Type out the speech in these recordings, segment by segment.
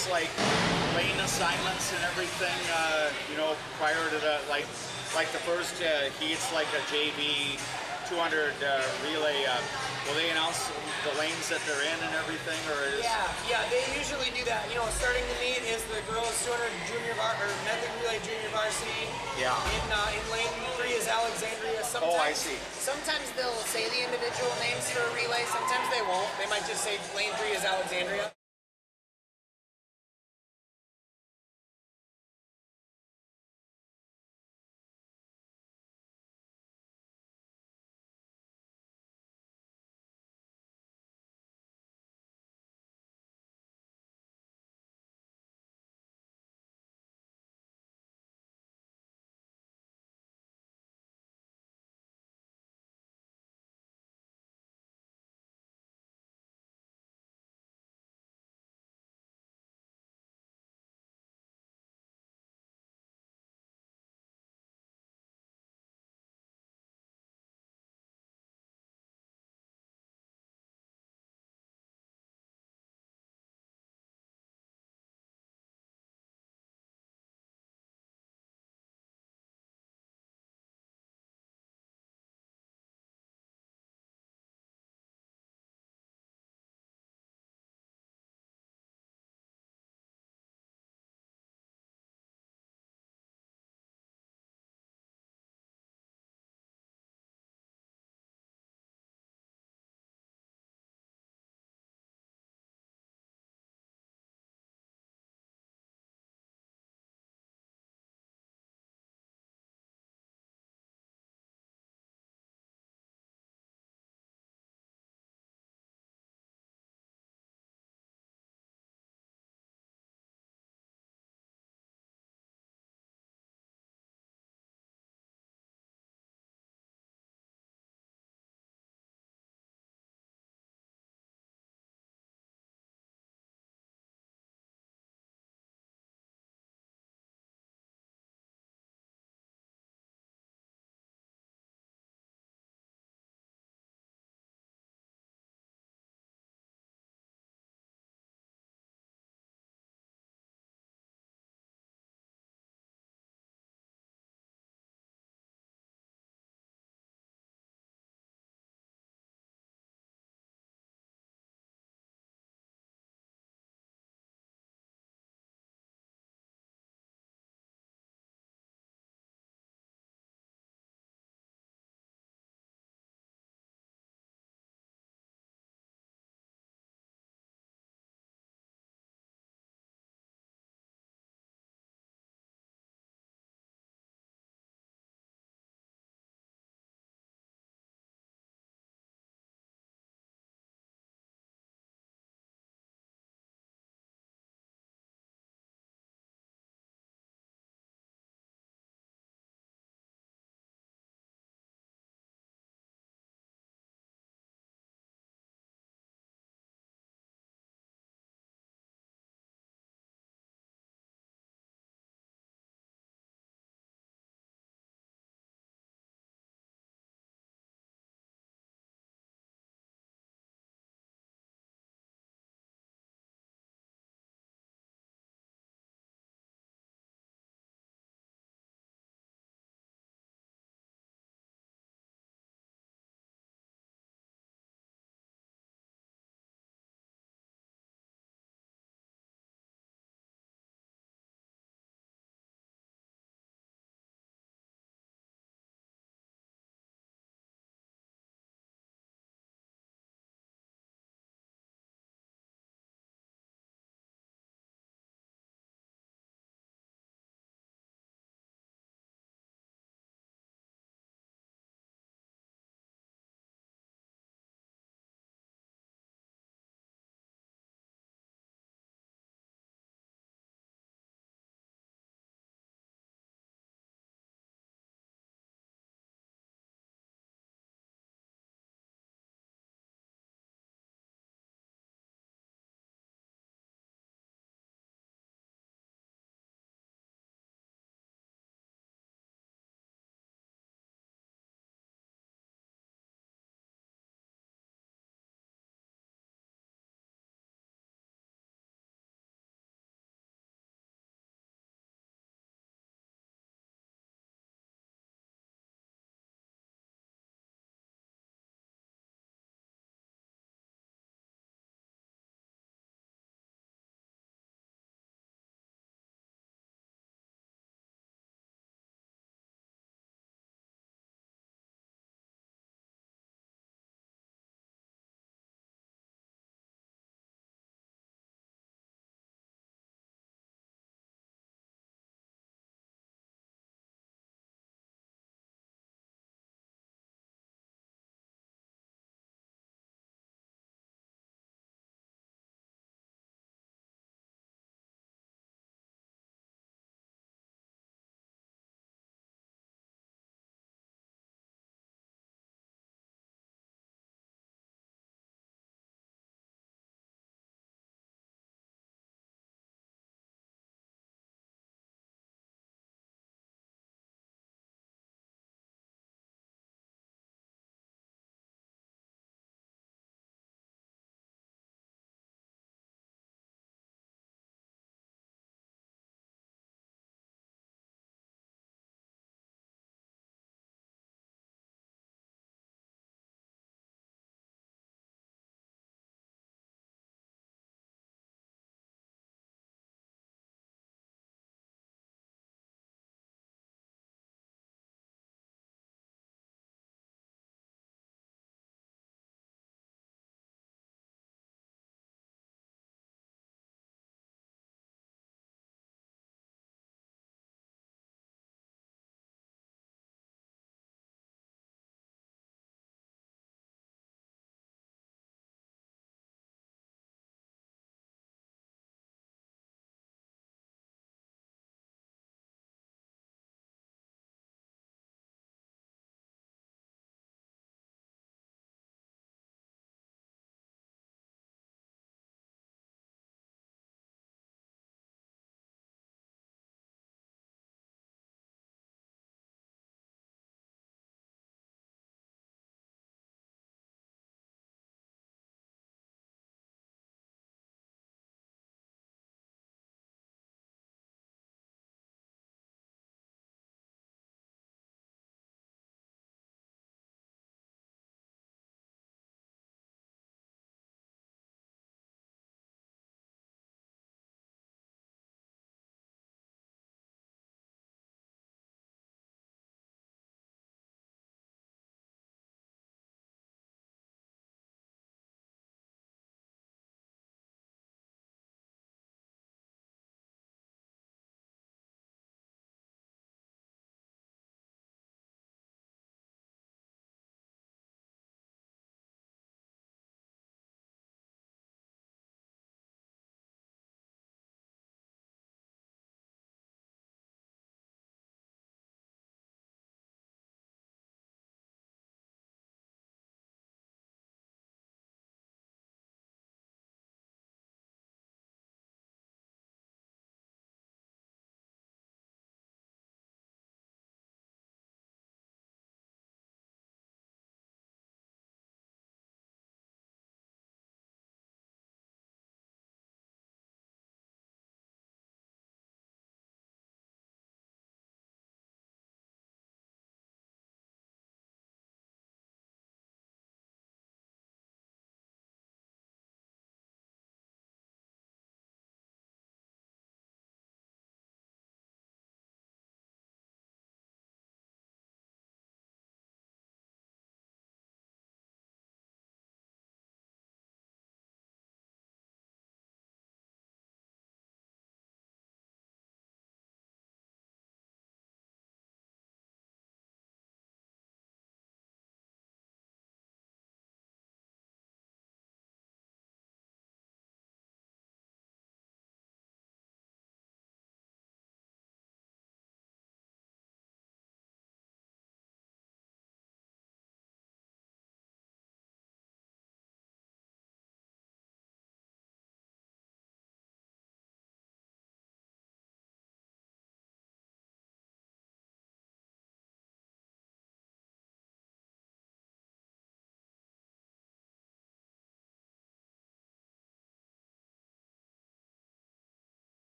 announce like lane assignments and everything? Prior to the like the first heats, like a JV 200 relay. Will they announce the lanes that they're in and everything, or is? Yeah, they usually do that. Starting the meet is the girls 200 medley relay junior varsity. Yeah. In lane 3 is Alexandria. Sometimes, Oh, I see. Sometimes they'll say the individual names for a relay. Sometimes they won't. They might just say lane 3 is Alexandria.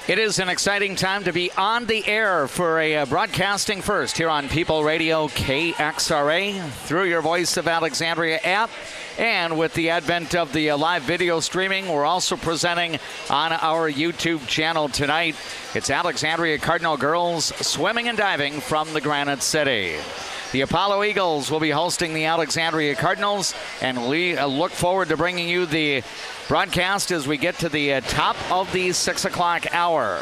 It is an exciting time to be on the air for a broadcasting first here on People Radio KXRA through your Voice of Alexandria app. And with the advent of the live video streaming, we're also presenting on our YouTube channel tonight. It's Alexandria Cardinal girls swimming and diving from the Granite City. The Apollo Eagles will be hosting the Alexandria Cardinals, and we look forward to bringing you the broadcast as we get to the top of the 6 o'clock hour.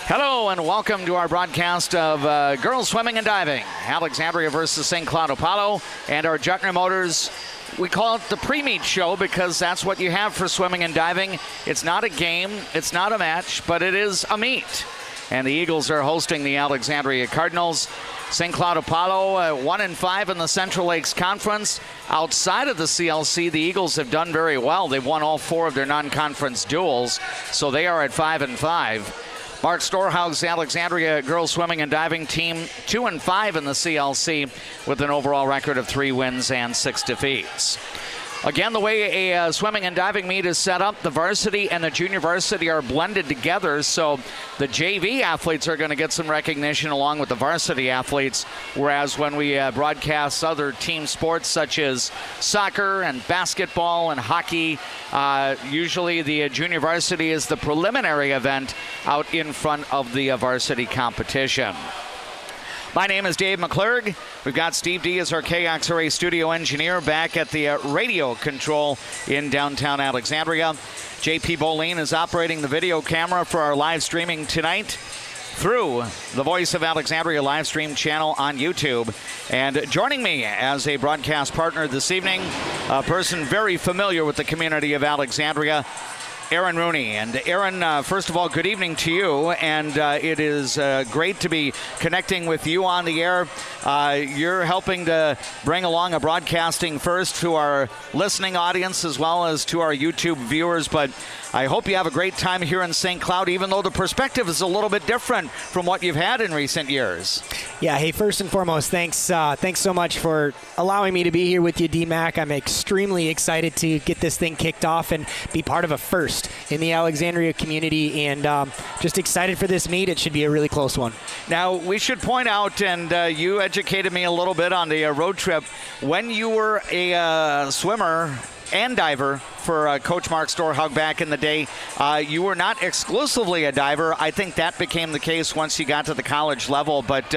Hello and welcome to our broadcast of girls swimming and diving. Alexandria versus St. Cloud Apollo, and our Juttner Motors. We call it the pre-meet show because that's what you have for swimming and diving. It's not a game, it's not a match, but it is a meet. And the Eagles are hosting the Alexandria Cardinals. St. Cloud Apollo 1-5 in the Central Lakes Conference. Outside of the CLC, the Eagles have done very well. They've won all 4 of their non-conference duels, so they are at 5-5. Mark Storhaug's Alexandria girls swimming and diving team 2-5 in the CLC with an overall record of 3 wins and 6 defeats. Again, the way a swimming and diving meet is set up, the varsity and the junior varsity are blended together, so the JV athletes are going to get some recognition along with the varsity athletes, whereas when we broadcast other team sports such as soccer and basketball and hockey, usually the junior varsity is the preliminary event out in front of the varsity competition. My name is Dave McClurg. We've got Steve D as our KXRA studio engineer back at the radio control in downtown Alexandria. JP Boleen is operating the video camera for our live streaming tonight through the Voice of Alexandria live stream channel on YouTube. And joining me as a broadcast partner this evening, a person very familiar with the community of Alexandria, Aaron Rooney. And Aaron, first of all, good evening to you, and it is great to be connecting with you on the air. You're helping to bring along a broadcasting first to our listening audience as well as to our YouTube viewers, but I hope you have a great time here in St. Cloud, even though the perspective is a little bit different from what you've had in recent years. Yeah, hey, first and foremost, thanks so much for allowing me to be here with you, D-Mac. I'm extremely excited to get this thing kicked off and be part of a first in the Alexandria community, and just excited for this meet. It should be a really close one. Now, we should point out, and you educated me a little bit on the road trip, when you were a swimmer and diver for Coach Mark Storhaug back in the day, you were not exclusively a diver. I think that became the case once you got to the college level, but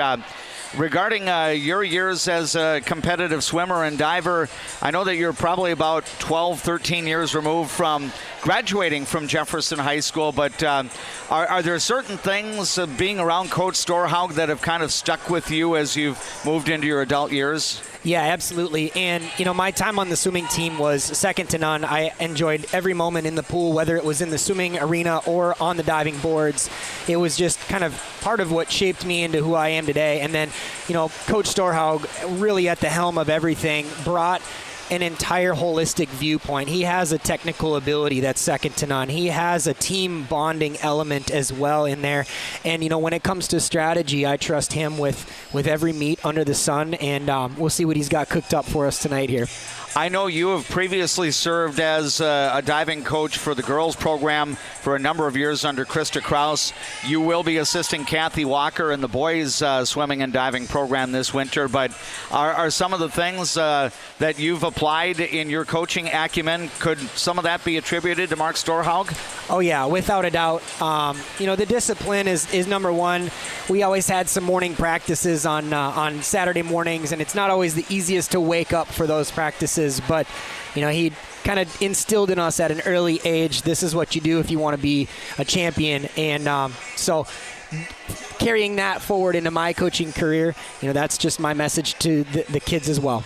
regarding your years as a competitive swimmer and diver, I know that you're probably about 12, 13 years removed from graduating from Jefferson High School, but are there certain things being around Coach Storhaug that have kind of stuck with you as you've moved into your adult years? Yeah, absolutely. And, my time on the swimming team was second to none. I enjoyed every moment in the pool, whether it was in the swimming arena or on the diving boards. It was just kind of part of what shaped me into who I am today. And then, Coach Storhaug, really at the helm of everything, brought an entire holistic viewpoint. He has a technical ability that's second to none. He has a team bonding element as well in there. And, when it comes to strategy, I trust him with every meet under the sun, and we'll see what he's got cooked up for us tonight here. I know you have previously served as a diving coach for the girls program for a number of years under Krista Kraus. You will be assisting Kathy Walker in the boys swimming and diving program this winter, but are some of the things that you've applied in your coaching acumen, could some of that be attributed to Mark Storhaug? Oh yeah, without a doubt. The discipline is number one. We always had some morning practices on Saturday mornings, and it's not always the easiest to wake up for those practices. But, he kind of instilled in us at an early age, this is what you do if you want to be a champion. And so carrying that forward into my coaching career, that's just my message to the kids as well.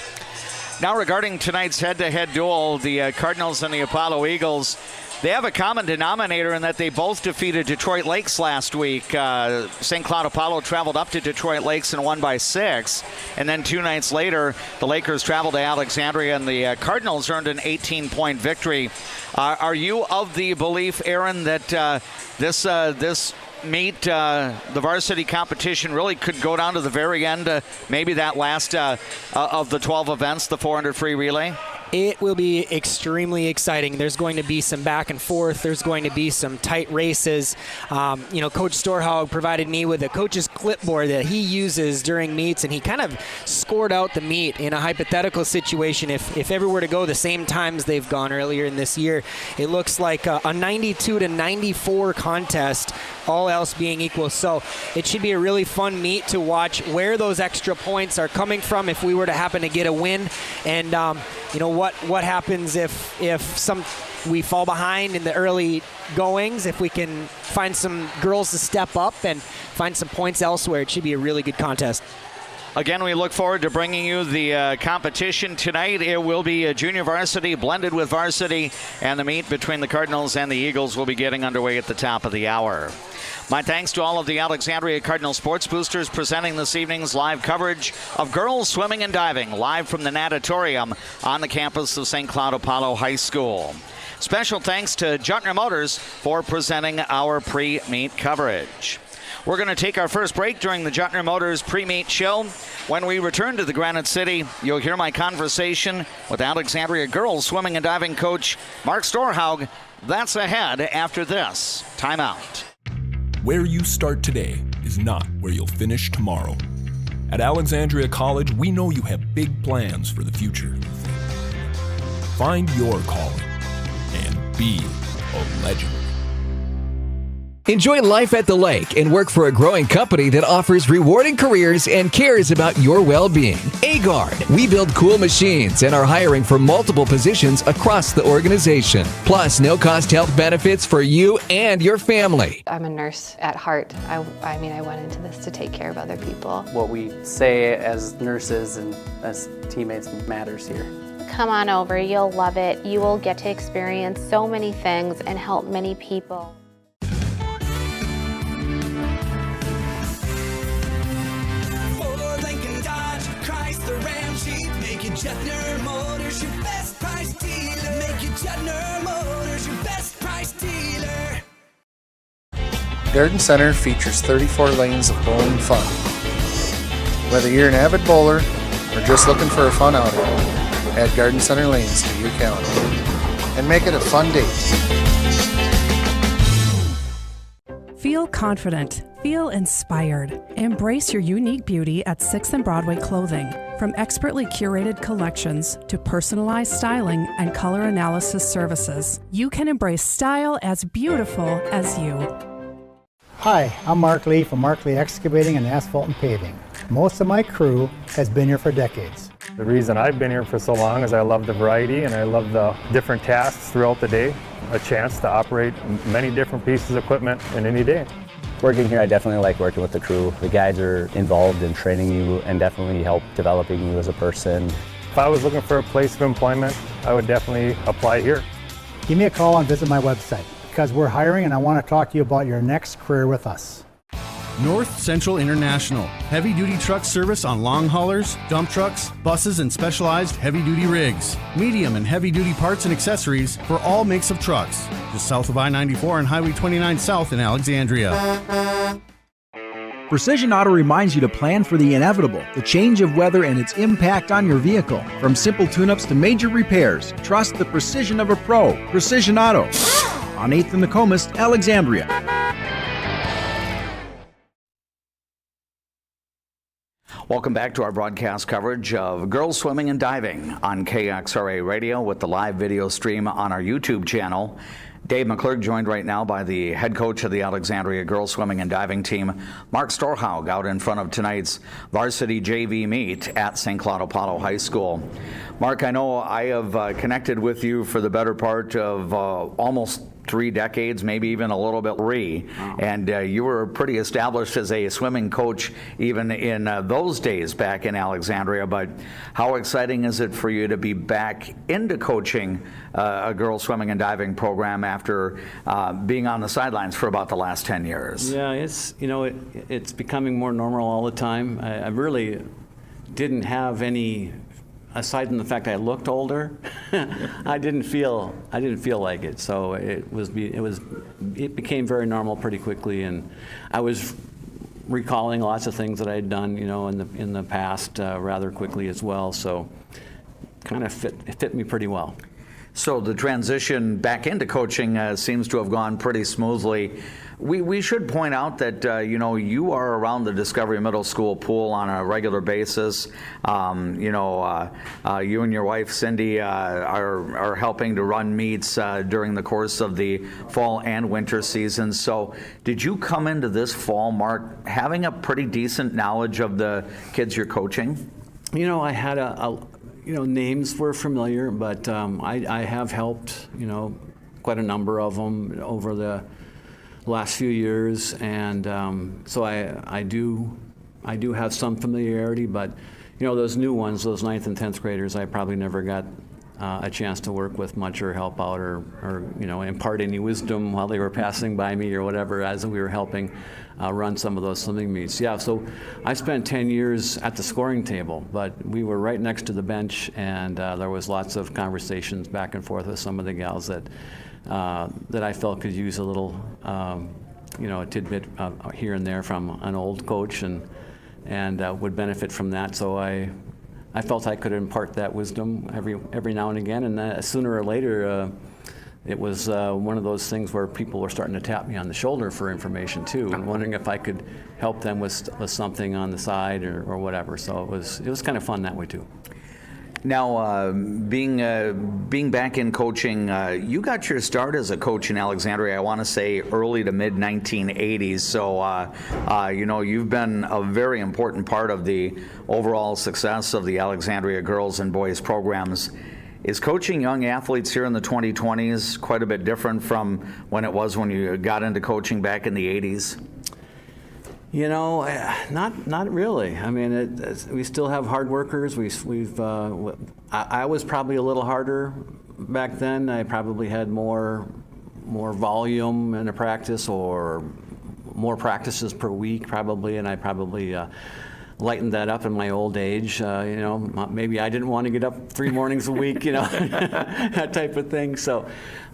Now regarding tonight's head-to-head duel, the Cardinals and the Apollo Eagles, they have a common denominator in that they both defeated Detroit Lakes last week. St. Cloud Apollo traveled up to Detroit Lakes and won by 6. And then 2 nights later, the Lakers traveled to Alexandria, and the Cardinals earned an 18-point victory. Are you of the belief, Aaron, that this meet, the varsity competition, really could go down to the very end, maybe that last of the 12 events, the 400 free relay? It will be extremely exciting. There's going to be some back and forth. There's going to be some tight races. Coach Storhaug provided me with a coach's clipboard that he uses during meets, and he kind of scored out the meet in a hypothetical situation. If ever were to go the same times they've gone earlier in this year, it looks like a 92 to 94 contest, all else being equal. So it should be a really fun meet to watch where those extra points are coming from if we were to happen to get a win, and what happens if we fall behind in the early goings, if we can find some girls to step up and find some points elsewhere. It should be a really good contest. Again, we look forward to bringing you the competition tonight. It will be a junior varsity blended with varsity, and the meet between the Cardinals and the Eagles will be getting underway at the top of the hour. My thanks to all of the Alexandria Cardinal Sports Boosters presenting this evening's live coverage of girls swimming and diving, live from the natatorium on the campus of St. Cloud Apollo High School. Special thanks to Juttner Motors for presenting our pre-meet coverage. We're going to take our first break during the Juttner Motors pre-meet show. When we return to the Granite City, you'll hear my conversation with Alexandria girls swimming and diving coach Mark Storhaug. That's ahead after this timeout. Where you start today is not where you'll finish tomorrow. At Alexandria College, we know you have big plans for the future. Find your calling and be a legend. Enjoy life at the lake and work for a growing company that offers rewarding careers and cares about your well-being. Agard. We build cool machines and are hiring for multiple positions across the organization. Plus, no-cost health benefits for you and your family. I'm a nurse at heart. I went into this to take care of other people. What we say as nurses and as teammates matters here. Come on over. You'll love it. You will get to experience so many things and help many people. Juttner Motors, your best price dealer. Make it Juttner Motors, your best price dealer. Garden Center features 34 lanes of bowling fun. Whether you're an avid bowler or just looking for a fun outing, add Garden Center lanes to your calendar and make it a fun date. Feel confident. Feel inspired. Embrace your unique beauty at 6th and Broadway Clothing. From expertly curated collections to personalized styling and color analysis services, you can embrace style as beautiful as you. Hi, I'm Mark Lee from Mark Lee Excavating and Asphalt and Paving. Most of my crew has been here for decades. The reason I've been here for so long is I love the variety and I love the different tasks throughout the day. A chance to operate many different pieces of equipment in any day. Working here, I definitely like working with the crew. The guys are involved in training you and definitely help developing you as a person. If I was looking for a place of employment, I would definitely apply here. Give me a call and visit my website because we're hiring and I want to talk to you about your next career with us. North Central International, heavy-duty truck service on long haulers, dump trucks, buses, and specialized heavy-duty rigs. Medium and heavy-duty parts and accessories for all makes of trucks. Just south of I-94 and Highway 29 South in Alexandria. Precision Auto reminds you to plan for the inevitable, the change of weather and its impact on your vehicle. From simple tune-ups to major repairs, trust the precision of a pro. Precision Auto. On 8th and Nokomis, Alexandria. Welcome back to our broadcast coverage of girls swimming and diving on KXRA Radio with the live video stream on our YouTube channel. Dave McClurg joined right now by the head coach of the Alexandria girls swimming and diving team, Mark Storhaug, out in front of tonight's varsity JV meet at St. Cloud Apollo High School. Mark, I know I have connected with you for the better part of almost 3 decades, maybe even a little bit and you were pretty established as a swimming coach even in those days back in Alexandria. But how exciting is it for you to be back into coaching a girls swimming and diving program after being on the sidelines for about the last 10 years? Yeah, it's becoming more normal all the time. I really didn't have any. Aside from the fact I looked older, I didn't feel like it. So it became very normal pretty quickly, and I was recalling lots of things that I had done, in the past rather quickly as well. So kind of fit me pretty well. So the transition back into coaching seems to have gone pretty smoothly. We should point out that you are around the Discovery Middle School pool on a regular basis. You and your wife Cindy are helping to run meets during the course of the fall and winter season. So did you come into this fall, Mark, having a pretty decent knowledge of the kids you're coaching? I had names were familiar, but I have helped, quite a number of them over the last few years, and so I do have some familiarity, but those new ones, those 9th and 10th graders, I probably never got a chance to work with much or help out or impart any wisdom while they were passing by me or whatever as we were helping run some of those swimming meets. Yeah, so I spent 10 years at the scoring table, but we were right next to the bench, and there was lots of conversations back and forth with some of the gals that I felt could use a little, a tidbit here and there from an old coach, and would benefit from that. So I felt I could impart that wisdom every now and again, and sooner or later, it was one of those things where people were starting to tap me on the shoulder for information too, and wondering if I could help them with something on the side or whatever. So it was kind of fun that way too. Now, being back in coaching, you got your start as a coach in Alexandria, I want to say early to mid 1980s. So, you've been a very important part of the overall success of the Alexandria girls and boys programs. Is coaching young athletes here in the 2020s quite a bit different from when it was when you got into coaching back in the 80s? Not really. I mean, we still have hard workers. I was probably a little harder back then. I probably had more volume in a practice, or more practices per week probably, and I probably lightened that up in my old age. Maybe I didn't want to get up 3 mornings a week, that type of thing. So,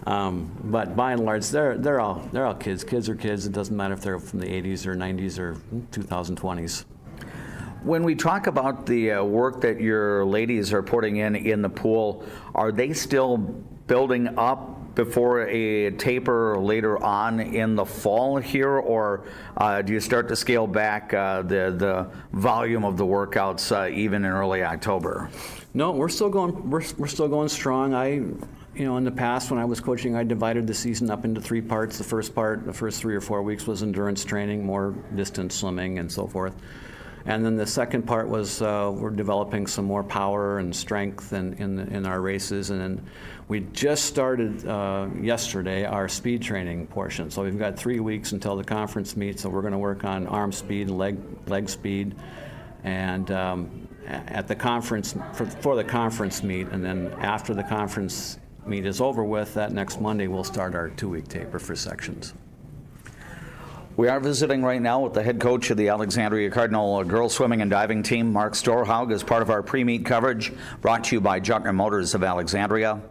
but by and large, they're all kids. Kids are kids. It doesn't matter if they're from the 80s or 90s or 2020s. When we talk about the work that your ladies are putting in the pool, are they still building up before a taper later on in the fall here, or do you start to scale back the volume of the workouts even in early October? No, we're still going. We're still going strong. In the past when I was coaching, I divided the season up into 3 parts. The first 3 or 4 weeks was endurance training, more distance swimming and so forth. And then the second part was we're developing some more power and strength in our races. And then we just started yesterday our speed training portion. So we've got 3 weeks until the conference meet. So we're going to work on arm speed and leg speed. And at the conference, for the conference meet, and then after the conference meet is over with, that next Monday we'll start our 2-week taper for sections. We are visiting right now with the head coach of the Alexandria Cardinal girls swimming and diving team, Mark Storhaug, as part of our pre-meet coverage brought to you by Juckner Motors of Alexandria.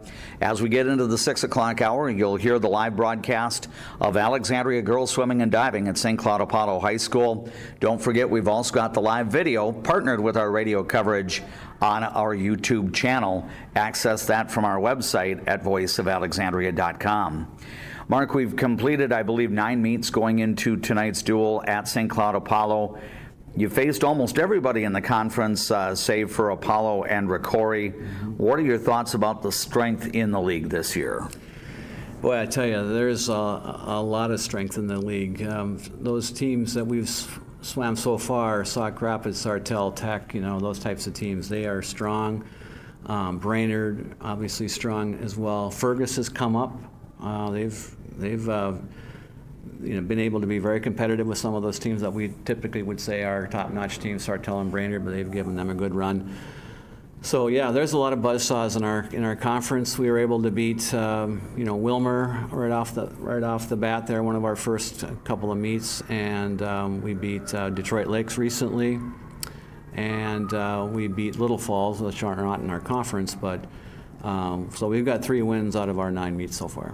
As we get into the 6 o'clock hour, you'll hear the live broadcast of Alexandria girls swimming and diving at St. Cloud Apollo High School. Don't forget, we've also got the live video partnered with our radio coverage on our YouTube channel. Access that from our website at voiceofalexandria.com. Mark, we've completed, I believe, 9 meets going into tonight's duel at St. Cloud Apollo. You faced almost everybody in the conference, save for Apollo and Ricori. What are your thoughts about the strength in the league this year? Boy, I tell you, there's a lot of strength in the league. Those teams that we've swam so far, Sauk Rapids, Sartell, Tech, those types of teams, they are strong. Brainerd, obviously strong as well. Fergus has come up. They've been able to be very competitive with some of those teams that we typically would say are top-notch teams, Sartell and Brainerd, but they've given them a good run. So yeah, there's a lot of buzzsaws in our conference. We were able to beat Wilmer right off the bat there, one of our first couple of meets, and we beat Detroit Lakes recently, and we beat Little Falls, which are not in our conference, but so we've got 3 wins out of our 9 meets so far.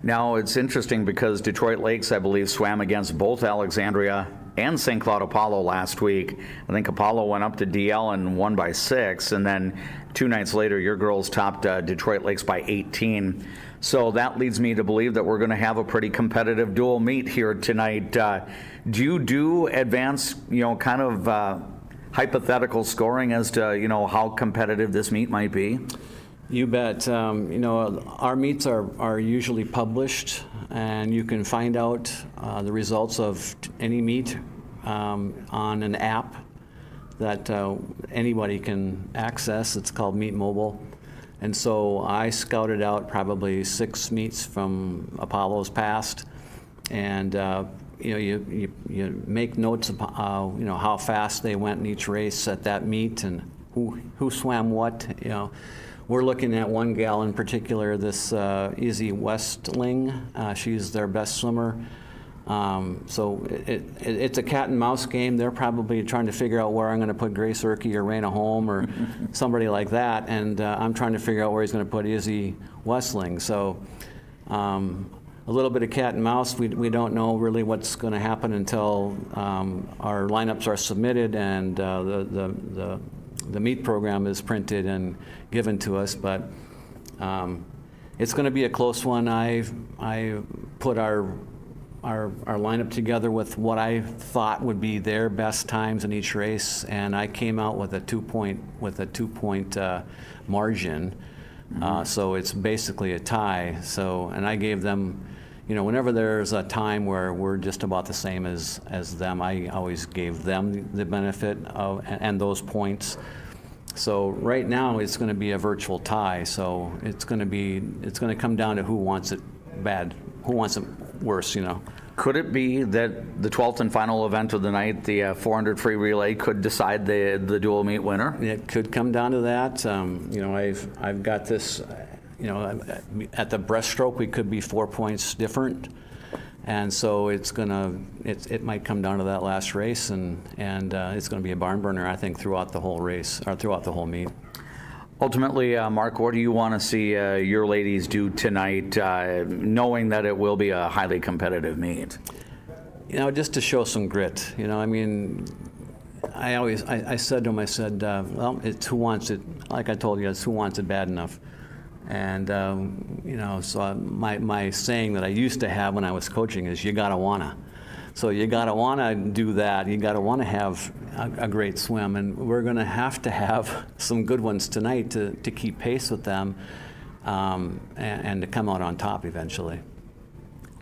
Now, it's interesting because Detroit Lakes, I believe, swam against both Alexandria and St. Cloud Apollo last week. I think Apollo went up to DL and won by 6, and then 2 nights later, your girls topped Detroit Lakes by 18. So that leads me to believe that we're going to have a pretty competitive dual meet here tonight. Do you do advanced, kind of hypothetical scoring as to, how competitive this meet might be? You bet. Our meets are usually published, and you can find out the results of any meet on an app that anybody can access. It's called Meet Mobile. And so I scouted out probably 6 meets from Apollo's past, and you make notes of how fast they went in each race at that meet and who swam what. We're looking at one gal in particular, this Izzy Westling. She's their best swimmer. So it's a cat and mouse game. They're probably trying to figure out where I'm going to put Grace Urke or Raina Holm or somebody like that, and I'm trying to figure out where he's going to put Izzy Westling. So a little bit of cat and mouse. We don't know really what's going to happen until our lineups are submitted and the meet program is printed and given to us. But it's going to be a close one. I put our lineup together with what I thought would be their best times in each race, and I came out with a 2-point margin. So it's basically a tie. And I gave them, whenever there's a time where we're just about the same as them, I always gave them the benefit of and those points. So right now it's going to be a virtual tie. So it's going to come down to who wants it bad, who wants it worse. Could it be that the 12th and final event of the night, the 400 free relay, could decide the dual meet winner? It could come down to that. I've got this. At the breaststroke, we could be 4 points different, and so it might come down to that last race, and it's going to be a barn burner, I think, throughout the whole race or throughout the whole meet. Ultimately, Mark, what do you want to see your ladies do tonight, knowing that it will be a highly competitive meet? Just to show some grit. I said to them, well, it's who wants it. Like I told you, it's who wants it bad enough. And so my saying that I used to have when I was coaching is, you gotta wanna. So you gotta wanna do that. You gotta wanna have a great swim, and we're gonna have some good ones tonight to keep pace with them, and to come out on top eventually.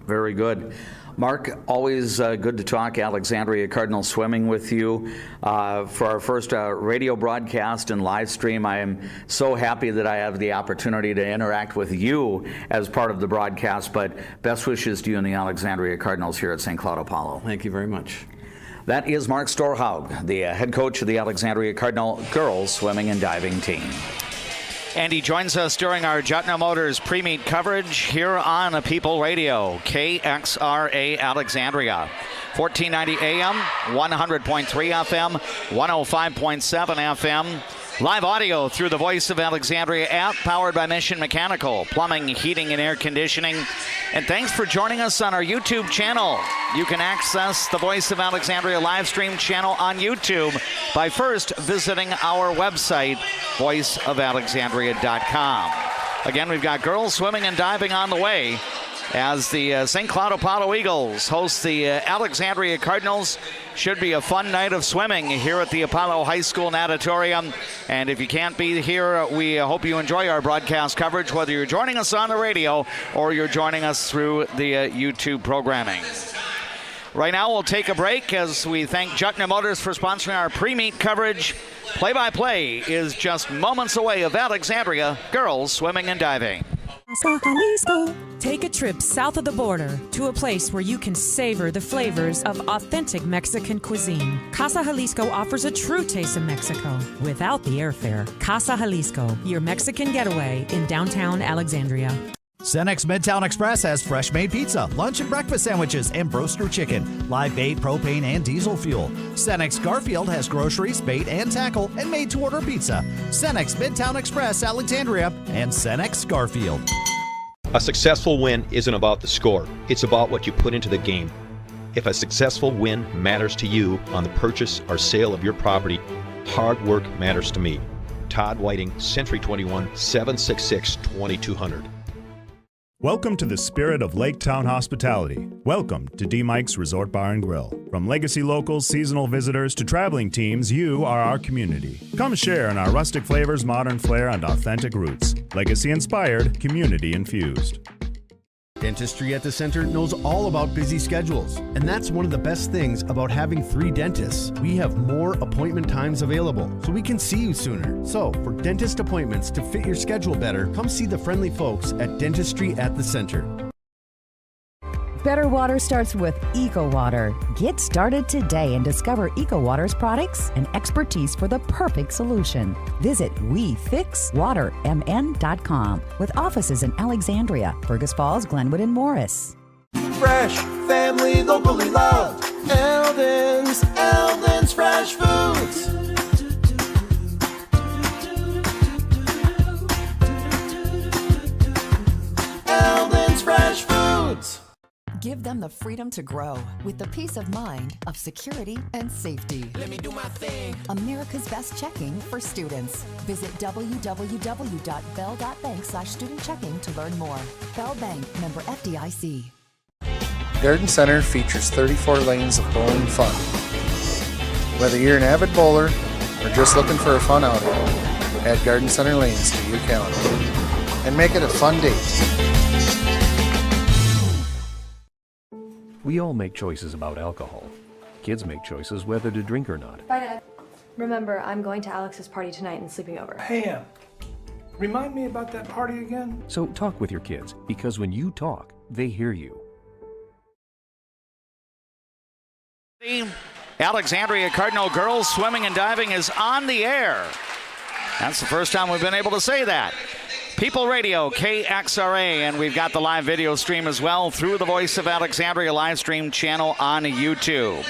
Very good. Mark, always good to talk Alexandria Cardinals swimming with you. For our first radio broadcast and live stream, I am so happy that I have the opportunity to interact with you as part of the broadcast, but best wishes to you and the Alexandria Cardinals here at St. Cloud Apollo. Thank you very much. That is Mark Storhaug, the head coach of the Alexandria Cardinal girls swimming and diving team. And he joins us during our Jutner Motors pre-meet coverage here on People Radio, KXRA Alexandria. 1490 AM, 100.3 FM, 105.7 FM. Live audio through the Voice of Alexandria app, powered by Mission Mechanical, Plumbing, Heating, and Air Conditioning. And thanks for joining us on our YouTube channel. You can access the Voice of Alexandria live stream channel on YouTube by first visiting our website, voiceofalexandria.com. Again, we've got girls swimming and diving on the way as the St. Cloud Apollo Eagles host the Alexandria Cardinals. Should be a fun night of swimming here at the Apollo High School Natatorium. And if you can't be here, we hope you enjoy our broadcast coverage, whether you're joining us on the radio or you're joining us through the YouTube programming. Right now, we'll take a break as we thank Jutner Motors for sponsoring our pre-meet coverage. Play-by-play is just moments away of Alexandria girls swimming and diving. Take a trip south of the border to a place where you can savor the flavors of authentic Mexican cuisine. Casa Jalisco offers a true taste of Mexico without the airfare. Casa Jalisco, your Mexican getaway in downtown Alexandria. Cenex Midtown Express has fresh-made pizza, lunch and breakfast sandwiches, and broaster chicken, live bait, propane, and diesel fuel. Cenex Garfield has groceries, bait, and tackle, and made-to-order pizza. Cenex Midtown Express, Alexandria, and Cenex Garfield. A successful win isn't about the score. It's about what you put into the game. If a successful win matters to you on the purchase or sale of your property, hard work matters to me. Todd Whiting, Century 21, 766-2200. Welcome to the spirit of Lake Town hospitality. Welcome to D. Mike's Resort Bar and Grill. From legacy locals, seasonal visitors, to traveling teams, you are our community. Come share in our rustic flavors, modern flair, and authentic roots. Legacy inspired, community infused. Dentistry at the Center knows all about busy schedules, and that's one of the best things about having 3 dentists. We have more appointment times available, so we can see you sooner. So, for dentist appointments to fit your schedule better, come see the friendly folks at Dentistry at the Center. Better water starts with EcoWater. Get started today and discover EcoWater's products and expertise for the perfect solution. Visit WeFixWaterMN.com with offices in Alexandria, Fergus Falls, Glenwood, and Morris. Fresh, family, locally loved. Eldon's Fresh Foods. Eldon's Fresh Foods. Give them the freedom to grow with the peace of mind of security and safety. Let me do my thing. America's best checking for students. Visit www.bell.bank/student checking to learn more. Bell Bank, member FDIC. Garden Center features 34 lanes of bowling fun. Whether you're an avid bowler or just looking for a fun outing, add Garden Center lanes to your calendar and make it a fun date. We all make choices about alcohol. Kids make choices whether to drink or not. Bye, Dad. Remember, I'm going to Alex's party tonight and sleeping over. Hey, remind me about that party again? So talk with your kids, because when you talk, they hear you. The Alexandria Cardinal girls swimming and diving is on the air. That's the first time we've been able to say that. People Radio, KXRA, and we've got the live video stream as well through the Voice of Alexandria live stream channel on YouTube.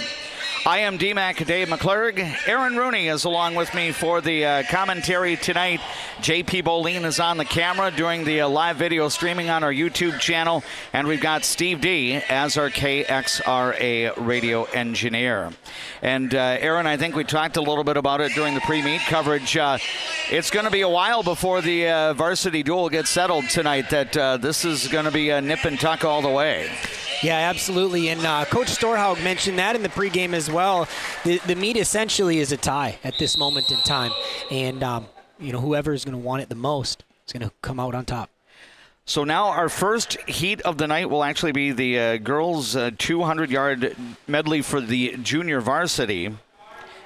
I am DMAC Dave McClurg. Aaron Rooney is along with me for the commentary tonight. JP Boleen is on the camera doing the live video streaming on our YouTube channel. And we've got Steve D as our KXRA radio engineer. And Aaron, I think we talked a little bit about it during the pre-meet coverage. It's going to be a while before the varsity duel gets settled tonight, that this is going to be a nip and tuck all the way. Yeah, absolutely. And Coach Storhaug mentioned that in the pregame as well. The meet essentially is a tie at this moment in time. And, whoever is going to want it the most is going to come out on top. So now our first heat of the night will actually be the girls' 200-yard medley for the junior varsity.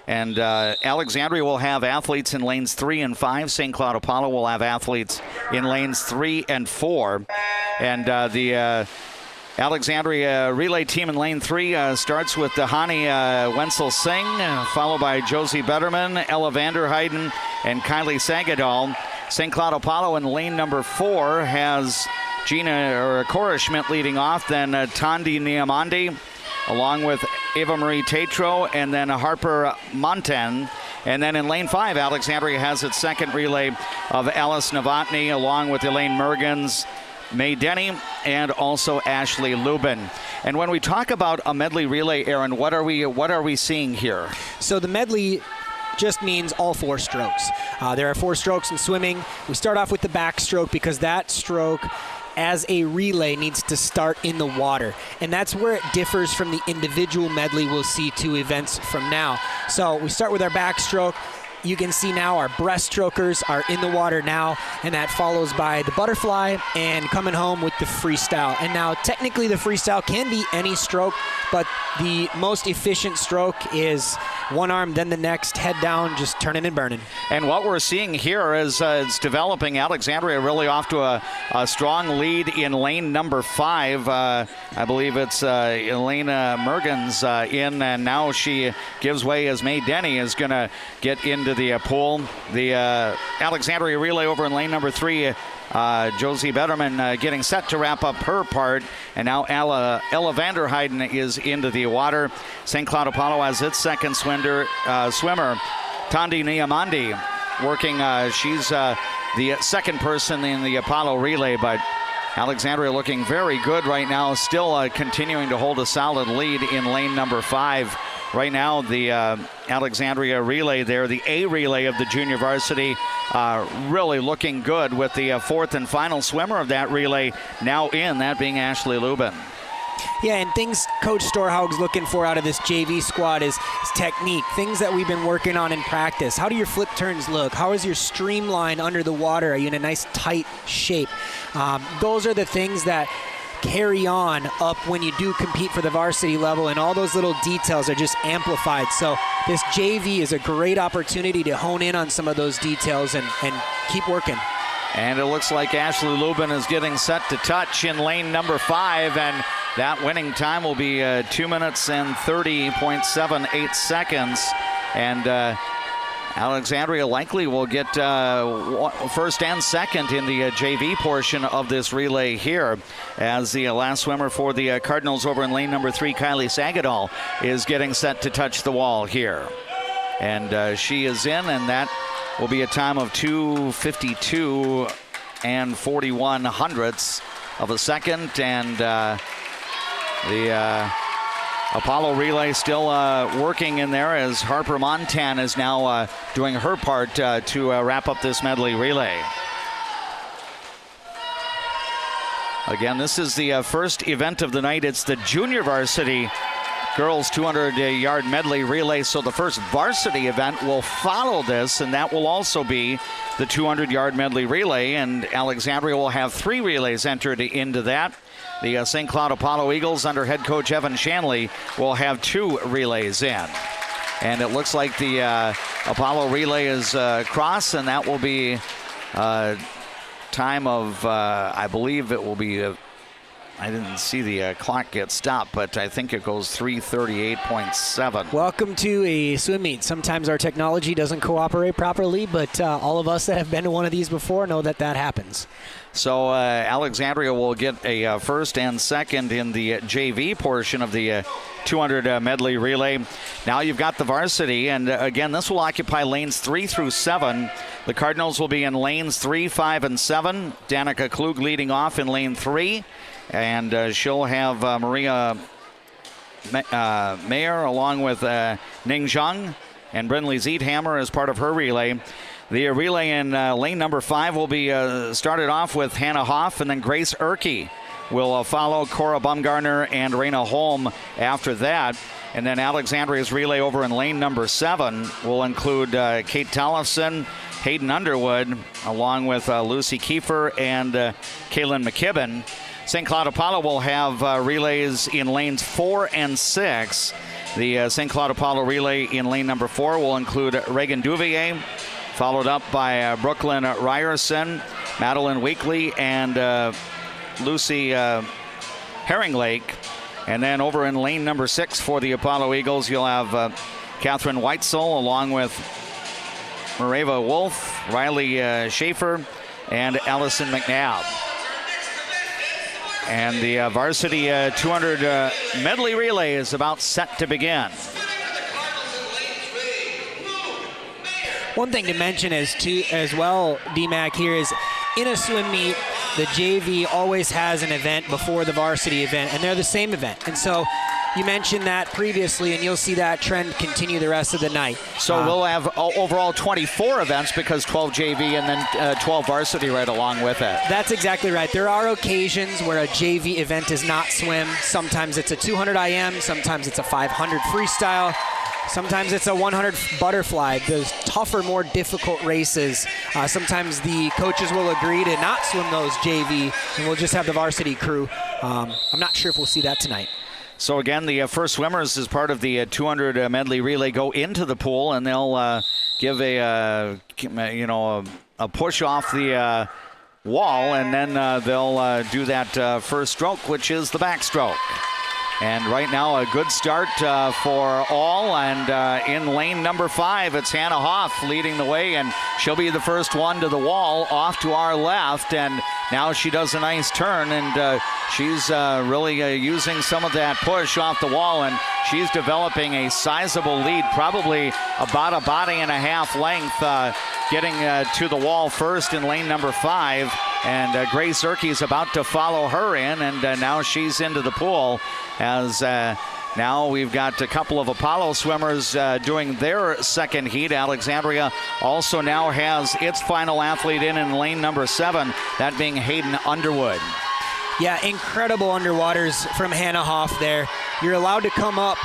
And Alexandria will have athletes in lanes 3 and 5. St. Cloud Apollo will have athletes in lanes 3 and 4. And the Alexandria relay team in lane 3 starts with Dahani Wenzel Singh, followed by Josie Betterman, Ella Vanderheiden, and Kylie Sagadol. St. Cloud Apollo in lane number 4 has Cora Schmidt leading off, then Tandi Niamandi, along with Ava Marie Tatro, and then Harper Monten. And then in lane 5, Alexandria has its second relay of Alice Novotny, along with Elaine Mergens, May Denny, and also Ashley Lubin. And when we talk about a medley relay, Aaron, what are we seeing here? So the medley just means all 4 strokes. There are 4 strokes in swimming. We start off with the backstroke because that stroke as a relay needs to start in the water. And that's where it differs from the individual medley we'll see 2 events from now. So we start with our backstroke. You can see now our breaststrokers are in the water now, and that follows by the butterfly and coming home with the freestyle. And now technically the freestyle can be any stroke, but the most efficient stroke is one arm, then the next, head down, just turning and burning. And what we're seeing here is it's developing. Alexandria really off to a strong lead in lane number 5. I believe it's Elena Mergens in, and now she gives way as May Denny is going to get into the pool. The Alexandria relay over in lane number 3. Josie Betterman getting set to wrap up her part, and now Ella Vanderheiden is into the water. St. Cloud Apollo has its second swimmer, Tandi Niamandi, working. She's the second person in the Apollo relay, but Alexandria looking very good right now, still continuing to hold a solid lead in lane number 5. Right now, the Alexandria relay there, the A relay of the junior varsity, really looking good with the fourth and final swimmer of that relay now in, that being Ashley Lubin. Yeah, and things Coach Storhaug's looking for out of this JV squad is technique, things that we've been working on in practice. How do your flip turns look? How is your streamline under the water? Are you in a nice tight shape? Those are the things that carry on up when you do compete for the varsity level, and all those little details are just amplified. So this JV is a great opportunity to hone in on some of those details and keep working. And it looks like Ashley Lubin is getting set to touch in lane number 5, and that winning time will be 2 minutes and 30.78 seconds. And Alexandria likely will get first and second in the JV portion of this relay here, as the last swimmer for the Cardinals over in lane number 3, Kylie Sagadol, is getting set to touch the wall here. And she is in, and that will be a time of 2:52 and 41 hundredths of a second. And the Apollo relay still working in there, as Harper Montan is now doing her part to wrap up this medley relay. Again, this is the first event of the night. It's the junior varsity girls 200-yard medley relay. So the first varsity event will follow this, and that will also be the 200-yard medley relay. And Alexandria will have 3 relays entered into that. The St. Cloud Apollo Eagles under head coach Evan Shanley will have 2 relays in. And it looks like the Apollo relay is cross, and that will be time of, I believe it will be, I didn't see the clock get stopped, but I think it goes 3:38.7. Welcome to a swim meet. Sometimes our technology doesn't cooperate properly, but all of us that have been to one of these before know that that happens. So Alexandria will get a first and second in the JV portion of the 200 medley relay. Now you've got the varsity, and again, this will occupy lanes 3 through 7. The Cardinals will be in lanes 3, 5, and 7. Danica Klug leading off in lane 3. And she'll have Maria Mayer along with Ning Zhang and Brindley Ziethammer as part of her relay. The relay in lane number 5 will be started off with Hannah Hoff, and then Grace Erke will follow Cora Bumgarner and Raina Holm after that. And then Alexandria's relay over in lane number 7 will include Kate Tollefson, Hayden Underwood, along with Lucy Kiefer and Kaylin McKibben. St. Cloud Apollo will have relays in lanes 4 and 6. The St. Cloud Apollo relay in lane number 4 will include Reagan Duvier, followed up by Brooklyn Ryerson, Madeline Weekly, and Lucy Herringlake. And then over in lane number 6 for the Apollo Eagles, you'll have Catherine Weitzel along with Mareva Wolf, Riley Schaefer, and Allison McNabb. And the varsity 200 medley relay is about set to begin. One thing to mention as well, DMAC, here is in a swim meet, the JV always has an event before the varsity event, and they're the same event. And so you mentioned that previously, and you'll see that trend continue the rest of the night. So we'll have overall 24 events, because 12 JV and then 12 varsity right along with it. That's exactly right. There are occasions where a JV event is not swim. Sometimes it's a 200 IM, sometimes it's a 500 freestyle, sometimes it's a 100 butterfly. Those tougher, more difficult races, sometimes the coaches will agree to not swim those JV, and we'll just have the varsity crew. I'm not sure if we'll see that tonight. So again, the first swimmers as part of the 200 medley relay go into the pool, and they'll give a push off the wall, and then they'll do that first stroke, which is the backstroke. And right now, a good start for all. And in lane number 5, it's Hannah Hoff leading the way, and she'll be the first one to the wall off to our left. And now she does a nice turn, and she's really using some of that push off the wall, and she's developing a sizable lead, probably about a body and a half length getting to the wall first in lane number 5. And Grace Erkey's about to follow her in, and now she's into the pool as now we've got a couple of Apollo swimmers doing their second heat. Alexandria also now has its final athlete in lane number 7, that being Hayden Underwood. Yeah, incredible underwaters from Hannah Hoff there. You're allowed to come up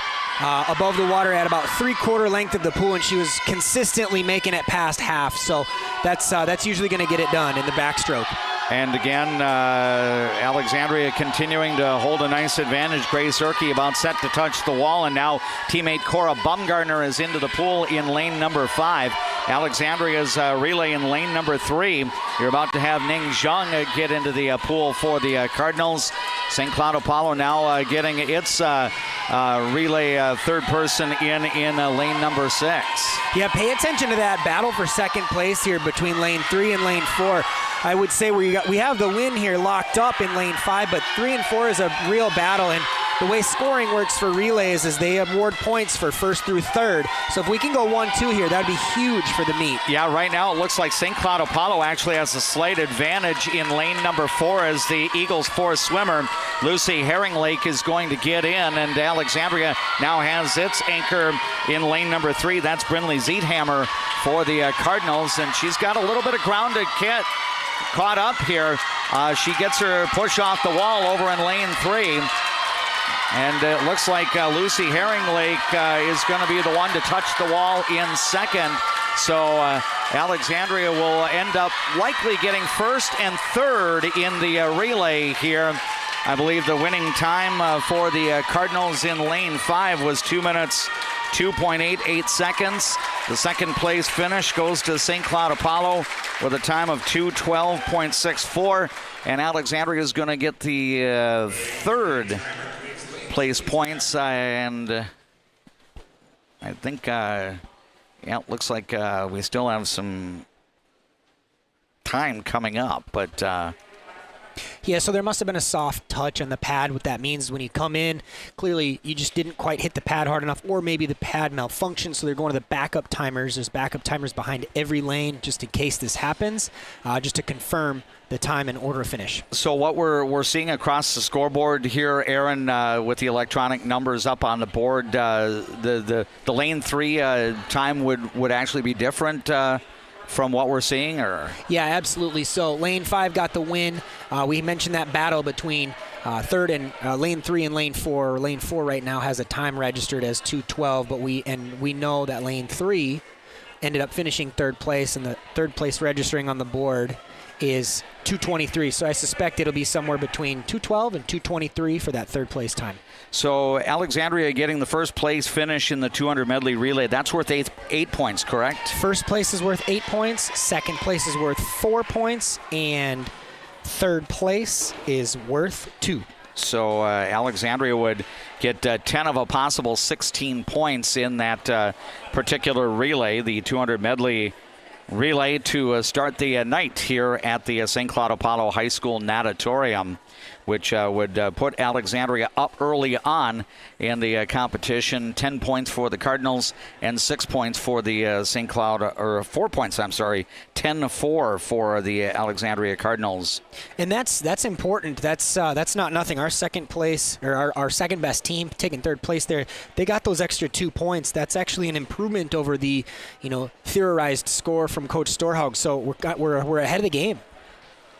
above the water at about 3/4 length of the pool, and she was consistently making it past half. So that's usually going to get it done in the backstroke. And again, Alexandria continuing to hold a nice advantage. Grace Erkey about set to touch the wall, and now teammate Cora Bumgardner is into the pool in lane number 5. Alexandria's relay in lane number 3. You're about to have Ning Zhang get into the pool for the Cardinals. St. Cloud Apollo now getting its relay third person in lane number 6. Yeah, pay attention to that battle for second place here between lane 3 and lane 4. I would say we have the win here locked up in lane 5, but 3 and 4 is a real battle. And the way scoring works for relays is they award points for first through third. So if we can go 1-2 here, that would be huge for the meet. Yeah, right now it looks like St. Cloud Apollo actually has a slight advantage in lane number 4 as the Eagles' fourth swimmer, Lucy Herringlake, is going to get in, and Alexandria now has its anchor in lane number 3. That's Brinley Zeethammer for the Cardinals, and she's got a little bit of ground to get caught up here. She gets her push off the wall over in lane 3. And it looks like Lucy Herringlake is going to be the one to touch the wall in second. So Alexandria will end up likely getting first and third in the relay here. I believe the winning time for the Cardinals in lane 5 was 2 minutes 2.88 seconds. The second place finish goes to St. Cloud Apollo with a time of 2:12.64. And Alexandria is going to get the third place points. And I think, yeah, it looks like we still have some time coming up. But yeah, so there must have been a soft touch on the pad. What that means when you come in, clearly you just didn't quite hit the pad hard enough, or maybe the pad malfunctioned, so they're going to the backup timers. There's backup timers behind every lane just in case this happens, just to confirm the time and order of finish. So what we're seeing across the scoreboard here, Aaron, with the electronic numbers up on the board, the lane 3 time would actually be different from what we're seeing, or? Yeah, absolutely. So lane 5 got the win. We mentioned that battle between third and lane 3 and lane 4. Lane 4 right now has a time registered as 2:12, but we know that lane 3 ended up finishing third place, and the third place registering on the board is 2:23. So I suspect it'll be somewhere between 2:12 and 2:23 for that third place time. So Alexandria getting the first place finish in the 200 medley relay. That's worth 8 points, correct? First place is worth 8 points. Second place is worth 4 points. And third place is worth 2. So Alexandria would get 10 of a possible 16 points in that particular relay, the 200 medley relay, to start the night here at the St. Cloud Apollo High School Natatorium, which would put Alexandria up early on in the competition. 10 points for the Cardinals and 6 points for the St. Cloud, or 4 points, I'm sorry, 10-4 for the Alexandria Cardinals. And that's important. That's not nothing. Our second place, or our second best team, taking third place there, they got those extra 2 points. That's actually an improvement over the, theorized score from Coach Storhaug. So we're ahead of the game.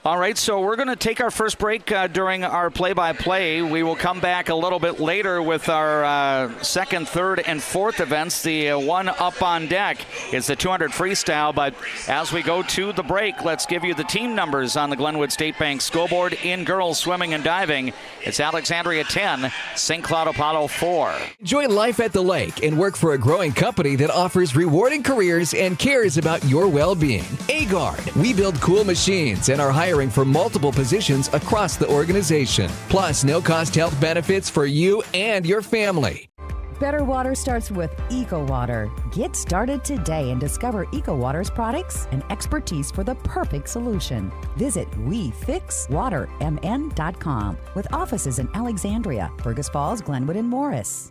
All right, so we're going to take our first break during our play-by-play. We will come back a little bit later with our second, third, and fourth events. The one up on deck is the 200 freestyle, but as we go to the break, let's give you the team numbers on the Glenwood State Bank scoreboard. In girls swimming and diving, it's Alexandria 10, St. Cloud Apollo 4. Enjoy life at the lake and work for a growing company that offers rewarding careers and cares about your well-being. AGuard, we build cool machines and are hiring for multiple positions across the organization. Plus, no-cost health benefits for you and your family. Better water starts with EcoWater. Get started today and discover EcoWater's products and expertise for the perfect solution. Visit WeFixWaterMN.com with offices in Alexandria, Fergus Falls, Glenwood, and Morris.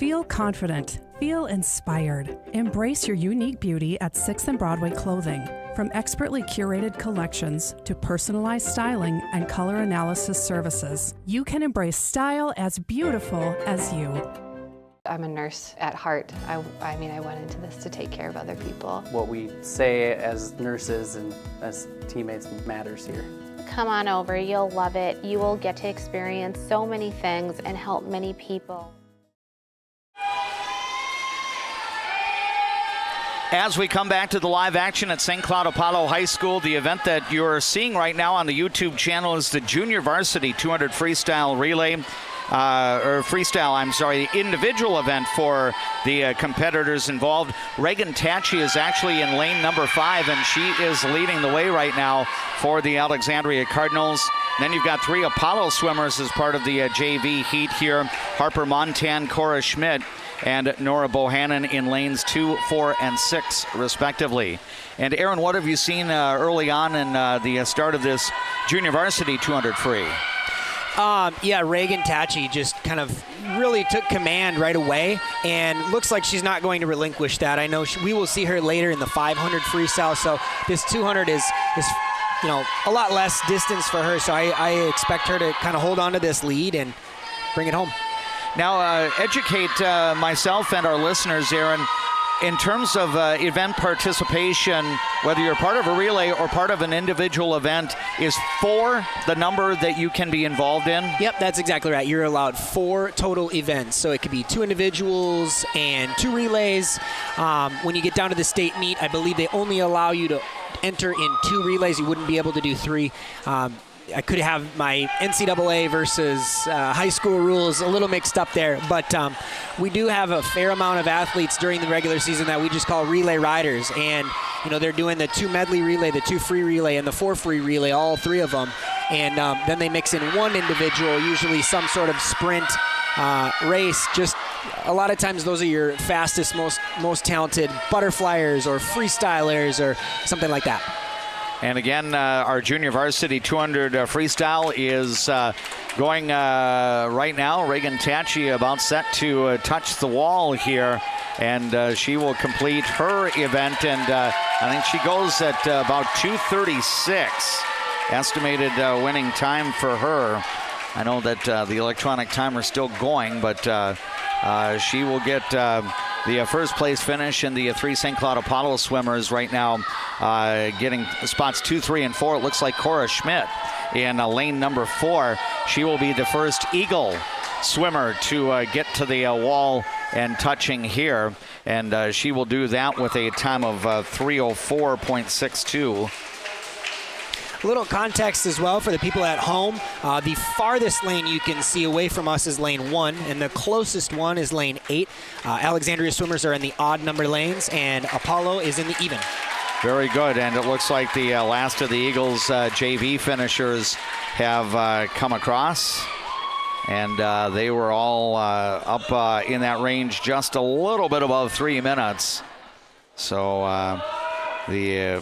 Feel confident. Feel inspired. Embrace your unique beauty at 6th and Broadway Clothing. From expertly curated collections to personalized styling and color analysis services, you can embrace style as beautiful as you. I'm a nurse at heart. I mean, I went into this to take care of other people. What we say as nurses and as teammates matters here. Come on over, you'll love it. You will get to experience so many things and help many people. As we come back to the live action at St. Cloud Apollo High School, the event that you're seeing right now on the YouTube channel is the Junior Varsity 200 Freestyle Relay. The individual event for the competitors involved. Reagan Tachi is actually in lane number 5, and she is leading the way right now for the Alexandria Cardinals. Then you've got 3 Apollo swimmers as part of the JV heat here. Harper Montan, Cora Schmidt, and Nora Bohannon in lanes 2, 4, and 6, respectively. And Aaron, what have you seen early on in the start of this Junior Varsity 200 free? Reagan Tachi just kind of really took command right away, and looks like she's not going to relinquish that. I know we will see her later in the 500 freestyle, so this 200 is a lot less distance for her, so I expect her to kind of hold on to this lead and bring it home. Now, educate myself and our listeners, Aaron, in terms of event participation, whether you're part of a relay or part of an individual event, is 4 the number that you can be involved in? Yep, that's exactly right. You're allowed 4 total events. So it could be 2 individuals and 2 relays. When you get down to the state meet, I believe they only allow you to enter in 2 relays. You wouldn't be able to do 3. I could have my NCAA versus high school rules a little mixed up there, but we do have a fair amount of athletes during the regular season that we just call relay riders, and they're doing the 2 medley relay, the 2 free relay, and the 4 free relay, all 3 of them, and then they mix in 1 individual, usually some sort of sprint race. Just a lot of times those are your fastest, most talented butterflyers or freestylers or something like that. And again, our Junior Varsity 200 freestyle is going right now. Reagan Tachi about set to touch the wall here, and she will complete her event, and I think she goes at about 2:36, estimated winning time for her. I know that the electronic timer is still going, but she will get the first place finish, and the 3 St. Cloud Apollo swimmers right now getting spots 2, 3, and 4. It looks like Cora Schmidt in lane number 4. She will be the first Eagle swimmer to get to the wall and touching here, and she will do that with a time of 3:04.62. A little context as well for the people at home. The farthest lane you can see away from us is lane 1, and the closest one is lane 8. Alexandria swimmers are in the odd number lanes, and Apollo is in the even. Very good, and it looks like the last of the Eagles JV finishers have come across, and they were all up in that range just a little bit above 3 minutes. So the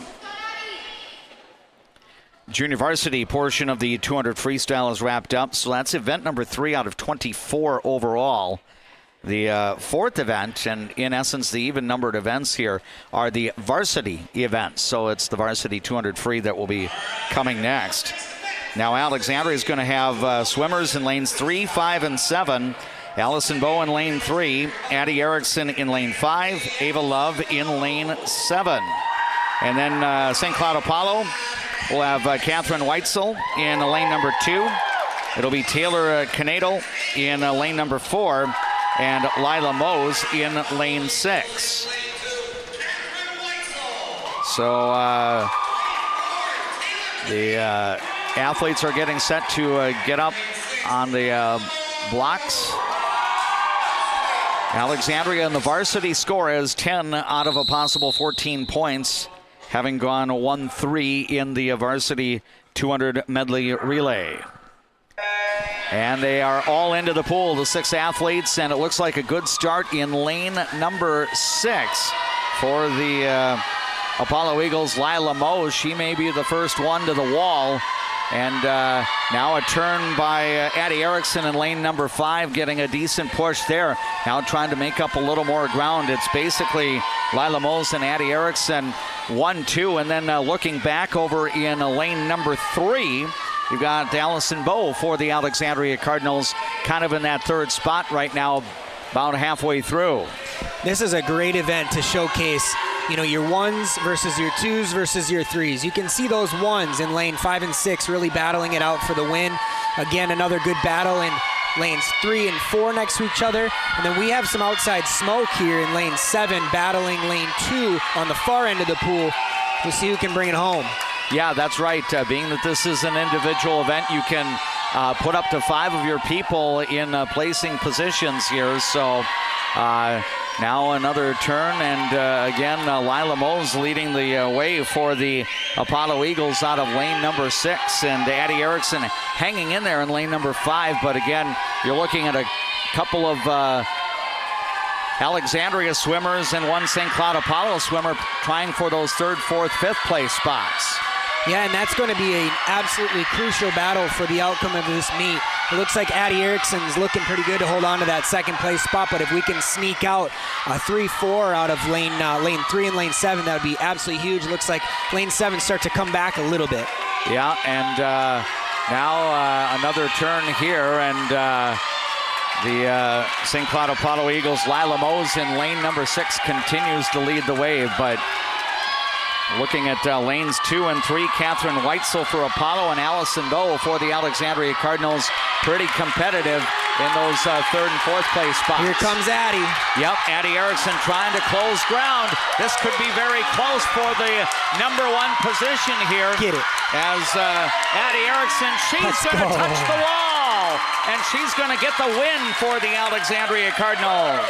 Junior Varsity portion of the 200 freestyle is wrapped up, so that's event number 3 out of 24 overall. The 4th event, and in essence the even-numbered events here, are the varsity events. So it's the Varsity 200 free that will be coming next. Now Alexandria is going to have swimmers in lanes 3, 5, and 7. Allison Bowe in lane 3, Addie Erickson in lane 5, Ava Love in lane 7. And then St. Cloud Apollo will have Catherine Weitzel in lane number 2. It'll be Taylor Canedo in lane number 4, and Lila Mose in lane 6. So the athletes are getting set to get up on the blocks. Alexandria in the varsity score is 10 out of a possible 14 points, having gone 1-3 in the varsity 200 medley relay. And they are all into the pool, the 6 athletes, and it looks like a good start in lane number 6 for the Apollo Eagles. Lila Mose, she may be the first one to the wall And now a turn by Addie Erickson in lane number 5, getting a decent push there. Now trying to make up a little more ground. It's basically Lila Mose and Addie Erickson 1-2. And then looking back over in lane number 3, you've got Allison Bowe for the Alexandria Cardinals, kind of in that third spot right now, about halfway through. This is a great event to showcase, your 1s versus your 2s versus your 3s. You can see those 1s in lane 5 and 6 really battling it out for the win. Again, another good battle in lanes 3 and 4 next to each other. And then we have some outside smoke here in lane 7 battling lane 2 on the far end of the pool. We'll see who can bring it home. Yeah, that's right. Being that this is an individual event, you can put up to 5 of your people in placing positions here. So now another turn, and again, Lila Mose leading the way for the Apollo Eagles out of lane number 6, and Addie Erickson hanging in there in lane number 5. But again, you're looking at a couple of Alexandria swimmers and one St. Cloud Apollo swimmer trying for those 3rd, 4th, 5th place spots. Yeah, and that's going to be an absolutely crucial battle for the outcome of this meet. It looks like Addie Erickson's looking pretty good to hold on to that 2nd place spot, but if we can sneak out a 3-4 out of lane 3 and lane 7, that would be absolutely huge. It looks like lane 7 start to come back a little bit. Yeah, and now another turn here, and the St. Cloud Apollo Eagles, Lila Mose in lane number 6 continues to lead the way, but looking at lanes 2 and 3, Catherine Weitzel for Apollo and Allison Bowe for the Alexandria Cardinals. Pretty competitive in those 3rd and 4th place spots. Here comes Addie. Yep, Addie Erickson trying to close ground. This could be very close for the number 1 position here. Get it. As Addie Erickson, she's going to touch the wall, and she's going to get the win for the Alexandria Cardinals.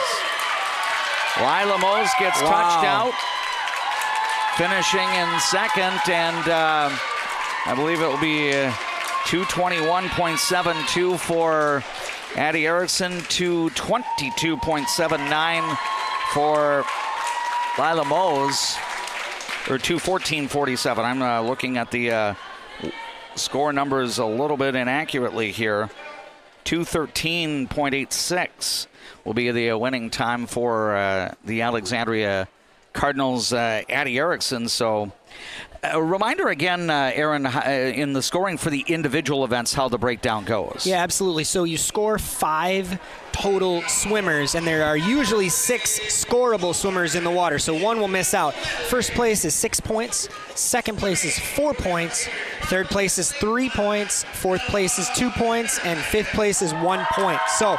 Lila Mose gets touched out, finishing in 2nd, and I believe it will be 221.72 for Addie Erickson, 222.79 for Lila Mose, or 214.47. I'm looking at the score numbers a little bit inaccurately here. 213.86 will be the winning time for the Alexandria Cardinals, Addie Erickson. So a reminder again, Aaron, in the scoring for the individual events, how the breakdown goes. Yeah, absolutely. So you score 5 total swimmers, and there are usually 6 scorable swimmers in the water, so 1 will miss out. 1st place is 6 points, 2nd place is 4 points, 3rd place is 3 points, 4th place is 2 points, and 5th place is 1 point. So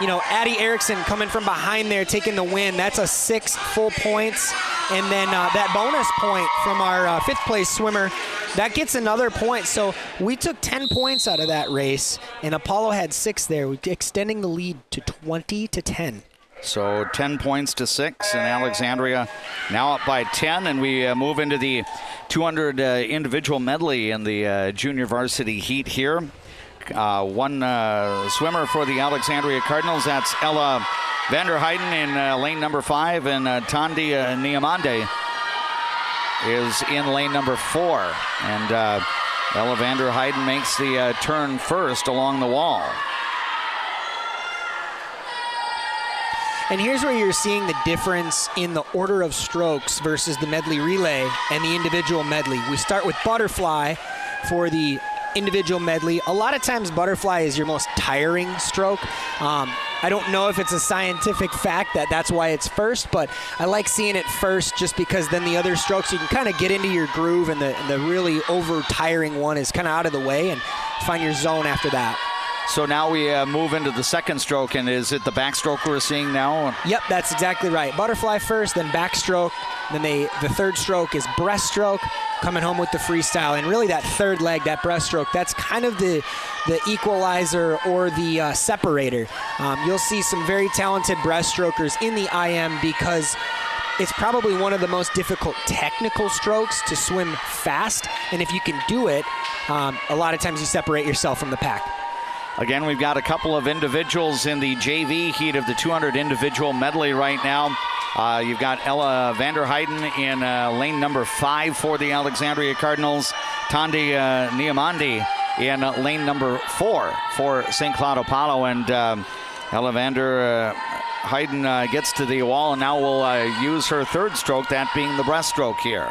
Addie Erickson coming from behind there, taking the win. That's a 6 full points. And then that bonus point from our 5th place swimmer, that gets another point. So we took 10 points out of that race, and Apollo had 6 there, extending the lead to 20-10. So 10 points to 6, and Alexandria now up by 10, and we move into the 200 individual medley in the junior varsity heat here. One swimmer for the Alexandria Cardinals, that's Ella Vanderheiden in lane number 5, and Tandi Niamande is in lane number 4. And Ella Vanderheiden makes the turn first along the wall. And here's where you're seeing the difference in the order of strokes versus the medley relay and the individual medley. We start with butterfly for the individual medley. A lot of times butterfly is your most tiring stroke. I don't know if it's a scientific fact that that's why it's first, but I like seeing it first just because then the other strokes you can kind of get into your groove, and the really over tiring one is kind of out of the way and find your zone after that. So now we move into the 2nd stroke, and is it the backstroke we're seeing now? Yep, that's exactly right. Butterfly first, then backstroke, then the 3rd stroke is breaststroke, coming home with the freestyle. And really that 3rd leg, that breaststroke, that's kind of the equalizer or the separator. You'll see some very talented breaststrokers in the IM because it's probably one of the most difficult technical strokes to swim fast. And if you can do it, a lot of times you separate yourself from the pack. Again, we've got a couple of individuals in the JV heat of the 200 individual medley right now. You've got Ella Vanderheiden in lane number 5 for the Alexandria Cardinals. Tandi Niamandi in lane number 4 for St. Cloud Apollo. And Ella Vanderheiden gets to the wall and now will use her third stroke, that being the breaststroke here.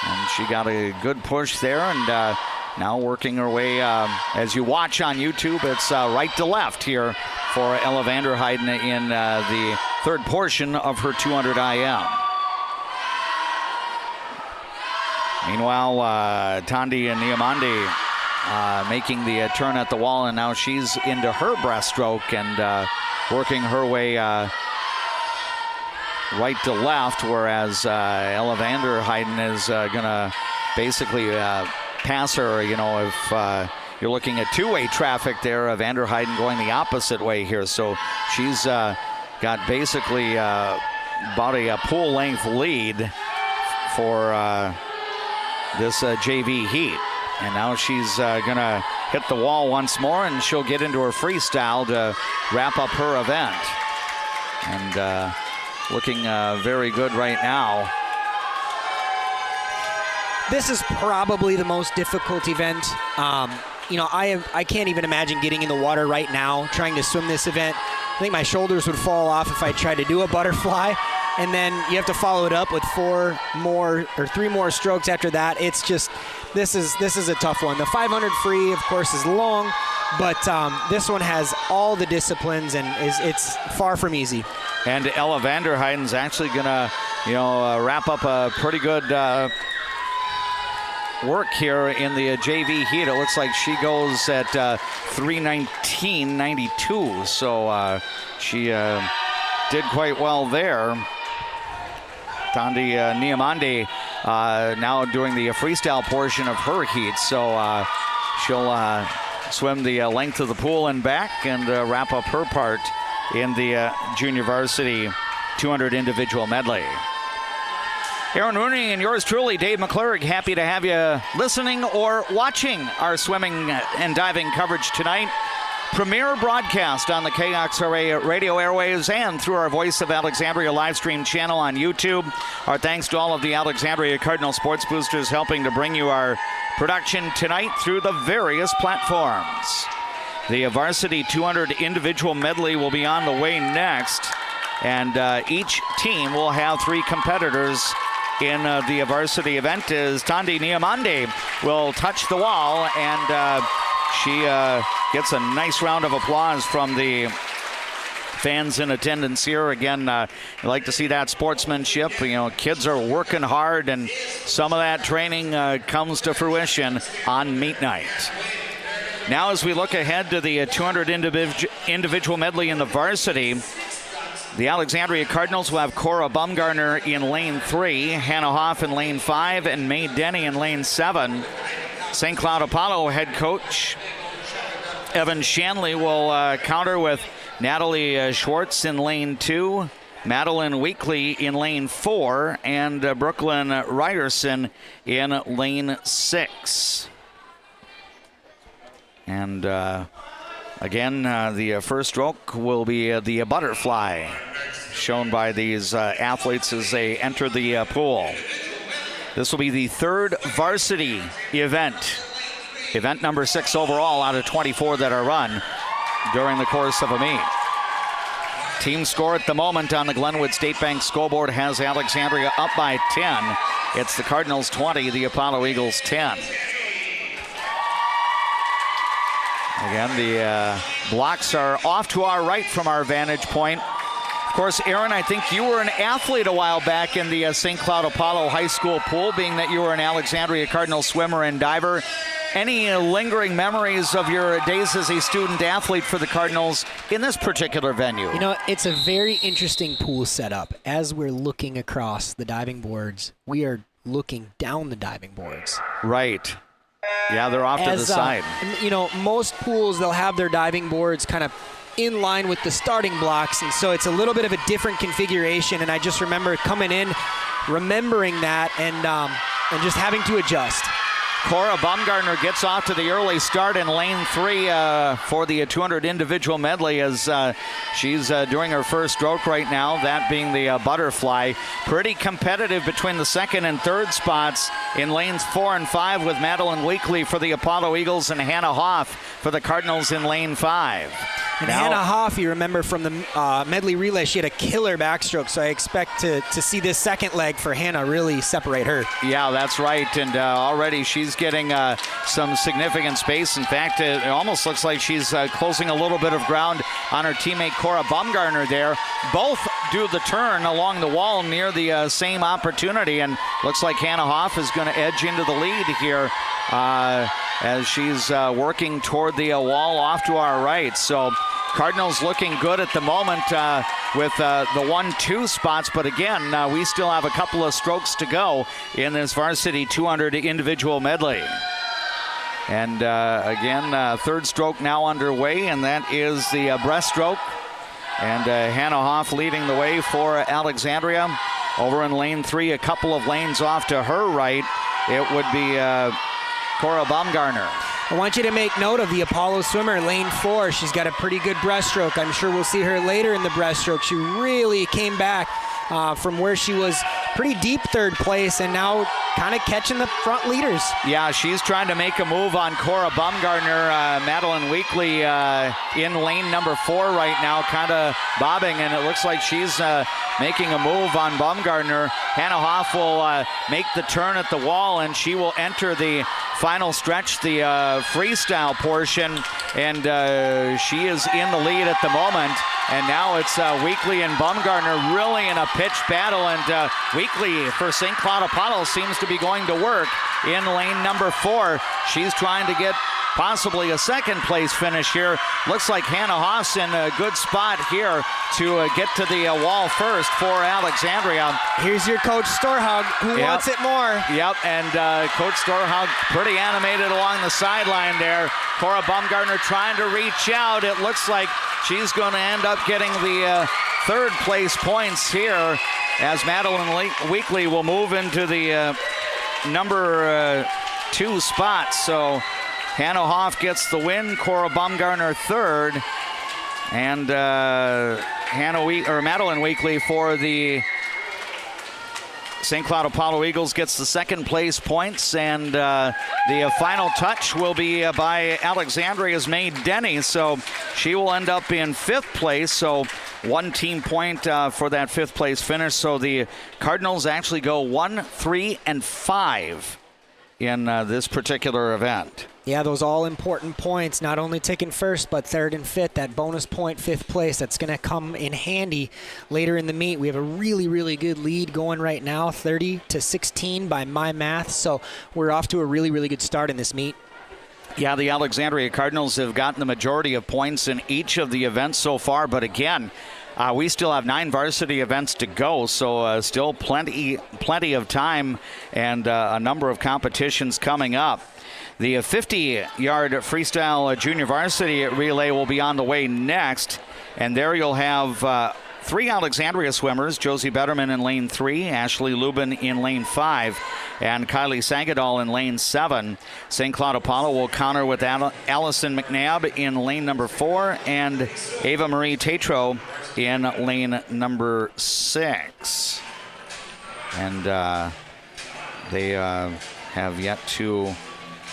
And she got a good push there, and now working her way, as you watch on YouTube, it's right to left here for Ella Vanderheiden in the third portion of her 200 IM. Meanwhile, Tandi Niamandi making the turn at the wall, and now she's into her breaststroke and working her way right to left, whereas Ella Vanderheiden is going to basically pass her. You know, if you're looking at two-way traffic there, Vanderheiden going the opposite way here. So she's got basically about a pool length lead for this JV heat. And now she's going to hit the wall once more, and she'll get into her freestyle to wrap up her event. And looking very good right now. This is probably the most difficult event. You know, I can't even imagine getting in the water right now trying to swim this event. I think my shoulders would fall off if I tried to do a butterfly. And then you have to follow it up with 3 more strokes after that. It's just, this is a tough one. The 500 free, of course, is long, but this one has all the disciplines, and it's far from easy. And Ella Vanderheiden's actually going to, wrap up a pretty good work here in the JV heat. It looks like she goes at 3:19.92, so she did quite well there. Tandi Niamandi now doing the freestyle portion of her heat, so she'll swim the length of the pool and back and wrap up her part in the junior varsity 200 individual medley. Aaron Rooney and yours truly, Dave McClurg, happy to have you listening or watching our swimming and diving coverage tonight. Premier broadcast on the KXRA radio airwaves and through our Voice of Alexandria live stream channel on YouTube. Our thanks to all of the Alexandria Cardinal sports boosters helping to bring you our production tonight through the various platforms. The Varsity 200 individual medley will be on the way next, and each team will have 3 competitors in the varsity event as Tandi Niamandi will touch the wall, and she gets a nice round of applause from the fans in attendance here. Again, I like to see that sportsmanship. Kids are working hard, and some of that training comes to fruition on meet night. Now, as we look ahead to the 200 individual medley in the varsity, the Alexandria Cardinals will have Cora Bumgarner in lane 3, Hannah Hoff in lane 5, and Mae Denny in lane 7. St. Cloud Apollo head coach Evan Shanley will counter with Natalie Schwartz in lane 2, Madeline Weekly in lane 4, and Brooklyn Ryerson in lane 6. And again, the first stroke will be the butterfly shown by these athletes as they enter the pool. This will be the 3rd varsity event number 6 overall out of 24 that are run during the course of a meet. Team score at the moment on the Glenwood State Bank scoreboard has Alexandria up by 10. It's the Cardinals 20, the Apollo Eagles 10. Again, the blocks are off to our right from our vantage point. Of course, Aaron, I think you were an athlete a while back in the St. Cloud Apollo High School pool, being that you were an Alexandria Cardinal swimmer and diver. Any lingering memories of your days as a student athlete for the Cardinals in this particular venue? It's a very interesting pool setup. As we're looking across the diving boards, we are looking down the diving boards. Right. Yeah, they're off to the side. Most pools, they'll have their diving boards kind of in line with the starting blocks, and so it's a little bit of a different configuration, and I just remember coming in, remembering that, and just having to adjust. Cora Baumgartner gets off to the early start in lane 3 for the 200 individual medley as she's doing her first stroke right now, that being the butterfly. Pretty competitive between the second and third spots in lanes 4 and 5 with Madeline Weekly for the Apollo Eagles and Hannah Hoff for the Cardinals in lane 5. And Hannah Hoff, you remember from the medley relay, she had a killer backstroke, so I expect to see this second leg for Hannah really separate her. Yeah, that's right, and already she's getting some significant space. In fact, it almost looks like she's closing a little bit of ground on her teammate Cora Baumgartner there. Both do the turn along the wall near the same opportunity, and looks like Hannah Hoff is going to edge into the lead here as she's working toward the wall off to our right. So Cardinals looking good at the moment with the 1-2 spots, but again, we still have a couple of strokes to go in this varsity 200 individual medley. And again, third stroke now underway, and that is the breaststroke. And Hannah Hoff leading the way for Alexandria. Over in lane 3, a couple of lanes off to her right, it would be Cora Baumgartner. I want you to make note of the Apollo swimmer, lane 4. She's got a pretty good breaststroke. I'm sure we'll see her later in the breaststroke. She really came back from where she was pretty deep third place and now kind of catching the front leaders. Yeah, she's trying to make a move on Cora Baumgartner. Madeline Weekly in lane number 4 right now, kind of bobbing, and it looks like she's making a move on Baumgartner. Hannah Hoff will make the turn at the wall, and she will enter the final stretch, the freestyle portion, and she is in the lead at the moment. And now it's Weekly and Baumgartner really in a pitched battle, and Weekly for St. Cloud Apollo seems to be going to work in lane number 4. She's trying to get possibly a second place finish here. Looks like Hannah Hoff's in a good spot here to get to the wall first for Alexandria. Here's your Coach Storhaug, who wants it more. Yep, and Coach Storhaug pretty animated along the sideline there. Cora Baumgartner trying to reach out. It looks like she's going to end up getting the third place points here as Madeline Weekly will move into the number 2 spot. So Hannah Hoff gets the win, Cora Baumgartner third, and Madeline Weekly for the St. Cloud Apollo Eagles gets the second place points, and the final touch will be by Alexandria's Mae Denny, so she will end up in 5th place, so 1 team point for that 5th place finish. So the Cardinals actually go 1, 3, and 5 in this particular event. Yeah, those all-important points, not only taking first, but 3rd and 5th, that bonus point 5th place, that's going to come in handy later in the meet. We have a really, really good lead going right now, 30-16 by my math, so we're off to a really, really good start in this meet. Yeah, the Alexandria Cardinals have gotten the majority of points in each of the events so far, but again, we still have 9 varsity events to go, so still plenty of time and a number of competitions coming up. The 50-yard freestyle junior varsity relay will be on the way next, and there you'll have 3 Alexandria swimmers, Josie Betterman in lane 3, Ashley Lubin in lane 5, and Kylie Sagadol in lane 7. St. Cloud Apollo will counter with Allison McNabb in lane number 4 and Ava Marie Tatro in lane number 6. And they have yet to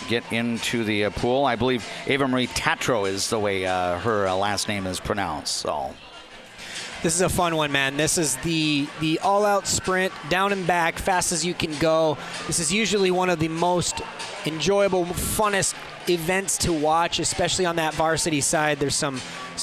get into the pool. I believe Ava Marie Tatro is the way her last name is pronounced. So this is a fun one, man. This is the all-out sprint, down and back, fast as you can go. This is usually one of the most enjoyable, funnest events to watch, especially on that varsity side. There's some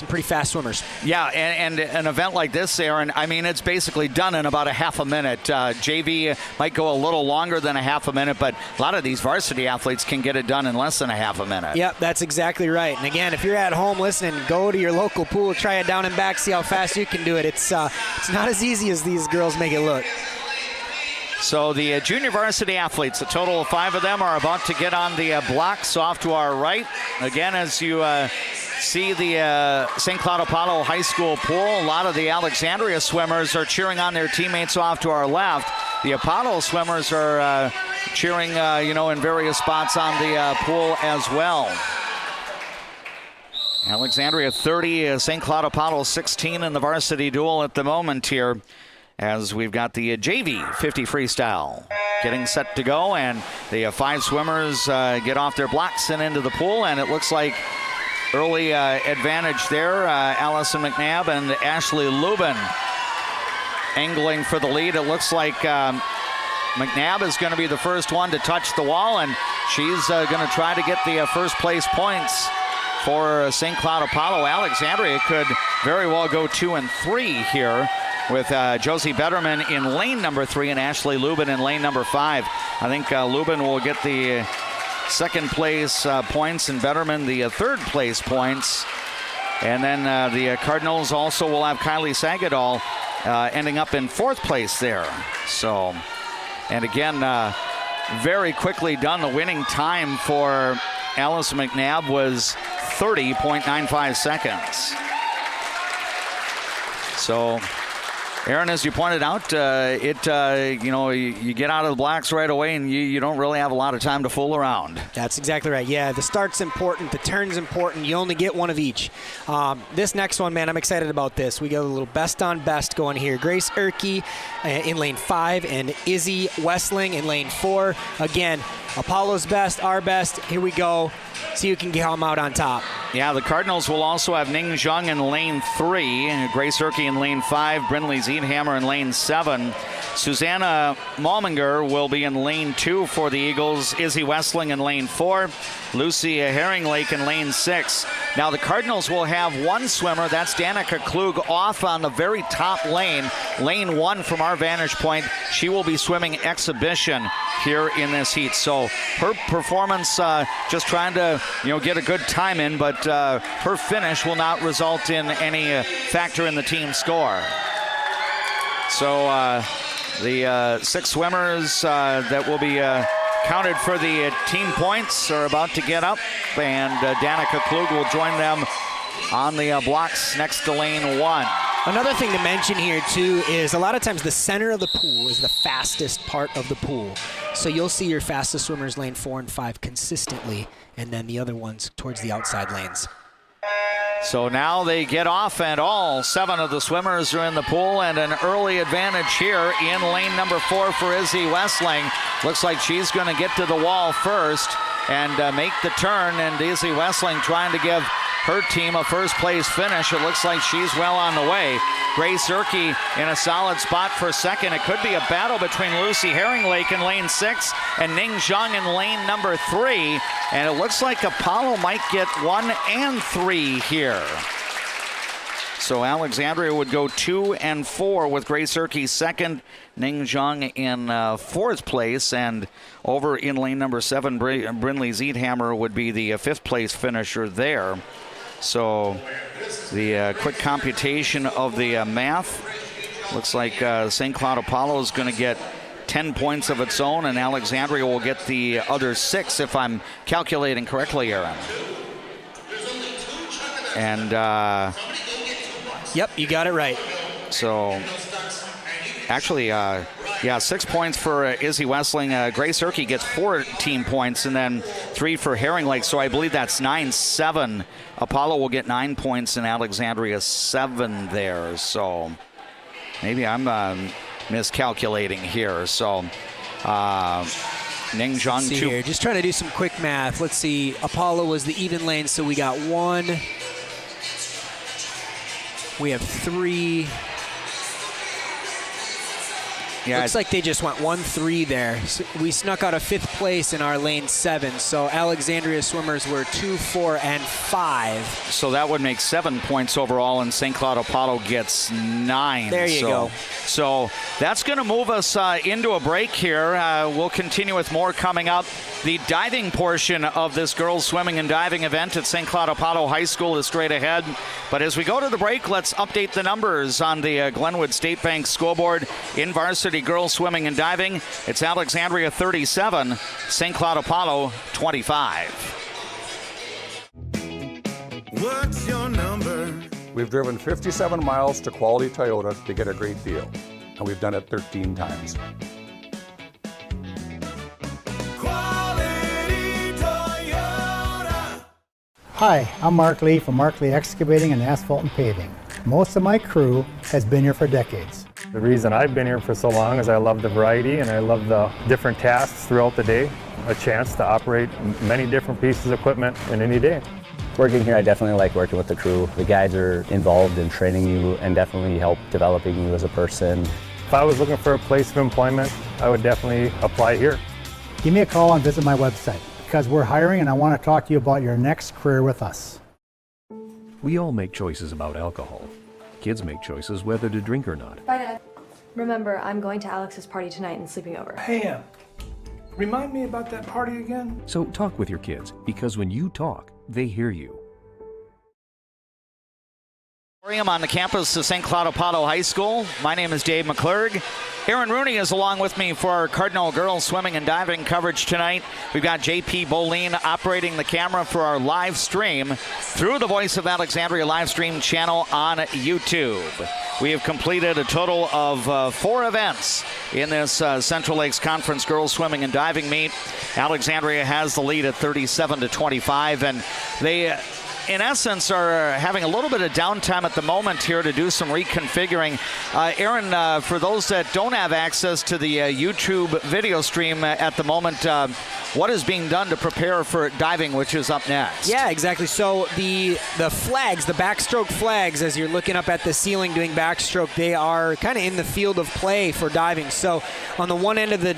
pretty fast swimmers. Yeah, and an event like this, Aaron, I mean, it's basically done in about a half a minute. JV might go a little longer than a half a minute, but a lot of these varsity athletes can get it done in less than a half a minute. Yep, that's exactly right. And again, if you're at home listening, go to your local pool, try it down and back, see how fast you can do it. It's not as easy as these girls make it look. So the junior varsity athletes, a total of 5 of them, are about to get on the blocks off to our right. Again, as you see the St. Cloud Apollo High School pool, a lot of the Alexandria swimmers are cheering on their teammates off to our left. the Apollo swimmers are cheering, in various spots on the pool as well. Alexandria 30, St. Cloud Apollo 16 in the varsity duel at the moment here, as we've got the JV 50 freestyle getting set to go, and the 5 swimmers get off their blocks and into the pool, and it looks like early advantage there. Allison McNabb and Ashley Lubin angling for the lead. It looks like McNabb is going to be the first one to touch the wall, and she's going to try to get the first place points for St. Cloud Apollo. Alexandria could very well go 2 and 3 here, with Josie Betterman in lane number 3 and Ashley Lubin in lane number 5. I think Lubin will get the second place points and Betterman the third place points. And then the Cardinals also will have Kylie Sagadol ending up in 4th place there. So, and again, very quickly done. The winning time for Allison McNabb was 30.95 seconds. So, Aaron, as you pointed out, you get out of the blocks right away, and you don't really have a lot of time to fool around. That's exactly right. Yeah, the start's important, the turn's important. You only get one of each. This next one, man, I'm excited about this. We got a little best on best going here. Grace Erke in lane 5 and Izzy Westling in lane 4. Again, Apollo's best, our best. Here we go. See who can come out on top. Yeah, the Cardinals will also have Ning Zhang in lane 3, Grace Erke in lane 5, Brindley Ziethammer in lane 7. Susanna Malminger will be in lane 2 for the Eagles. Izzy Westling in lane 4. Lucy Herringlake in lane 6. Now the Cardinals will have one swimmer, that's Danica Klug, off on the very top lane, lane 1 from our vantage point. She will be swimming exhibition here in this heat. So her performance, just trying to get a good time in, but her finish will not result in any factor in the team score. So the 6 swimmers that will be counted for the team points are about to get up, and Danica Klug will join them on the blocks next to lane 1. Another thing to mention here, too, is a lot of times the center of the pool is the fastest part of the pool. So you'll see your fastest swimmers lane 4 and 5 consistently, and then the other ones towards the outside lanes. So now they get off, and all 7 of the swimmers are in the pool, and an early advantage here in lane number 4 for Izzy Westling. Looks like she's going to get to the wall first and make the turn, and Izzy Westling trying to give her team a first place finish. It looks like she's well on the way. Grace Erke in a solid spot for second. It could be a battle between Lucy Herringlake in lane 6 and Ning Zhang in lane number 3. And it looks like Apollo might get 1 and 3 here. So Alexandria would go 2 and 4 with Grace Erke second, Ning Zhang in 4th place, and over in lane number 7, Brindley Ziethammer would be the 5th place finisher there. So the quick computation of the math looks like St. Cloud Apollo is going to get 10 points of its own, and Alexandria will get the other 6, if I'm calculating correctly, Aaron. And yep, you got it right. So actually, 6 points for Izzy Westling. Grace Erke gets 4 team points, and then 3 for Herringlake. So I believe that's 9-7. Apollo will get 9 points, and Alexandria 7 there. So maybe I'm miscalculating here. So Ning Zhang 2. Here. Just trying to do some quick math. Let's see. Apollo was the even lane, so we got 1. We have 3. Yeah, looks like they just went 1-3 there. So we snuck out a 5th place in our lane 7. So Alexandria swimmers were 2, 4, and 5. So that would make 7 points overall, and St. Cloud Apollo gets 9. There you go. So that's going to move us into a break here. We'll continue with more coming up. The diving portion of this girls swimming and diving event at St. Cloud Apollo High School is straight ahead. But as we go to the break, let's update the numbers on the Glenwood State Bank scoreboard in varsity girls swimming and diving. It's Alexandria 37, St. Cloud Apollo 25. What's your number? We've driven 57 miles to Quality Toyota to get a great deal, and we've done it 13 times. Hi, I'm Mark Lee from Mark Lee Excavating and Asphalt and Paving. Most of my crew has been here for decades. The reason I've been here for so long is I love the variety and I love the different tasks throughout the day. A chance to operate many different pieces of equipment in any day. Working here, I definitely like working with the crew. The guys are involved in training you and definitely help developing you as a person. If I was looking for a place of employment, I would definitely apply here. Give me a call and visit my website because we're hiring and I want to talk to you about your next career with us. We all make choices about alcohol. Kids make choices whether to drink or not. Bye, Dad. Remember, I'm going to Alex's party tonight and sleeping over. Hey, remind me about that party again? So talk with your kids, because when you talk, they hear you. On the campus of St. Cloud Apollo High School. My name is Dave McClurg. Aaron Rooney is along with me for our Cardinal girls swimming and diving coverage tonight. We've got JP Boleen operating the camera for our live stream through the Voice of Alexandria live stream channel on YouTube. We have completed a total of 4 events in this Central Lakes Conference girls swimming and diving meet. Alexandria has the lead at 37-25, and they in essence are having a little bit of downtime at the moment here to do some reconfiguring. Aaron, for those that don't have access to the YouTube video stream at the moment, what is being done to prepare for diving, which is up next? Yeah, exactly. So the flags, the backstroke flags, as you're looking up at the ceiling doing backstroke, they are kind of in the field of play for diving. So on the one end of the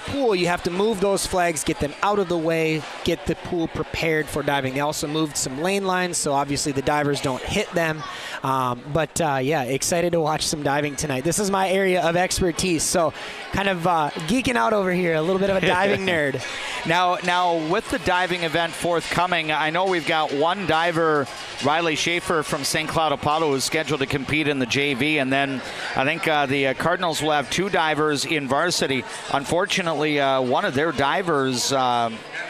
pool, you have to move those flags, get them out of the way, get the pool prepared for diving. They also moved some lane lines, so obviously the divers don't hit them. Yeah, excited to watch some diving tonight. This is my area of expertise, so kind of geeking out over here, a little bit of a diving nerd. Now, with the diving event forthcoming, I know we've got one diver, Riley Schaefer from St. Cloud Apollo, who's scheduled to compete in the JV, and then I think the Cardinals will have 2 divers in varsity. Unfortunately, one of their divers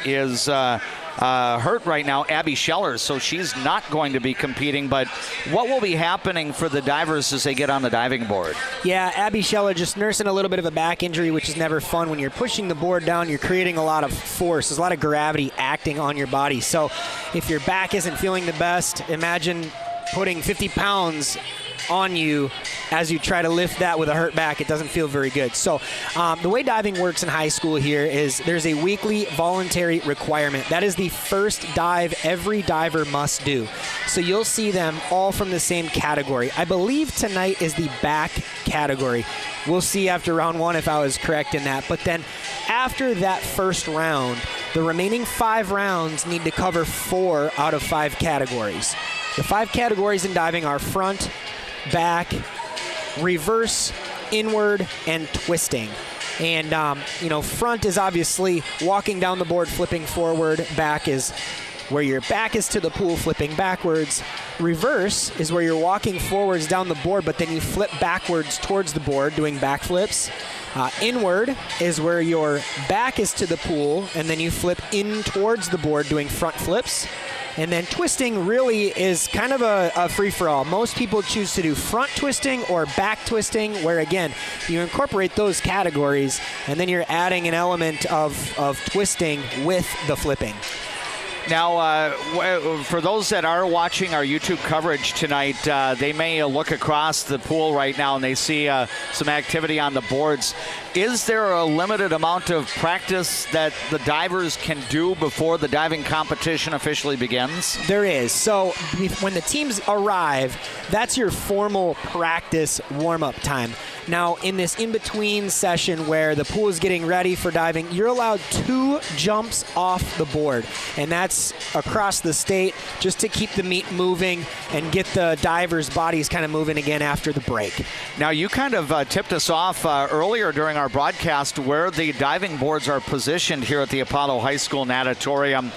is hurt right now, Abby Scheller, so she's not going to be competing. But what will be happening for the divers as they get on the diving board? Yeah, Abby Scheller just nursing a little bit of a back injury, which is never fun. When you're pushing the board down, you're creating a lot of force. There's a lot of gravity acting on your body. So if your back isn't feeling the best, imagine putting 50 pounds on you as you try to lift that with a hurt back. It doesn't feel very good. So the way diving works in high school here is there's a weekly voluntary requirement. That is the first dive every diver must do. So you'll see them all from the same category. I believe tonight is the back category. We'll see after round 1 if I was correct in that. But then after that first round, the remaining 5 rounds need to cover 4 out of 5 categories. The 5 categories in diving are front, back, reverse, inward, and twisting. And, front is obviously walking down the board, flipping forward. Back is where your back is to the pool, flipping backwards. Reverse is where you're walking forwards down the board, but then you flip backwards towards the board, doing backflips. Inward is where your back is to the pool, and then you flip in towards the board, doing front flips. And then twisting really is kind of a free-for-all. Most people choose to do front twisting or back twisting, where, again, you incorporate those categories, and then you're adding an element of twisting with the flipping. Now, for those that are watching our YouTube coverage tonight, they may look across the pool right now and they see some activity on the boards. Is there a limited amount of practice that the divers can do before the diving competition officially begins? There is. So when the teams arrive, that's your formal practice warm-up time. Now, in this in-between session where the pool is getting ready for diving, you're allowed 2 jumps off the board, and that's across the state just to keep the meet moving and get the divers' bodies kind of moving again after the break. Now, you kind of tipped us off earlier during our broadcast where the diving boards are positioned here at the Apollo High School Natatorium.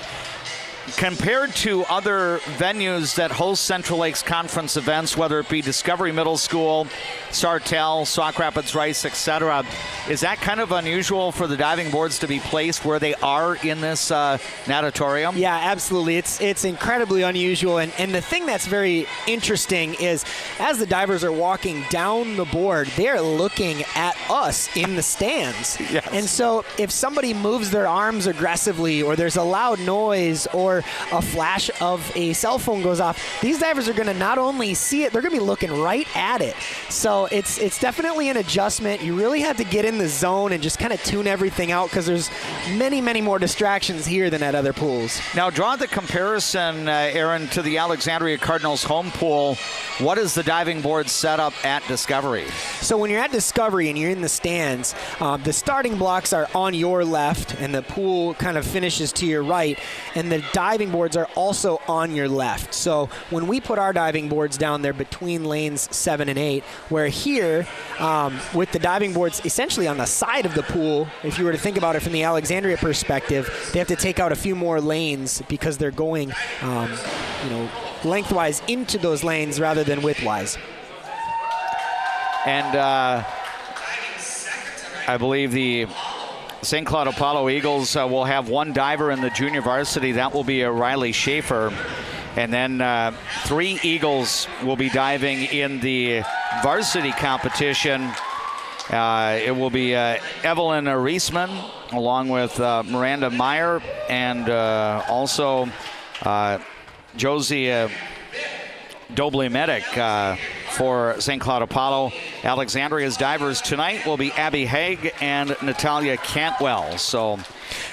Compared to other venues that host Central Lakes Conference events, whether it be Discovery Middle School, Sartell, Sauk Rapids Rice, etc., is that kind of unusual for the diving boards to be placed where they are in this natatorium? Yeah, absolutely. It's incredibly unusual. And the thing that's very interesting is as the divers are walking down the board, they're looking at us in the stands. Yes. And so if somebody moves their arms aggressively or there's a loud noise or or a flash of a cell phone goes off, these divers are going to not only see it, they're going to be looking right at it. So it's definitely an adjustment. You really have to get in the zone and just kind of tune everything out because there's many, many more distractions here than at other pools. Now, draw the comparison, Aaron, to the Alexandria Cardinals home pool. What is the diving board setup at Discovery? So when you're at Discovery and you're in the stands, the starting blocks are on your left and the pool kind of finishes to your right, and the diving boards are also on your left. So when we put our diving boards down, they're between lanes 7 and 8, where here with the diving boards essentially on the side of the pool, if you were to think about it from the Alexandria perspective, they have to take out a few more lanes because they're going lengthwise into those lanes rather than widthwise. And I believe the St. Cloud Apollo Eagles will have one diver in the junior varsity. That will be Riley Schaefer. And then 3 Eagles will be diving in the varsity competition. It will be Evelyn Reisman along with Miranda Meyer and also Josie Dobley-Medic for St. Cloud Apollo. Alexandria's divers tonight will be Abby Haig and Natalia Cantwell.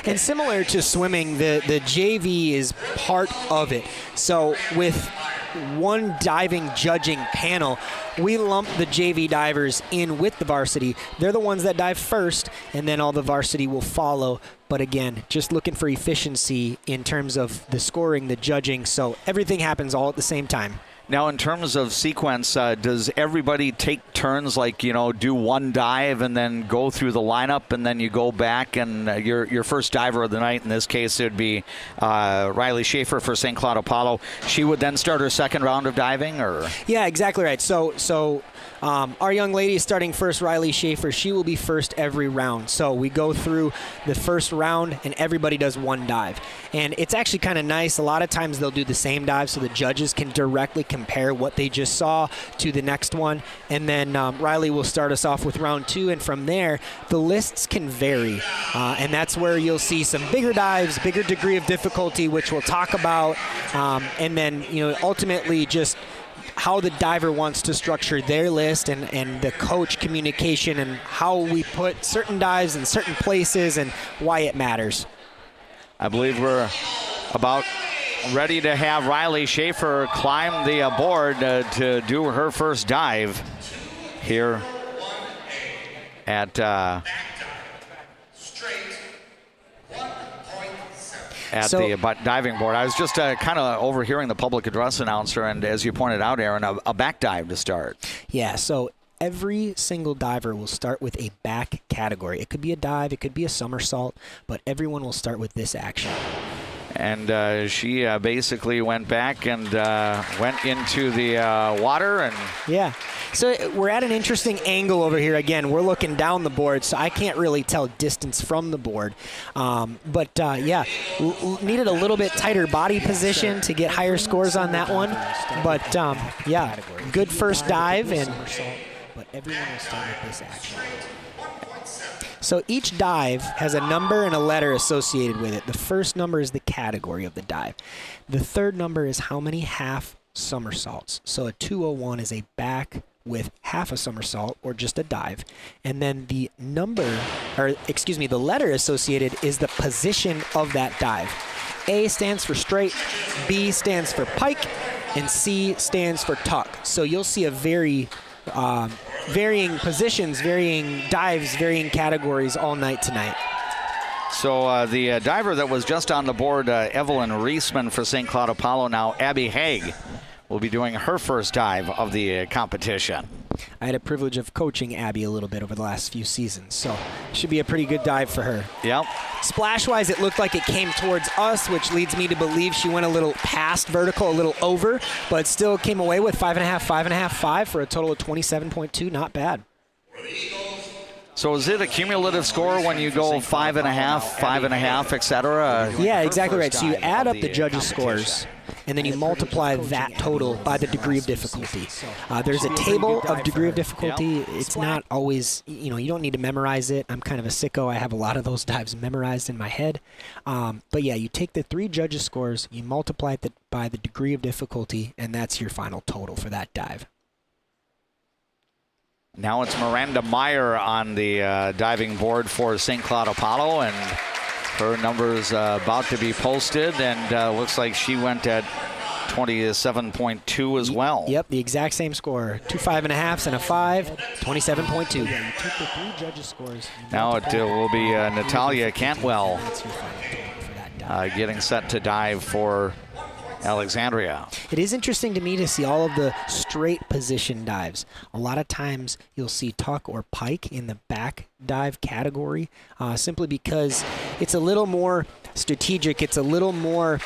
And similar to swimming, the JV is part of it. So with one diving judging panel, we lump the JV divers in with the varsity. They're the ones that dive first, and then all the varsity will follow. But again, just looking for efficiency in terms of the scoring, the judging, so everything happens all at the same time. Now, in terms of sequence, does everybody take turns, like, do one dive and then go through the lineup, and then you go back and your first diver of the night, in this case, it would be Riley Schaefer for St. Cloud Apollo. She would then start her second round of diving, or? Yeah, exactly right. So our young lady is starting first, Riley Schaefer. She will be first every round. So we go through the first round, and everybody does one dive. And it's actually kind of nice. A lot of times they'll do the same dive so the judges can directly compare what they just saw to the next one. And then Riley will start us off with round 2. And from there, the lists can vary. And that's where you'll see some bigger dives, bigger degree of difficulty, which we'll talk about. And then, ultimately just how the diver wants to structure their list and the coach communication and how we put certain dives in certain places and why it matters. I believe we're about ready to have Riley Schaefer climb the board to do her first dive here at the diving board. I was just kind of overhearing the public address announcer, and as you pointed out, Aaron, a back dive to start. Yeah, so every single diver will start with a back category. It could be a dive, it could be a somersault, but everyone will start with this action. And she basically went back and went into the water. And yeah, so we're at an interesting angle over here. Again, we're looking down the board, so I can't really tell distance from the board. Needed a little bit tighter body position to get higher scores on that one. But good first dive. But everyone will start with this action. So each dive has a number and a letter associated with it. The first number is the category of the dive. The third number is how many half somersaults. So a 201 is a back with half a somersault or just a dive. And then the letter associated is the position of that dive. A stands for straight, B stands for pike, and C stands for tuck. So you'll see a varying positions, varying dives, varying categories all night tonight. So the diver that was just on the board, Evelyn Reisman for St. Cloud Apollo, now Abby Haig will be doing her first dive of the competition. I had a privilege of coaching Abby a little bit over the last few seasons, so it should be a pretty good dive for her. Yep. Splash-wise, it looked like it came towards us, which leads me to believe she went a little past vertical, a little over, but still came away with 5.5, 5.5, 5 for a total of 27.2. Not bad. So is it a cumulative score when you go 5.5, 5.5, etc.? Yeah, exactly right. So you add up the judges' scores. and then you multiply that total by the degree of difficulty. There's a table of degree of difficulty. It's not always, you don't need to memorize it. I'm kind of a sicko. I have a lot of those dives memorized in my head. But yeah, you take the 3 judges' scores, you multiply it by the degree of difficulty, and that's your final total for that dive. Now it's Miranda Meyer on the diving board for St. Cloud Apollo, and her number's about to be posted, and looks like she went at 27.2 as well. Yep, the exact same score. 2 5.5s and a 5, 27.2. Yeah, you took the 3 judges' scores. Now it will be Natalia Cantwell getting set to dive for Alexandria. It is interesting to me to see all of the straight position dives. A lot of times you'll see tuck or pike in the back dive category, simply because it's a little more strategic. It's a little more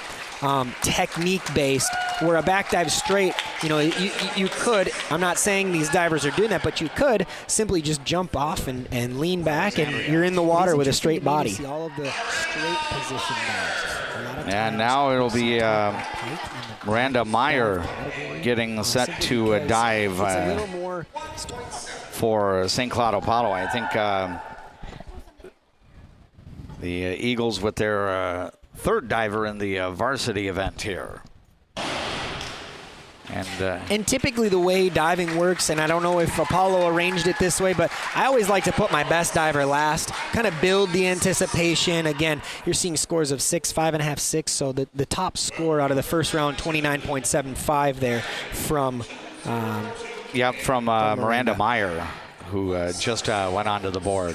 technique based, where a back dive straight, you could, I'm not saying these divers are doing that, but you could simply just jump off and lean back, and you're in the water with a straight body. See all of the straight position dives. And now it'll be Miranda Meyer getting set to dive for St. Cloud Apollo. I think the Eagles with their 3rd diver in the varsity event here. And typically the way diving works, and I don't know if Apollo arranged it this way, but I always like to put my best diver last, kind of build the anticipation. Again, you're seeing scores of 6, 5.5, 6, so the top score out of the first round, 29.75 there from Miranda Meyer, who just went onto the board.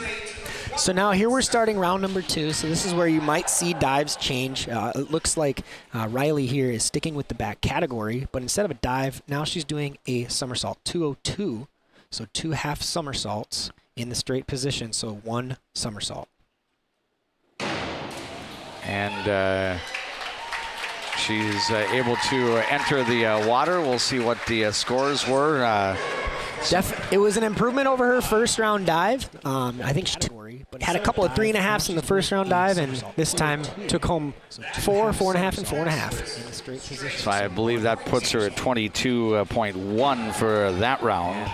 So now here we're starting round number 2. So this is where you might see dives change. It looks like Riley here is sticking with the back category, but instead of a dive, now she's doing a somersault 202. So 2 half somersaults in the straight position. So 1 somersault. And she's able to enter the water. We'll see what the scores were. It was an improvement over her first round dive. I think she had a couple of 3.5s in the first round dive, and this time took home 4, 4.5, and 4.5. So I believe that puts her at 22.1 for that round.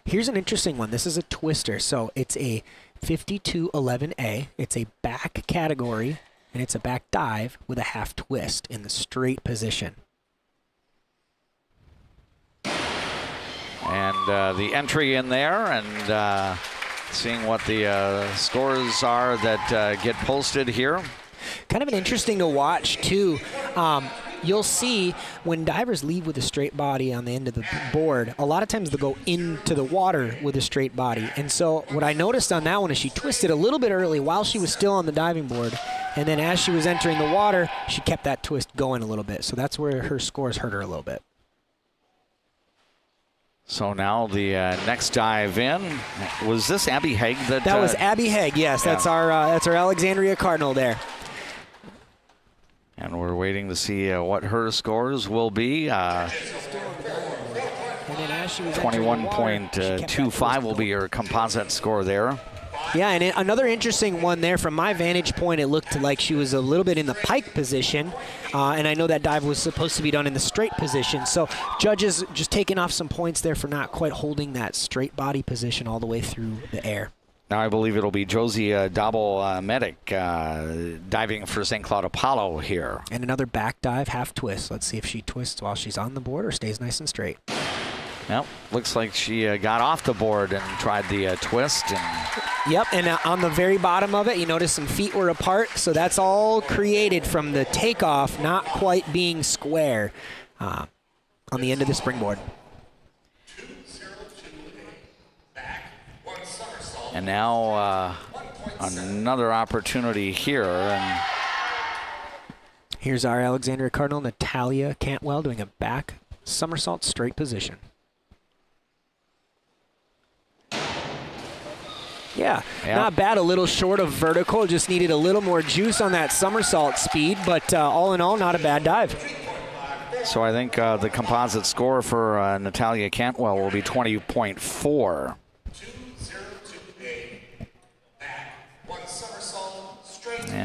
Here's an interesting one. This is a twister. So it's a 5211A. It's a back category, and it's a back dive with a half twist in the straight position. And the entry in there, and seeing what the scores are that get posted here. Kind of an interesting to watch, too. You'll see when divers leave with a straight body on the end of the board, a lot of times they'll go into the water with a straight body. And so what I noticed on that one is she twisted a little bit early while she was still on the diving board. And then as she was entering the water, she kept that twist going a little bit. So that's where her scores hurt her a little bit. So now the next dive in, was this Abby Haig? That was Abby Haig, yes. Yeah. That's our Alexandria Cardinal there. And we're waiting to see what her scores will be. 21.25 will be her composite score there. Yeah, and another interesting one there. From my vantage point, it looked like she was a little bit in the pike position, and I know that dive was supposed to be done in the straight position. So judges just taking off some points there for not quite holding that straight body position all the way through the air. Now I believe it'll be Josie Double-Medic diving for St. Cloud Apollo here. And another back dive, half twist. Let's see if she twists while she's on the board or stays nice and straight. Well, looks like she got off the board and tried the twist. Yep, and on the very bottom of it, you notice some feet were apart, so that's all created from the takeoff not quite being square on the end of the springboard. And now another opportunity here. And here's our Alexandria Cardinal, Natalia Cantwell, doing a back somersault straight position. Yeah, not bad. A little short of vertical. Just needed a little more juice on that somersault speed, but all in all, not a bad dive. So I think the composite score for Natalia Cantwell will be 20.4.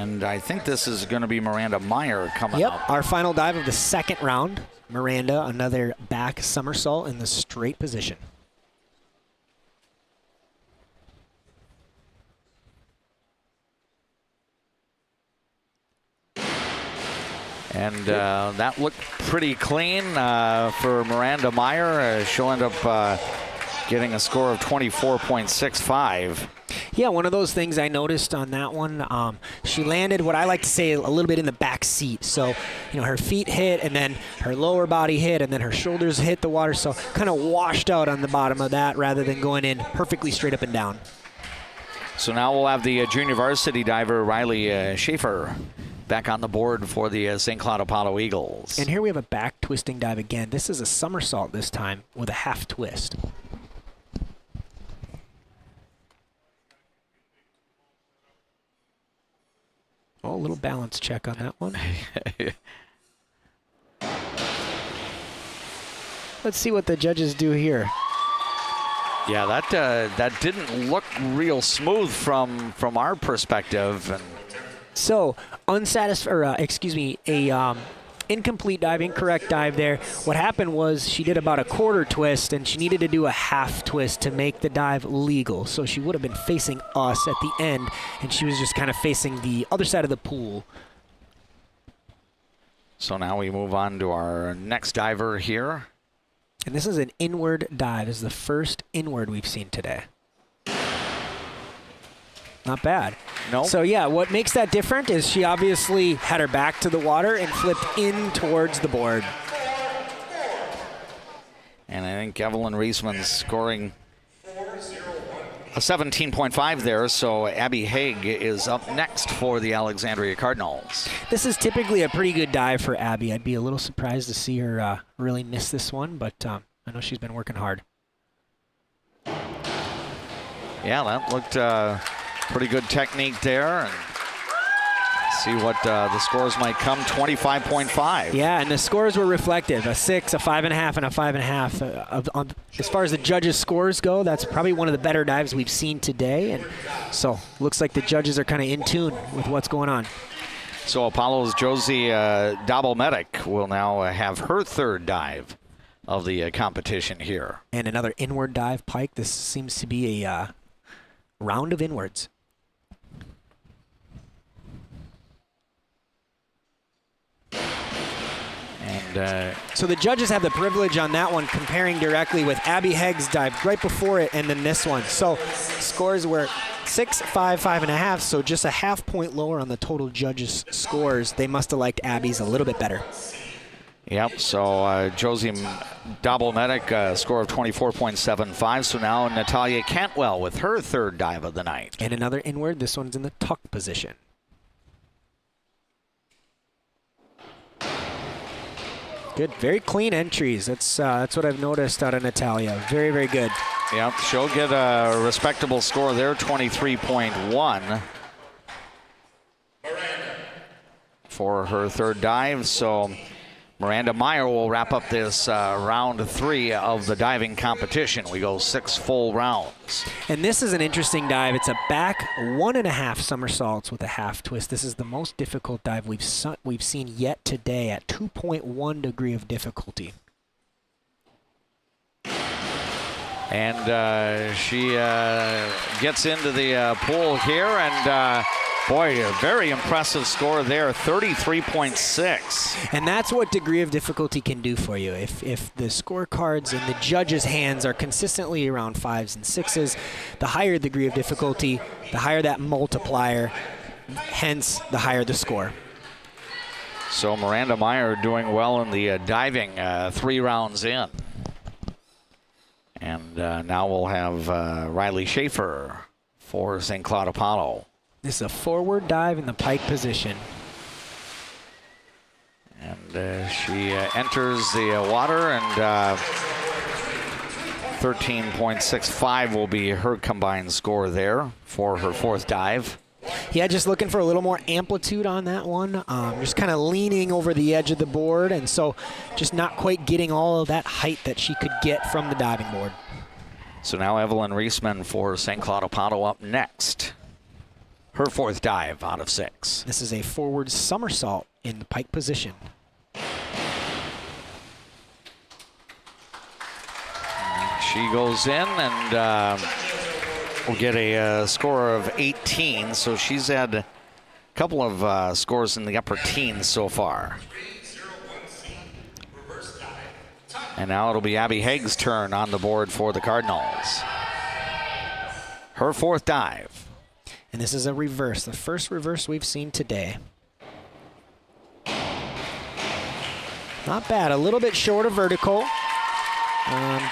And I think this is going to be Miranda Meyer coming up. Our final dive of the second round. Miranda, another back somersault in the straight position. And that looked pretty clean for Miranda Meyer. She'll end up getting a score of 24.65. Yeah, one of those things I noticed on that one, she landed what I like to say a little bit in the back seat. So, her feet hit, and then her lower body hit, and then her shoulders hit the water. So kind of washed out on the bottom of that rather than going in perfectly straight up and down. So now we'll have the junior varsity diver Riley Schaefer back on the board for the St. Cloud Apollo Eagles. And here we have a back twisting dive again. This is a somersault this time with a half twist. Oh, a little balance check on that one. Let's see what the judges do here. Yeah, that didn't look real smooth from our perspective. And so, incomplete dive, incorrect dive there. What happened was she did about a quarter twist, and she needed to do a half twist to make the dive legal. So she would have been facing us at the end, and she was just kind of facing the other side of the pool. So now we move on to our next diver here. And this is an inward dive. This is the first inward we've seen today. Not bad. No. So yeah, what makes that different is she obviously had her back to the water and flipped in towards the board. And I think Evelyn Reisman's scoring a 17.5 there, so Abby Haig is up next for the Alexandria Cardinals. This is typically a pretty good dive for Abby. I'd be a little surprised to see her really miss this one, but I know she's been working hard. Yeah, that looked pretty good technique there. And see what the scores might come. 25.5. Yeah, and the scores were reflective. A 6, a 5.5, and a 5.5. As far as the judges' scores go, that's probably one of the better dives we've seen today. And so looks like the judges are kind of in tune with what's going on. So Apollo's Josie Dobelmedic will now have her third dive of the competition here. And another inward dive, Pike. This seems to be a round of inwards. And so the judges have the privilege on that one, comparing directly with Abby Haig's dive right before it and then this one. So scores were 6, 5, 5.5, so just a half point lower on the total judges' scores. They must have liked Abby's a little bit better. Yep, so Josie Dobelmedic, score of 24.75. So now Natalia Cantwell with her third dive of the night. And another inward. This one's in the tuck position. Good, very clean entries. That's what I've noticed out of Natalia. Very, very good. Yep, she'll get a respectable score there, 23.1 for her third dive. So Miranda Meyer will wrap up this round 3 of the diving competition. We go 6 full rounds. And this is an interesting dive. It's a back 1.5 somersaults with a half twist. This is the most difficult dive we've seen yet today at 2.1 degree of difficulty. And she gets into the pool here, and boy, a very impressive score there, 33.6. And that's what degree of difficulty can do for you. If the scorecards in the judges' hands are consistently around 5s and 6s, the higher degree of difficulty, the higher that multiplier, hence the higher the score. So Miranda Meyer doing well in the diving 3 rounds in. And now we'll have Riley Schaefer for St. Cloud Apollo. This is a forward dive in the pike position. And she enters the water, and 13.65 will be her combined score there for her fourth dive. Yeah, just looking for a little more amplitude on that one. Just kind of leaning over the edge of the board, and so just not quite getting all of that height that she could get from the diving board. So now Evelyn Reisman for St. Cloud Apollo up next. her 4th dive out of 6. This is a forward somersault in the pike position. She goes in and will get a score of 18, so she's had a couple of scores in the upper teens so far. And now it'll be Abby Haig's turn on the board for the Cardinals. Her 4th dive. And this is a reverse, the first reverse we've seen today. Not bad, a little bit short of vertical.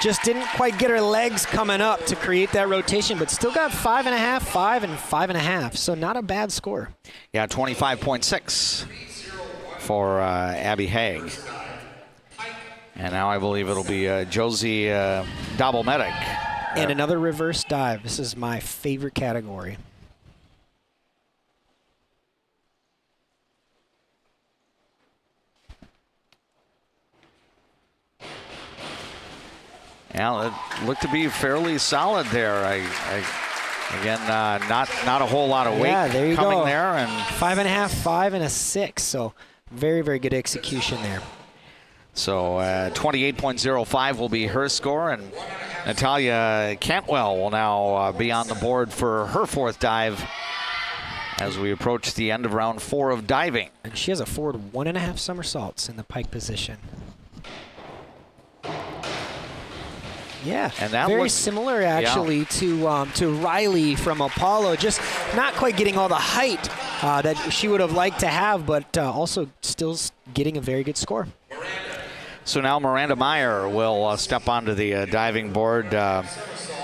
Just didn't quite get her legs coming up to create that rotation, but still got 5.5, 5, and 5.5. So not a bad score. Yeah, 25.6 for Abby Haig. And now I believe it'll be Josie Doublemedic. And another reverse dive. This is my favorite category. Yeah, it looked to be fairly solid there. Again, not a whole lot of weight there you coming go. there, and 5.5, 5, and a 6. So very, very good execution there. So 28.05 will be her score, and Natalia Cantwell will now be on the board for her 4th dive as we approach the end of round 4 of diving. And she has a forward 1.5 somersaults in the pike position. Yeah, and that very looks similar actually to Riley from Apollo. Just not quite getting all the height that she would have liked to have, but also still getting a very good score. So now Miranda Meyer will step onto the diving board.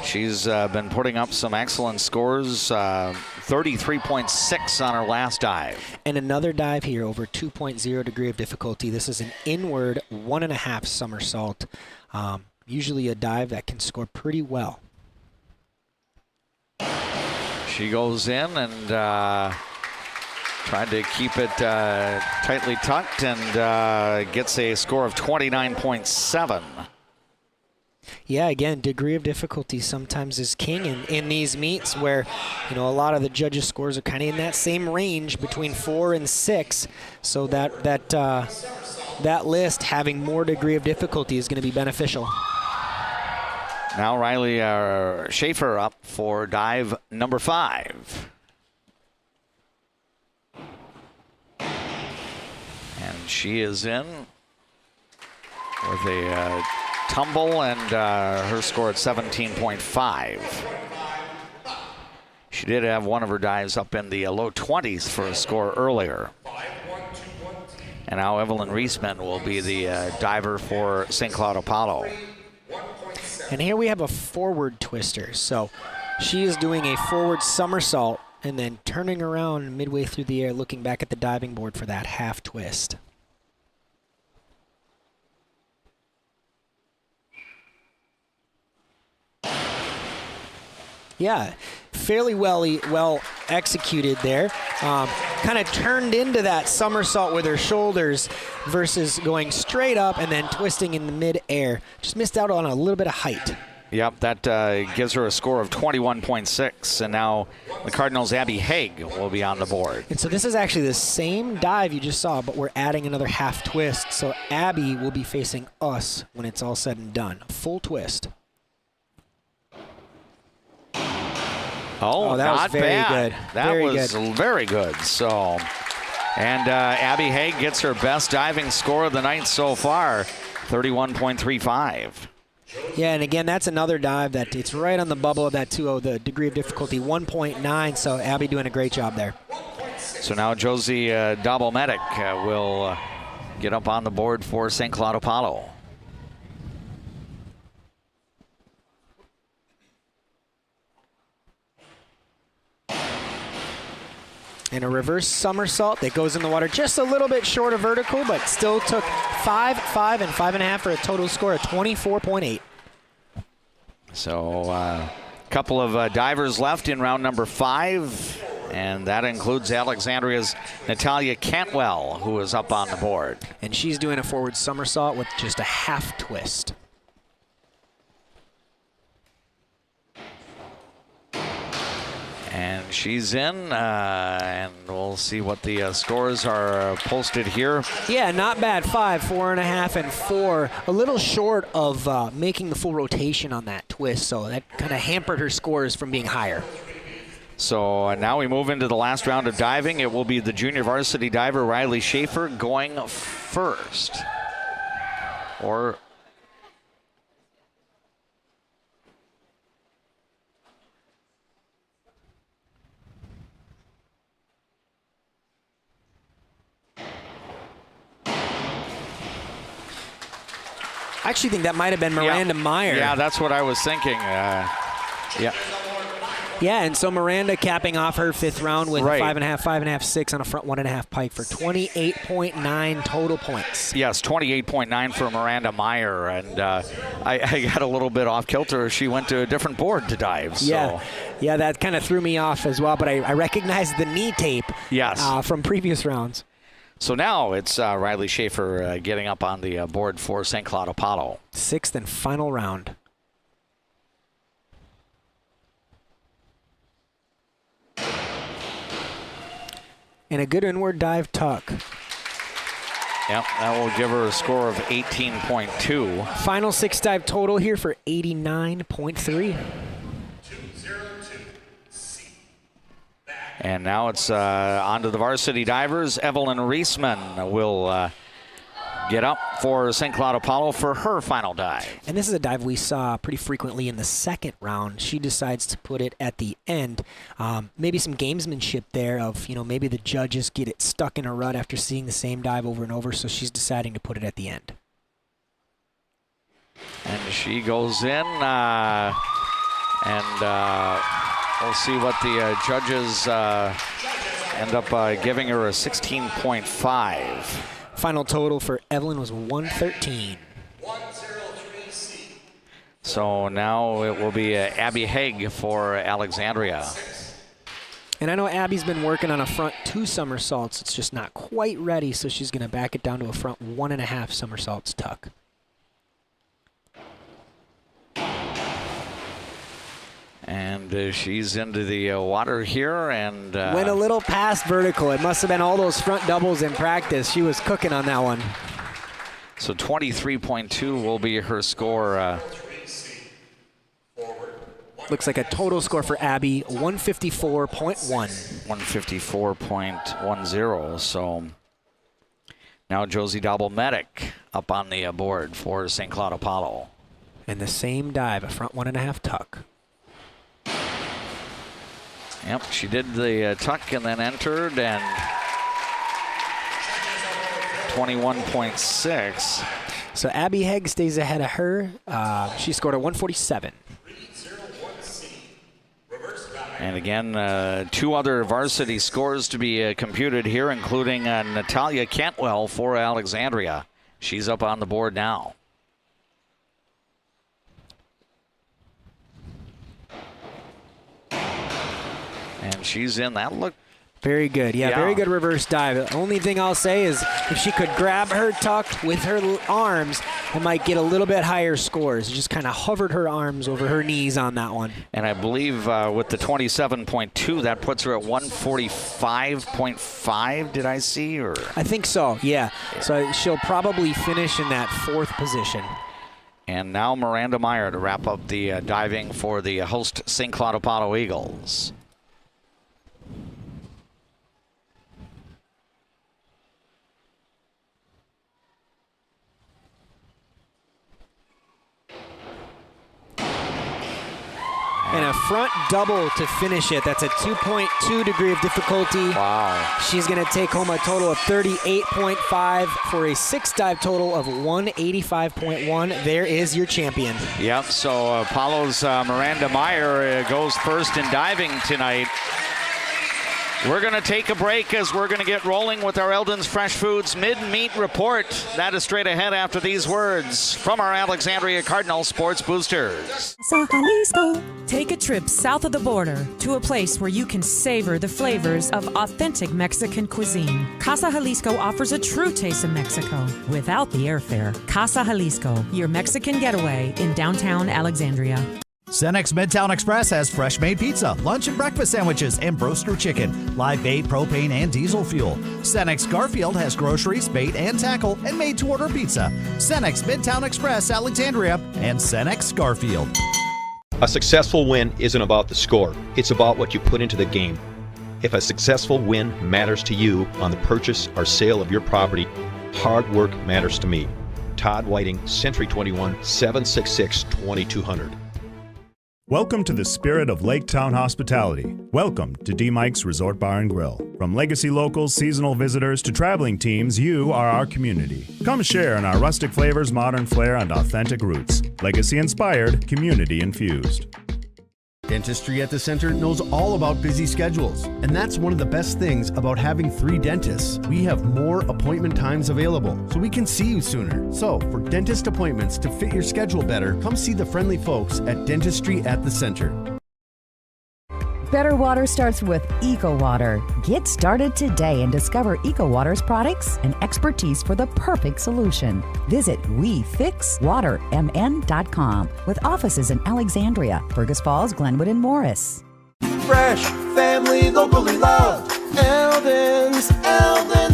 She's been putting up some excellent scores, 33.6 on her last dive. And another dive here over 2.0 degree of difficulty. This is an inward 1.5 somersault. Usually a dive that can score pretty well. She goes in and tried to keep it tightly tucked and gets a score of 29.7. Yeah, again, degree of difficulty sometimes is king in these meets where, a lot of the judges' scores are kind of in that same range between 4 and 6. So that list having more degree of difficulty is going to be beneficial. Now Riley Schaefer up for dive number 5. And she is in with a tumble and her score at 17.5. She did have one of her dives up in the low 20s for a score earlier. And now Evelyn Reisman will be the diver for St. Cloud Apollo. And here we have a forward twister. So she is doing a forward somersault and then turning around midway through the air, looking back at the diving board for that half twist. Yeah, fairly well executed there. Kind of turned into that somersault with her shoulders versus going straight up and then twisting in the mid-air. Just missed out on a little bit of height. Yep, that gives her a score of 21.6. And now the Cardinals' Abby Haig will be on the board. And so this is actually the same dive you just saw, but we're adding another half twist. So Abby will be facing us when it's all said and done. Full twist. Oh, that not was very bad. good. That was very good. So, and Abby Haig gets her best diving score of the night so far, 31.35. Yeah, and again, that's another dive that it's right on the bubble of that 2.0, the degree of difficulty 1.9. So Abby doing a great job there. So now Josie Doublemedic will get up on the board for St. Cloud Apollo. And a reverse somersault that goes in the water just a little bit short of vertical, but still took 5, 5, and 5.5 for a total score of 24.8. So a couple of divers left in round number 5, and that includes Alexandria's Natalia Cantwell, who is up on the board. And she's doing a forward somersault with just a half twist. And she's in, and we'll see what the scores are posted here. Yeah, not bad. 5, 4.5, and 4. A little short of making the full rotation on that twist, so that kind of hampered her scores from being higher. So now we move into the last round of diving. It will be the junior varsity diver Riley Schaefer going first. I actually think that might have been Miranda Meyer. Yeah, that's what I was thinking. Yeah, and so Miranda capping off her 5th round with Right. 5.5, 5.5, 6 on a front 1.5 pike for 28.9 total points. Yes, 28.9 for Miranda Meyer, and I got a little bit off kilter. She went to a different board to dive. So. Yeah, that kind of threw me off as well, but I recognized the knee tape from previous rounds. So now it's Riley Schaefer getting up on the board for St. Cloud Apollo. 6th and final round. And a good inward dive tuck. Yep, that will give her a score of 18.2. Final 6 dive total here for 89.3. And now it's on to the varsity divers. Evelyn Reisman will get up for St. Cloud Apollo for her final dive. And this is a dive we saw pretty frequently in the 2nd round. She decides to put it at the end. Maybe some gamesmanship there of, maybe the judges get it stuck in a rut after seeing the same dive over and over, so she's deciding to put it at the end. And she goes in, we'll see what the judges end up giving her a 16.5. Final total for Evelyn was 113. So now it will be Abby Haig for Alexandria. And I know Abby's been working on a front 2 somersaults. It's just not quite ready, so she's going to back it down to a front 1.5 somersaults tuck. And she's into the water here and went a little past vertical. It must have been all those front doubles in practice. She was cooking on that one. So 23.2 will be her score. Looks like a total score for Abby, 154.1. 154.10. So now Josie Doble-Medic up on the board for St. Cloud Apollo. And the same dive, a front 1.5 tuck. Yep, she did the tuck and then entered, and 21.6. So Abby Haig stays ahead of her. She scored a 147. And again, 2 other varsity scores to be computed here, including Natalia Cantwell for Alexandria. She's up on the board now. And she's in. That looked very good. Yeah, very good reverse dive. The only thing I'll say is if she could grab her tuck with her arms, it might get a little bit higher scores. Just kind of hovered her arms over her knees on that one. And I believe with the 27.2, that puts her at 145.5, did I see? Or I think so, yeah. So she'll probably finish in that 4th position. And now Miranda Meyer to wrap up the diving for the host St. Cloud Apollo Eagles. And a front double to finish it. That's a 2.2 degree of difficulty. Wow. She's going to take home a total of 38.5 for a 6 dive total of 185.1. There is your champion. Yep, so Apollo's Miranda Meyer goes first in diving tonight. We're going to take a break as we're going to get rolling with our Eldon's Fresh Foods Mid-Meet Report. That is straight ahead after these words from our Alexandria Cardinals Sports Boosters. Take a trip south of the border to a place where you can savor the flavors of authentic Mexican cuisine. Casa Jalisco offers a true taste of Mexico without the airfare. Casa Jalisco, your Mexican getaway in downtown Alexandria. Cenex Midtown Express has fresh made pizza, lunch and breakfast sandwiches, and broaster chicken, live bait, propane, and diesel fuel. Cenex Garfield has groceries, bait, and tackle, and made to order pizza. Cenex Midtown Express, Alexandria, and Cenex Garfield. A successful win isn't about the score, it's about what you put into the game. If a successful win matters to you on the purchase or sale of your property, hard work matters to me. Todd Whiting, Century 21, 766-2200. Welcome to the spirit of Lake Town hospitality. Welcome to D. Mike's Resort Bar and Grill. From legacy locals, seasonal visitors, to traveling teams, you are our community. Come share in our rustic flavors, modern flair, and authentic roots. Legacy inspired, community infused. Dentistry at the Center knows all about busy schedules, and that's one of the best things about having 3 dentists. We have more appointment times available, so we can see you sooner. So, for dentist appointments to fit your schedule better, come see the friendly folks at Dentistry at the Center. Better water starts with EcoWater. Get started today and discover EcoWater's products and expertise for the perfect solution. Visit WeFixWaterMN.com with offices in Alexandria, Fergus Falls, Glenwood, and Morris. Fresh, family, locally loved. Eldon's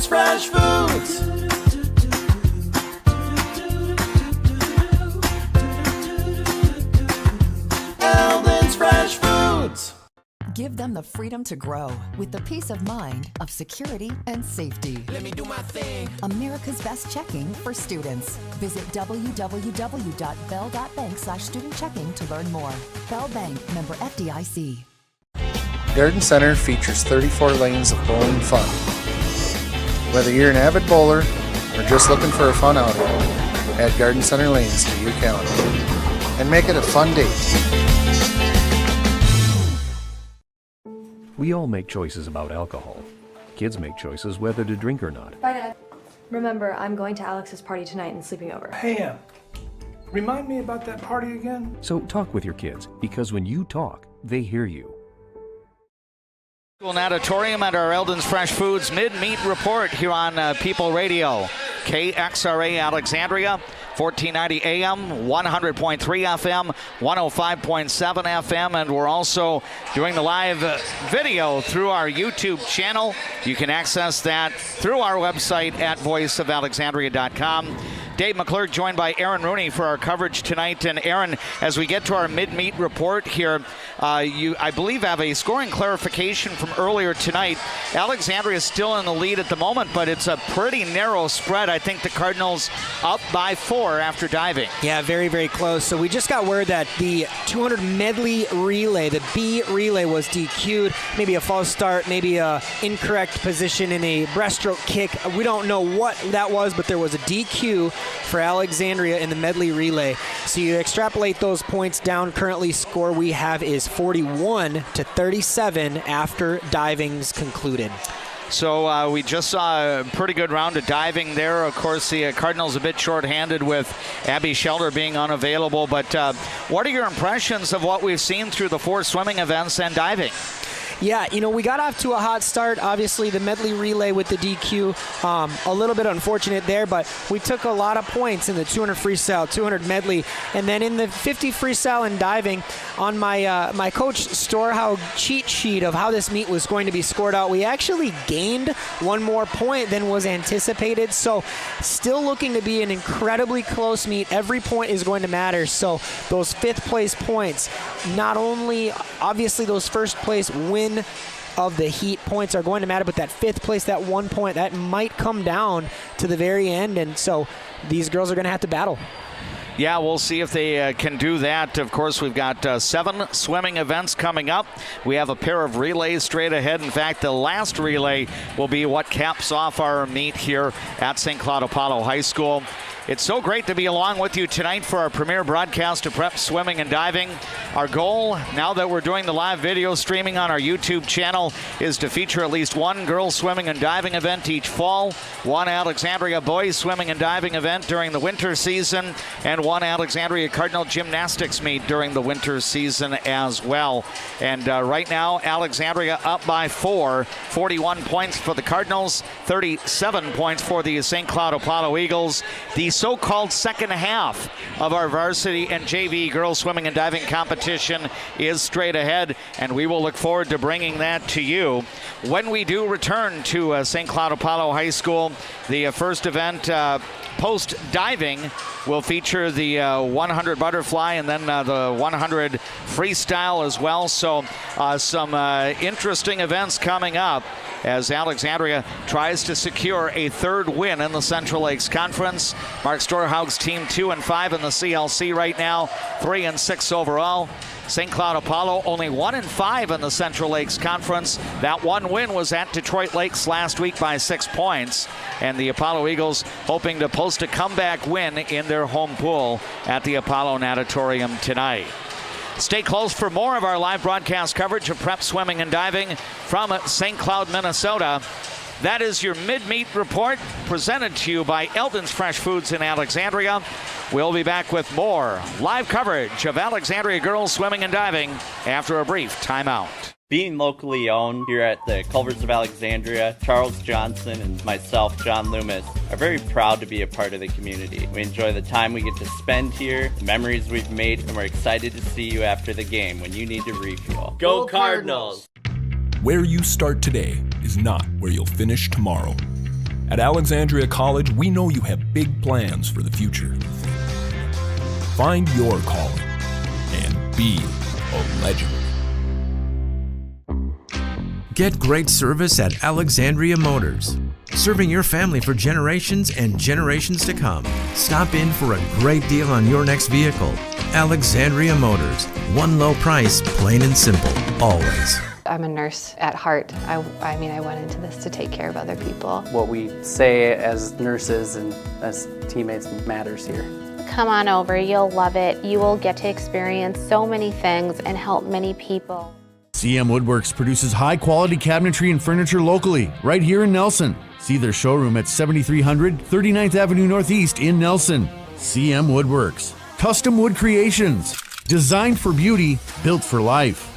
Fresh Foods. Eldon's Fresh Foods. Give them the freedom to grow with the peace of mind of security and safety. Let me do my thing. America's best checking for students. Visit www.bell.bank/student checking to learn more. Bell Bank, member FDIC. Garden Center features 34 lanes of bowling fun. Whether you're an avid bowler or just looking for a fun outing, add Garden Center lanes to your calendar and make it a fun date. We all make choices about alcohol. Kids make choices whether to drink or not. Bye, Dad. Remember, I'm going to Alex's party tonight and sleeping over. Hey, remind me about that party again? So talk with your kids, because when you talk, they hear you. An auditorium at our Eldon's Fresh Foods mid-meet report here on People Radio. KXRA Alexandria, 1490 AM, 100.3 FM, 105.7 FM, and we're also doing the live video through our YouTube channel. You can access that through our website at voiceofalexandria.com. Dave McClurg joined by Aaron Rooney for our coverage tonight. And Aaron, as we get to our mid-meet report here, you, I believe, have a scoring clarification from earlier tonight. Alexandria is still in the lead at the moment, but it's a pretty narrow spread. I think the Cardinals up by 4 after diving. Yeah, very, very close. So we just got word that the 200 medley relay, the B relay, was DQ'd. Maybe a false start, maybe a incorrect position in a breaststroke kick. We don't know what that was, but there was a DQ for Alexandria in the medley relay. So you extrapolate those points down. Currently score we have is 41-37 after diving's concluded. So we just saw a pretty good round of diving there. Of course, the Cardinals a bit shorthanded with Abby Shelder being unavailable. But what are your impressions of what we've seen through the 4 swimming events and diving? Yeah, you know, we got off to a hot start. Obviously, the medley relay with the DQ, a little bit unfortunate there, but we took a lot of points in the 200 freestyle, 200 medley, and then in the 50 freestyle and diving. On my my Coach Storehouse cheat sheet of how this meet was going to be scored out, we actually gained 1 more point than was anticipated. So still looking to be an incredibly close meet. Every point is going to matter. So those 5th place points, not only obviously those first place win of the heat points are going to matter, but that 5th place, that 1 point, that might come down to the very end. And so these girls are going to have to battle. Yeah, we'll see if they can do that. Of course, we've got 7 swimming events coming up. We have a pair of relays straight ahead. In fact, the last relay will be what caps off our meet here at St. Cloud Apollo High School. It's so great to be along with you tonight for our premiere broadcast of prep swimming and diving. Our goal, now that we're doing the live video streaming on our YouTube channel, is to feature at least 1 girls swimming and diving event each fall, 1 Alexandria boys swimming and diving event during the winter season, and 1 Alexandria Cardinal gymnastics meet during the winter season as well. And right now, Alexandria up by 4, 41 points for the Cardinals, 37 points for the St. Cloud Apollo Eagles. The so-called second half of our varsity and JV girls swimming and diving competition is straight ahead, and we will look forward to bringing that to you when we do return to St. Cloud Apollo High School. The first event post-diving will feature the 100 butterfly and then the 100 freestyle as well. So some interesting events coming up as Alexandria tries to secure a third win in the Central Lakes Conference. Mark Storhaug's team 2-5 in the CLC right now, 3-6 overall. St. Cloud Apollo only 1-5 in the Central Lakes Conference. That one win was at Detroit Lakes last week by 6 points. And the Apollo Eagles hoping to post a comeback win in their home pool at the Apollo Natatorium tonight. Stay close for more of our live broadcast coverage of prep swimming and diving from St. Cloud, Minnesota. That is your mid-meet report presented to you by Eldon's Fresh Foods in Alexandria. We'll be back with more live coverage of Alexandria girls swimming and diving after a brief timeout. Being locally owned here at the Culvers of Alexandria, Charles Johnson and myself, John Loomis, are very proud to be a part of the community. We enjoy the time we get to spend here, the memories we've made, and we're excited to see you after the game when you need to refuel. Go Cardinals! Where you start today is not where you'll finish tomorrow. At Alexandria College, we know you have big plans for the future. Find your calling and be a legend. Get great service at Alexandria Motors. Serving your family for generations and generations to come. Stop in for a great deal on your next vehicle. Alexandria Motors. One low price, plain and simple, always. I'm a nurse at heart. I went into this to take care of other people. What we say as nurses and as teammates matters here. Come on over, you'll love it. You will get to experience so many things and help many people. CM Woodworks produces high-quality cabinetry and furniture locally, right here in Nelson. See their showroom at 7300 39th Avenue Northeast in Nelson. CM Woodworks. Custom wood creations. Designed for beauty, built for life.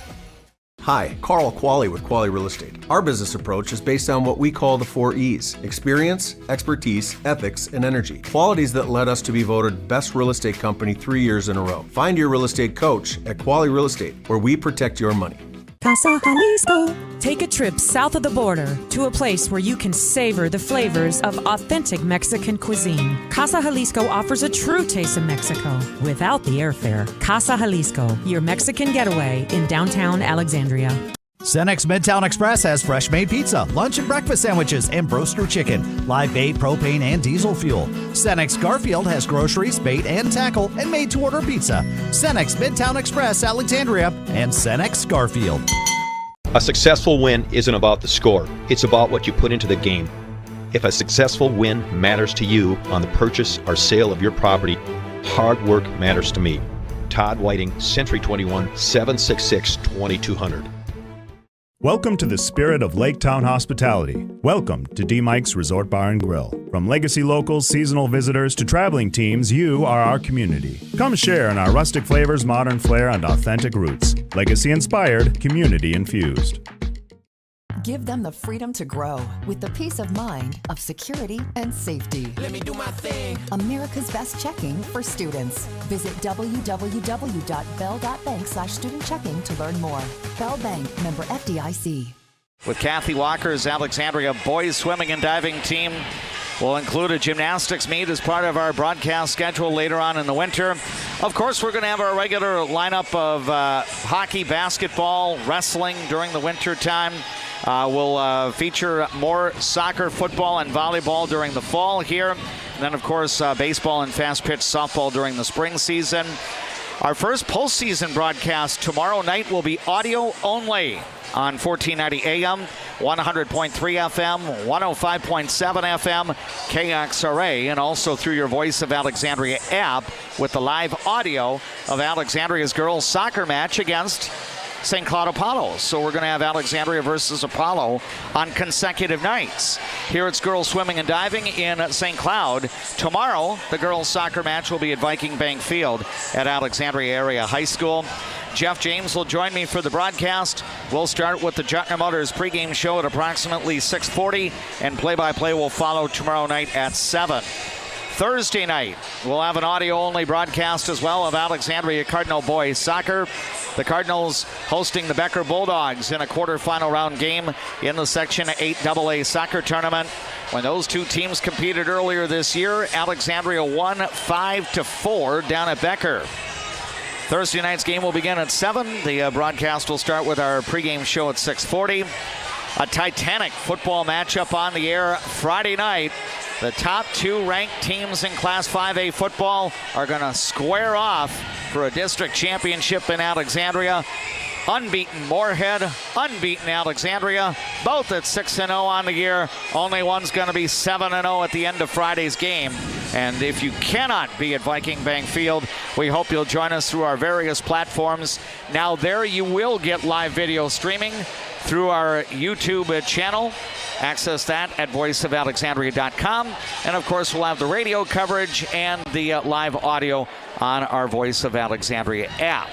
Hi, Carl Qualley with Qualley Real Estate. Our business approach is based on what we call the 4 E's: experience, expertise, ethics, and energy. Qualities that led us to be voted Best Real Estate Company 3 years in a row. Find your real estate coach at Qualley Real Estate, where we protect your money. Casa Jalisco. Take a trip south of the border to a place where you can savor the flavors of authentic Mexican cuisine. Casa Jalisco offers a true taste of Mexico without the airfare. Casa Jalisco, your Mexican getaway in downtown Alexandria. Cenex Midtown Express has fresh made pizza, lunch and breakfast sandwiches, and broaster chicken, live bait, propane, and diesel fuel. Cenex Garfield has groceries, bait, and tackle, and made to order pizza. Cenex Midtown Express, Alexandria, and Cenex Garfield. A successful win isn't about the score, it's about what you put into the game. If a successful win matters to you on the purchase or sale of your property, hard work matters to me. Todd Whiting, Century 21, 766-2200. Welcome to the spirit of Lake Town hospitality. Welcome to D. Mike's Resort Bar and Grill. From legacy locals, seasonal visitors, to traveling teams, you are our community. Come share in our rustic flavors, modern flair, and authentic roots. Legacy inspired, community infused. Give them the freedom to grow with the peace of mind of security and safety. Let me do my thing. America's best checking for students. Visit www.bell.bank/student checking to learn more. Bell Bank, member FDIC. With Kathy Walker's Alexandria boys swimming and diving team, we'll include a gymnastics meet as part of our broadcast schedule later on in the winter. Of course, we're going to have our regular lineup of hockey, basketball, wrestling during the winter time. We'll feature more soccer, football, and volleyball during the fall here. And then, of course, baseball and fast-pitch softball during the spring season. Our first postseason broadcast tomorrow night will be audio only on 1490 AM, 100.3 FM, 105.7 FM, KXRA, and also through your Voice of Alexandria app with the live audio of Alexandria's girls soccer match against St. Cloud Apollo. So we're going to have Alexandria versus Apollo on consecutive nights. Here it's girls swimming and diving in St. Cloud. Tomorrow, the girls soccer match will be at Viking Bank Field at Alexandria Area High School. Jeff James will join me for the broadcast. We'll start with the Jutner Motors pregame show at approximately 6:40, and play-by-play will follow tomorrow night at 7. Thursday night, we'll have an audio-only broadcast as well of Alexandria Cardinal boys soccer. The Cardinals hosting the Becker Bulldogs in a quarterfinal round game in the Section 8 AA soccer tournament. When those two teams competed earlier this year, Alexandria won 5-4 down at Becker. Thursday night's game will begin at 7. The broadcast will start with our pregame show at 6:40. A titanic football matchup on the air Friday night. The top 2 ranked teams in Class 5A football are going to square off for a district championship in Alexandria. Unbeaten Moorhead, unbeaten Alexandria, both at 6-0 on the year. Only one's going to be 7-0 at the end of Friday's game. And if you cannot be at Viking Bank Field, we hope you'll join us through our various platforms. Now there you will get live video streaming through our YouTube channel. Access that at voiceofalexandria.com. And of course, we'll have the radio coverage and the live audio on our Voice of Alexandria app.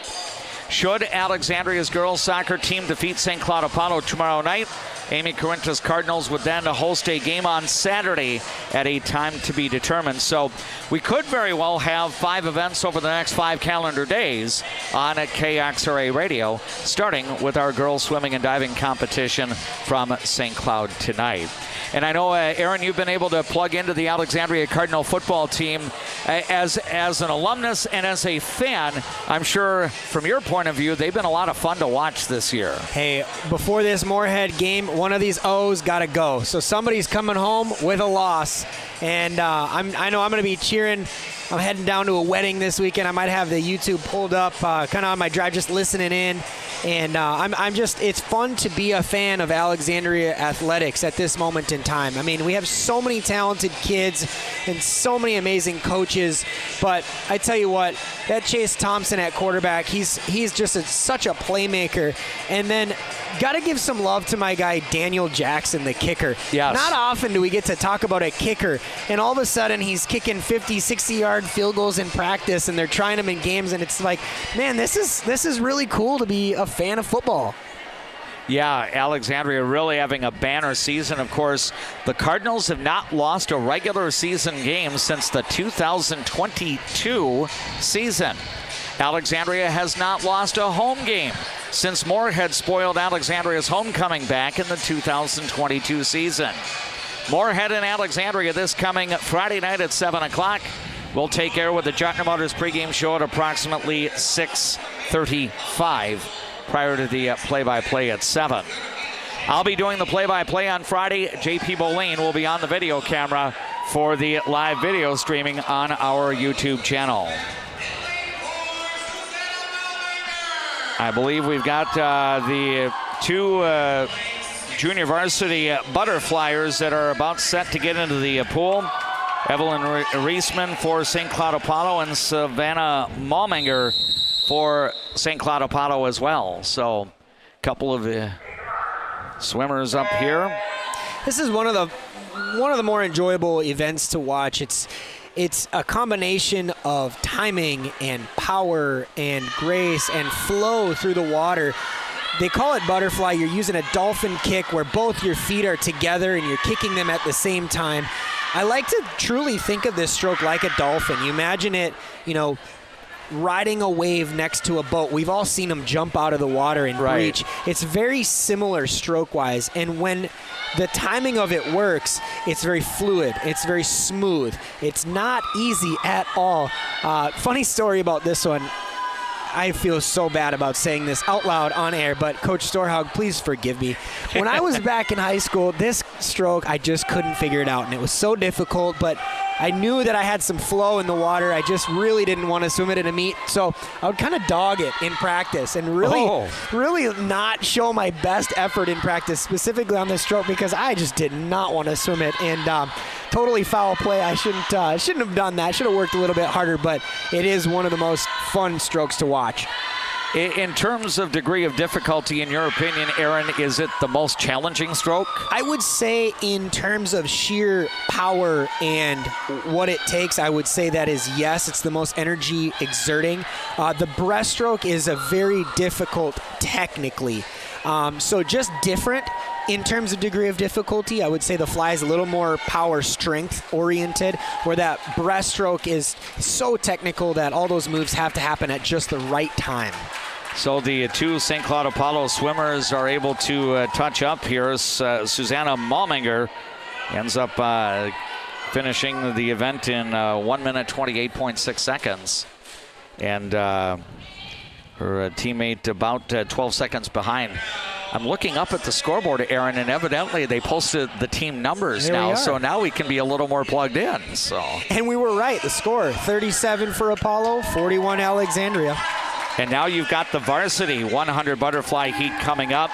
Should Alexandria's girls soccer team defeat St. Cloud Apollo tomorrow night, Amy Corinth's Cardinals would then host a game on Saturday at a time to be determined. So we could very well have 5 events over the next 5 calendar days on KXRA Radio, starting with our girls swimming and diving competition from St. Cloud tonight. And I know, Aaron, you've been able to plug into the Alexandria Cardinal football team as an alumnus and as a fan. I'm sure from your point of view, they've been a lot of fun to watch this year. Hey, before this Moorhead game, one of these O's got to go. So somebody's coming home with a loss. And I know I'm going to be cheering. I'm heading down to a wedding this weekend. I might have the YouTube pulled up kind of on my drive, just listening in. And it's fun to be a fan of Alexandria athletics at this moment in time. I mean, we have so many talented kids and so many amazing coaches. But I tell you what, that Chase Thompson at quarterback, he's just such a playmaker. And then got to give some love to my guy, Daniel Jackson, the kicker. Yes. Not often do we get to talk about a kicker. And all of a sudden, he's kicking 50, 60-yard field goals in practice, and they're trying them in games. And it's like, man, this is really cool to be a fan of football. Yeah, Alexandria really having a banner season. Of course, the Cardinals have not lost a regular season game since the 2022 season. Alexandria has not lost a home game since Moorhead spoiled Alexandria's homecoming back in the 2022 season. Moorhead and Alexandria this coming Friday night at 7 o'clock. We'll take air with the Jotner Motors pregame show at approximately 6:35 prior to the play-by-play at 7. I'll be doing the play-by-play on Friday. JP Boline will be on the video camera for the live video streaming on our YouTube channel. I believe we've got the 2 junior varsity butterflyers that are about set to get into the pool. Evelyn Reisman for St. Cloud Apollo and Savannah Malminger for St. Cloud Apollo as well. So a couple of swimmers up here. This is one of the more enjoyable events to watch. It's a combination of timing and power and grace and flow through the water. They call it butterfly. You're using a dolphin kick where both your feet are together and you're kicking them at the same time. I like to truly think of this stroke like a dolphin. You imagine it, riding a wave next to a boat. We've all seen them jump out of the water and breach. It's very similar stroke-wise, and when the timing of it works, it's very fluid. It's very smooth. It's not easy at all. Funny story about this one. I feel so bad about saying this out loud on air, but Coach Storhaug, please forgive me. When I was back in high school, this stroke, I just couldn't figure it out, and it was so difficult, but I knew that I had some flow in the water. I just really didn't want to swim it in a meet, so I would kind of dog it in practice and really not show my best effort in practice, specifically on this stroke, because I just did not want to swim it, and totally foul play. I shouldn't have done that. Should have worked a little bit harder, but it is one of the most fun strokes to watch. In terms of degree of difficulty, in your opinion, Aaron, is it the most challenging stroke? I would say in terms of sheer power and what it takes, I would say that is yes. It's the most energy exerting. The breaststroke is a very difficult technically. So just different, In terms of degree of difficulty, I would say the fly is a little more power strength oriented, where that breaststroke is so technical that all those moves have to happen at just the right time. So the two St. Cloud Apollo swimmers are able to touch up here. Susanna Malminger ends up finishing the event in 1 minute 28.6 seconds. And her teammate about 12 seconds behind. I'm looking up at the scoreboard, Aaron, and evidently they posted the team numbers now, so now we can be a little more plugged in. And we were right. The score, 37 for Apollo, 41 Alexandria. And now you've got the varsity 100 butterfly heat coming up.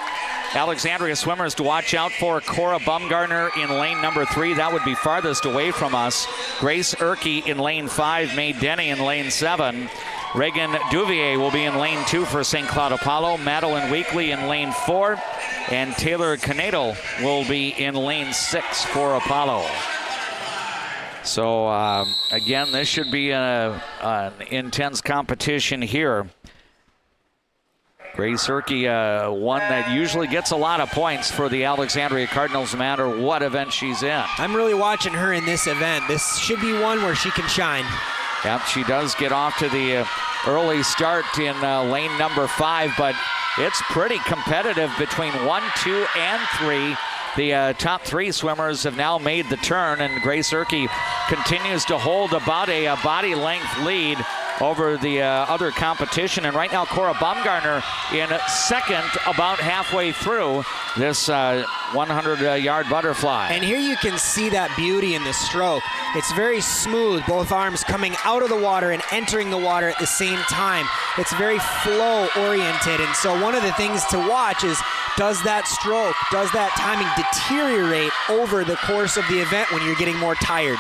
Alexandria swimmers to watch out for: Cora Bumgarner in lane number 3. That would be farthest away from us. Grace Erke in lane 5. Mae Denny in lane 7. Reagan Duvier will be in lane 2 for St. Cloud Apollo. Madeline Weekly in lane 4. And Taylor Canedo will be in lane 6 for Apollo. So, again, this should be an intense competition here. Grace Erke, one that usually gets a lot of points for the Alexandria Cardinals, no matter what event she's in. I'm really watching her in this event. This should be one where she can shine. Yep, she does get off to the early start in lane number 5, but it's pretty competitive between 1, 2, and 3. The top 3 swimmers have now made the turn, and Grace Erke continues to hold about a body length lead over the other competition. And right now, Cora Bumgarner in second, about halfway through this 100-yard butterfly. And here you can see that beauty in the stroke. It's very smooth, both arms coming out of the water and entering the water at the same time. It's very flow-oriented, and so one of the things to watch is, does that stroke, does that timing deteriorate over the course of the event when you're getting more tired?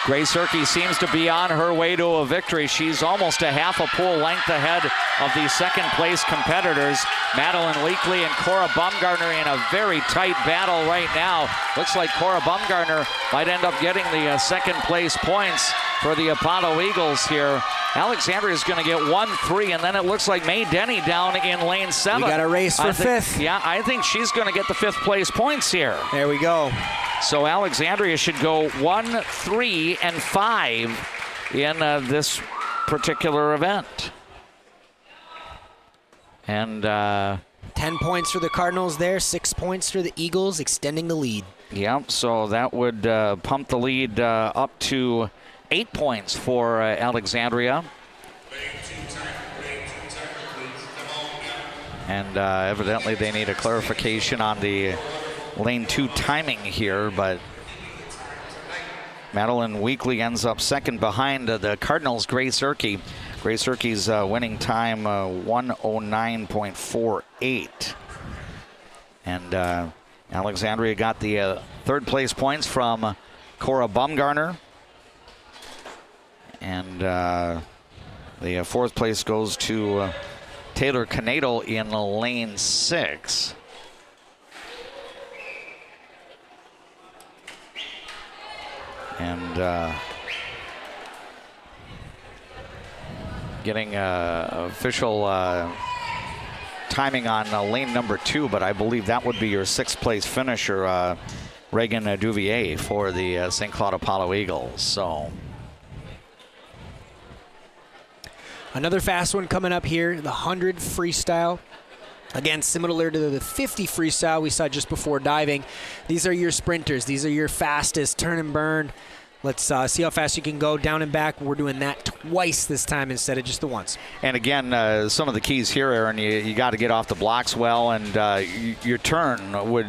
Grace Erke seems to be on her way to a victory. She's almost a half a pool length ahead of the second-place competitors, Madeline Weekly and Cora Bumgarner, in a very tight battle right now. Looks like Cora Bumgarner might end up getting the second-place points for the Apollo Eagles here. Alexandria is going to get 1, 3, and then it looks like Mae Denny down in lane 7. We got a race for 5th. Yeah, I think she's going to get the 5th-place points here. There we go. So Alexandria should go 1, 3, and 5 in this particular event. And 10 points for the Cardinals there, 6 points for the Eagles, extending the lead. Yep, so that would pump the lead up to 8 points for Alexandria. And evidently they need a clarification on the lane 2 timing here, but Madeline Weekly ends up second behind the Cardinals' Grace Erke. Grace Erke's winning time 1:09.48. And Alexandria got the 3rd-place points from Cora Bumgarner. And the 4th place goes to Taylor Canedo in lane 6. And getting official timing on lane number 2, but I believe that would be your 6th-place finisher, Reagan Duvier, for the St. Cloud Apollo Eagles. So another fast one coming up here, the 100 freestyle. Again, similar to the 50 freestyle we saw just before diving. These are your sprinters. These are your fastest turn and burn. Let's see how fast you can go down and back. We're doing that twice this time instead of just the once. And again, some of the keys here, Aaron, you got to get off the blocks well, and your turn would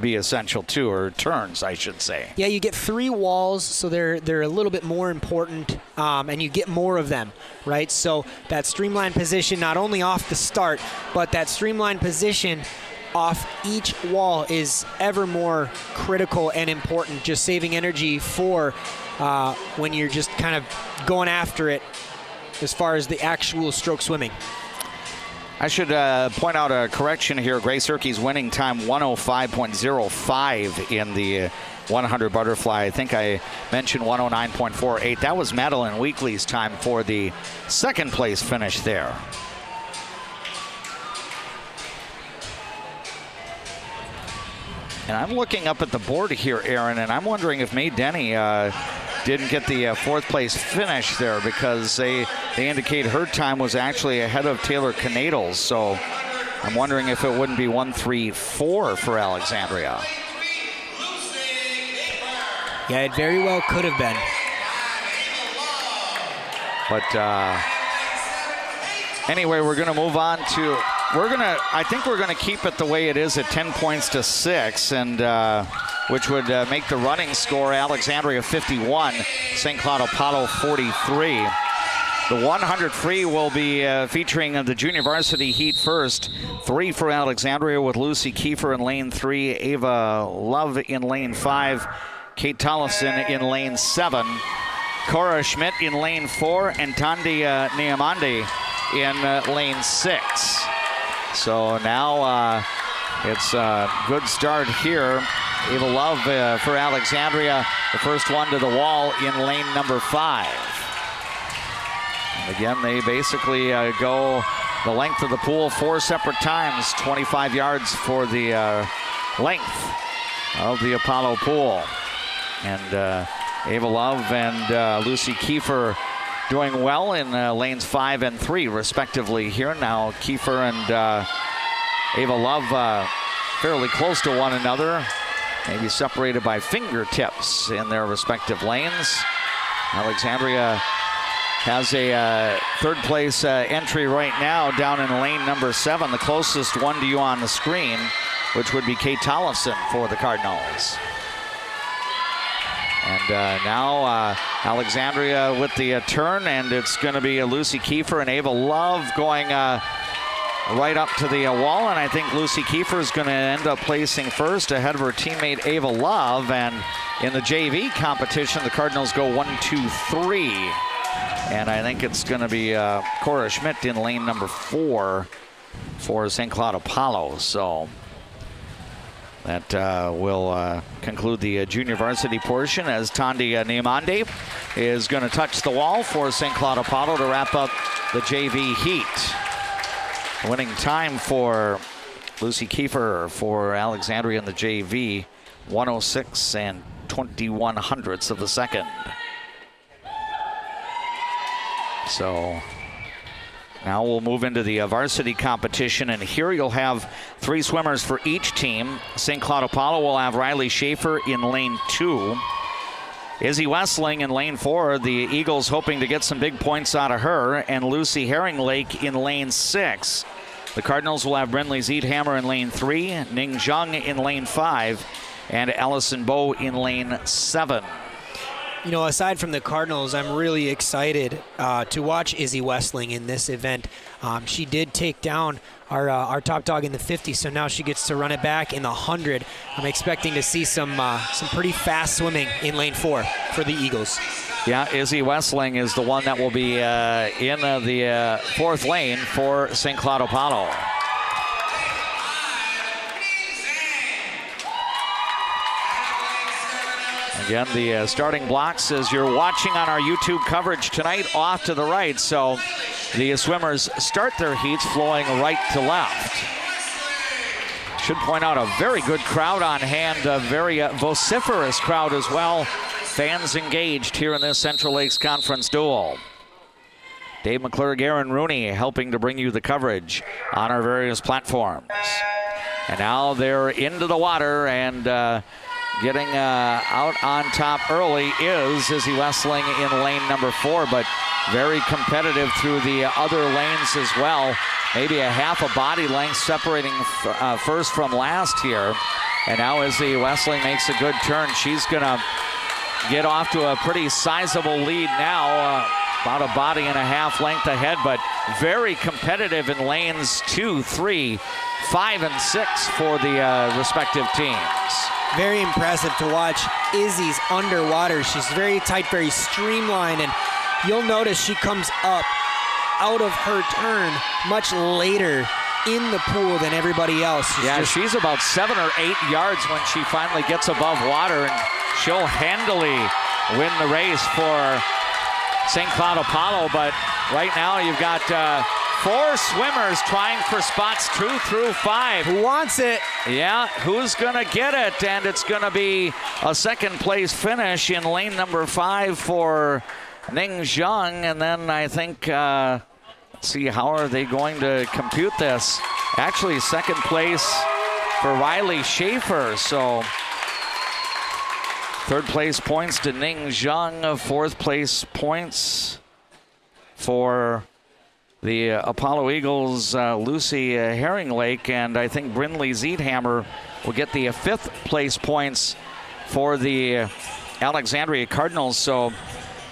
be essential too, or turns, I should say. Yeah, you get 3 walls, so they're a little bit more important, and you get more of them, right? So that streamlined position, not only off the start, but that streamlined position off each wall is ever more critical and important, just saving energy for when you're just kind of going after it as far as the actual stroke swimming. I should point out a correction here. Grace Erke's winning time 1:05.05 in the 100 butterfly. I think I mentioned 1:09.48. That was Madeline Weekly's time for the 2nd place finish there. And I'm looking up at the board here, Aaron, and I'm wondering if Mae Denny didn't get the fourth place finish there, because they indicate her time was actually ahead of Taylor Canadles. So I'm wondering if it wouldn't be 1:3.4 for Alexandria. Yeah, it very well could have been. But anyway, we're going to move on to, I think we're going to keep it the way it is at 10 points to 6, and which would make the running score Alexandria 51, St. Cloud Apollo 43. The 100 free will be featuring the junior varsity heat first. 3 for Alexandria with Lucy Kiefer in lane 3, Ava Love in lane 5, Kate Tollefson in lane 7, Cora Schmidt in lane 4, and Tandi Niamande in lane 6. So now it's a good start here. Ava Love for Alexandria, the first one to the wall in lane number 5. And again, they basically go the length of the pool 4 separate times, 25 yards for the length of the Apollo pool. And Ava Love and Lucy Kiefer doing well in lanes 5 and 3, respectively here. Now Kiefer and Ava Love fairly close to one another, maybe separated by fingertips in their respective lanes. Alexandria has a third place entry right now down in lane number 7, the closest one to you on the screen, which would be Kate Tollefson for the Cardinals. And now Alexandria with the turn, and it's going to be Lucy Kiefer and Ava Love going right up to the wall, and I think Lucy Kiefer is going to end up placing first ahead of her teammate Ava Love. And in the JV competition, the Cardinals go 1, 2, 3. And I think it's going to be Cora Schmidt in lane number 4 for St. Cloud Apollo. So that will conclude the junior varsity portion, as Tandi Niamande is going to touch the wall for St. Cloud Apollo to wrap up the JV heat. Winning time for Lucy Kiefer for Alexandria in the JV, 106 and 21 hundredths of the second. So now we'll move into the varsity competition, and here you'll have 3 swimmers for each team. St. Cloud Apollo will have Riley Schaefer in lane 2. Izzy Westling in lane 4, the Eagles hoping to get some big points out of her, and Lucy Herringlake in lane 6. The Cardinals will have Brindley Zeethammer in lane 3, Ning Zhang in lane 5, and Allison Bowe in lane 7. You know, aside from the Cardinals, I'm really excited to watch Izzy Westling in this event. She did take down our top dog in the 50, so now she gets to run it back in the 100. I'm expecting to see some pretty fast swimming in lane 4 for the Eagles. Yeah, Izzy Westling is the one that will be in the 4th lane for St. Cloud Apollo. Again, the starting blocks, as you're watching on our YouTube coverage tonight, off to the right. So the swimmers start their heats flowing right to left. Should point out a very good crowd on hand, a very vociferous crowd as well. Fans engaged here in this Central Lakes Conference duel. Dave McClurg, Aaron Rooney helping to bring you the coverage on our various platforms. And now they're into the water, and getting out on top early is Izzy Westling in lane number 4, but very competitive through the other lanes as well. Maybe a half a body length separating first from last here. And now Izzy Westling makes a good turn. She's going to get off to a pretty sizable lead now, about a body and a half length ahead, but very competitive in lanes 2, 3, 5, and 6 for the respective teams. Very impressive to watch Izzy's underwater. She's very tight, very streamlined, and you'll notice she comes up out of her turn much later in the pool than everybody else. She's about 7 or 8 yards when she finally gets above water, and she'll handily win the race for St. Cloud Apollo. But right now you've got 4 swimmers trying for spots 2 through 5. Who wants it? Yeah, who's going to get it? And it's going to be a second place finish in lane number 5 for Ning Zhang. And then I think, let's see, how are they going to compute this? Actually, second place for Riley Schaefer. So third place points to Ning Zhang. Fourth place points for the Apollo Eagles, Lucy Herringlake, and I think Brindley Zeedhammer will get the 5th place points for the Alexandria Cardinals. So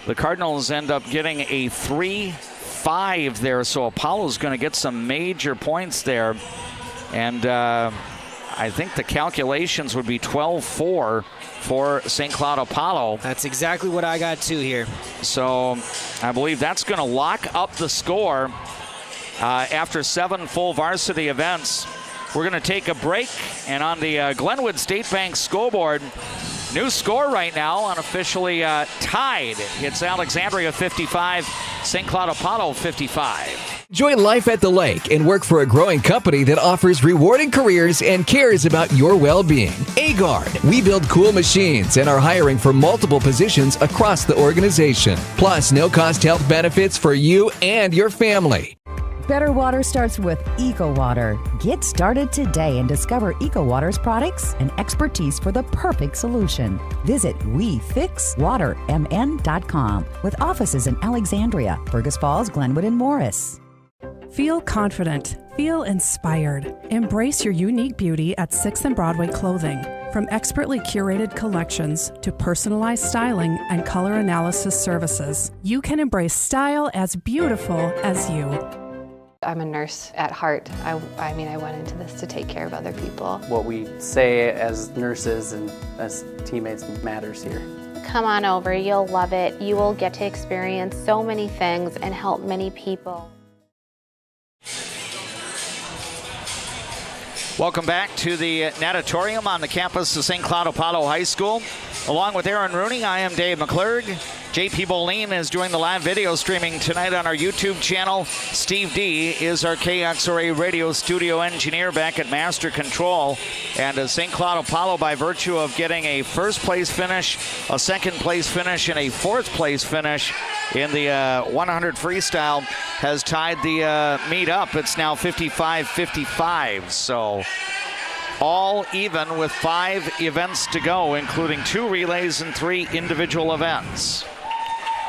the Cardinals end up getting a 3-5 there. So Apollo's going to get some major points there. And I think the calculations would be 12-4 for St. Cloud Apollo. That's exactly what I got too here. So I believe that's going to lock up the score after 7 full varsity events. We're going to take a break, and on the Glenwood State Bank scoreboard, new score right now, unofficially tied. It's Alexandria 55, St. Cloud Apollo 55. Enjoy life at the lake and work for a growing company that offers rewarding careers and cares about your well-being. AGuard. We build cool machines and are hiring for multiple positions across the organization. Plus, no-cost health benefits for you and your family. Better water starts with EcoWater. Get started today and discover EcoWater's products and expertise for the perfect solution. Visit WeFixWaterMN.com with offices in Alexandria, Fergus Falls, Glenwood, and Morris. Feel confident. Feel inspired. Embrace your unique beauty at 6th and Broadway Clothing. From expertly curated collections to personalized styling and color analysis services, you can embrace style as beautiful as you. I'm a nurse at heart. I went into this to take care of other people. What we say as nurses and as teammates matters here. Come on over, you'll love it. You will get to experience so many things and help many people. Welcome back to the natatorium on the campus of St. Cloud Apollo High School. Along with Aaron Rooney, I am Dave McClurg. JP Boleen is doing the live video streaming tonight on our YouTube channel. Steve D is our KXRA radio studio engineer back at Master Control. And St. Cloud Apollo, by virtue of getting a first place finish, a second place finish, and a fourth place finish in the 100 freestyle, has tied the meet up. It's now 55-55. So all even with 5 events to go, including 2 relays and 3 individual events.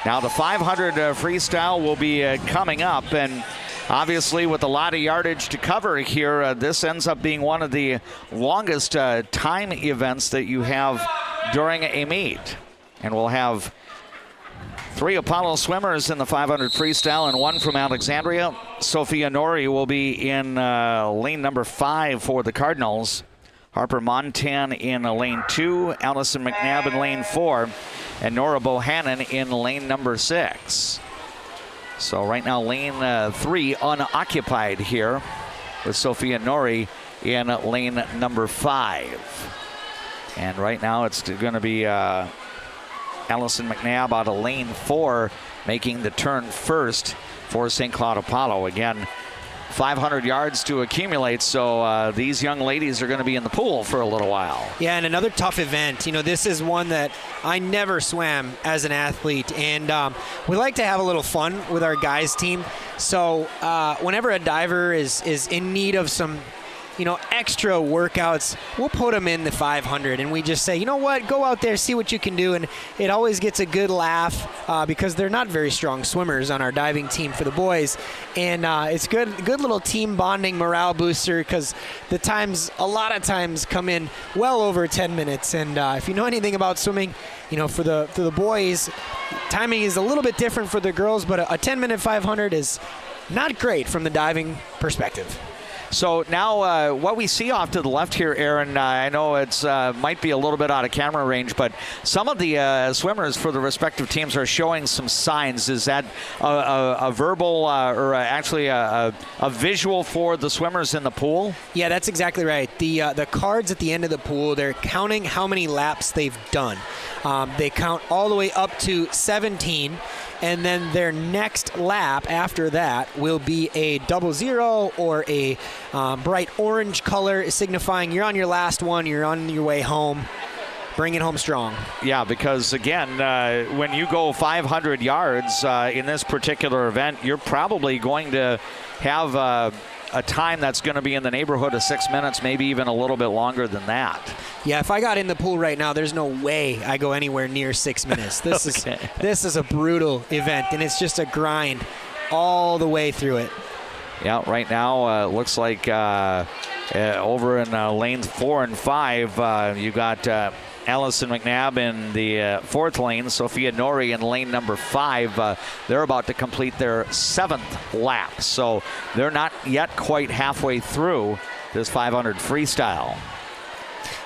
Now the 500 freestyle will be coming up, and obviously with a lot of yardage to cover here, this ends up being one of the longest time events that you have during a meet. And we'll have 3 Apollo swimmers in the 500 freestyle and 1 from Alexandria. Sophia Nori will be in lane number 5 for the Cardinals. Harper Montan in lane 2, Allison McNabb in lane 4, and Nora Bohannon in lane number 6. So right now lane 3 unoccupied here with Sophia Nori in lane number 5. And right now it's going to be Allison McNabb out of lane 4 making the turn first for St. Cloud Apollo. Again, 500 yards to accumulate, so these young ladies are going to be in the pool for a little while. Yeah, and another tough event. You know, this is one that I never swam as an athlete, and we like to have a little fun with our guys team. So whenever a diver is in need of some, extra workouts, we'll put them in the 500, and we just say, you know what, go out there, see what you can do, and it always gets a good laugh because they're not very strong swimmers on our diving team for the boys, and it's good little team bonding morale booster because a lot of times come in well over 10 minutes, and if you know anything about swimming, for the boys, timing is a little bit different for the girls, but a 10-minute 500 is not great from the diving perspective. So now what we see off to the left here, Aaron, I know it's might be a little bit out of camera range, but some of the swimmers for the respective teams are showing some signs. Is that a verbal or actually a visual for the swimmers in the pool? Yeah, that's exactly right. The cards at the end of the pool, they're counting how many laps they've done. They count all the way up to 17. And then their next lap after that will be a 00 or a bright orange color, signifying you're on your last one, you're on your way home. Bring it home strong. Yeah, because again, when you go 500 yards in this particular event, you're probably going to have a time that's going to be in the neighborhood of 6 minutes, maybe even a little bit longer than that. Yeah, if I got in the pool right now, there's no way I go anywhere near 6 minutes. This is a brutal event, and it's just a grind all the way through it. Yeah, right now looks like over in lanes 4 and 5, you got Allison McNabb in the fourth lane, Sophia Nori in lane number 5. They're about to complete their 7th lap, so they're not yet quite halfway through this 500 freestyle.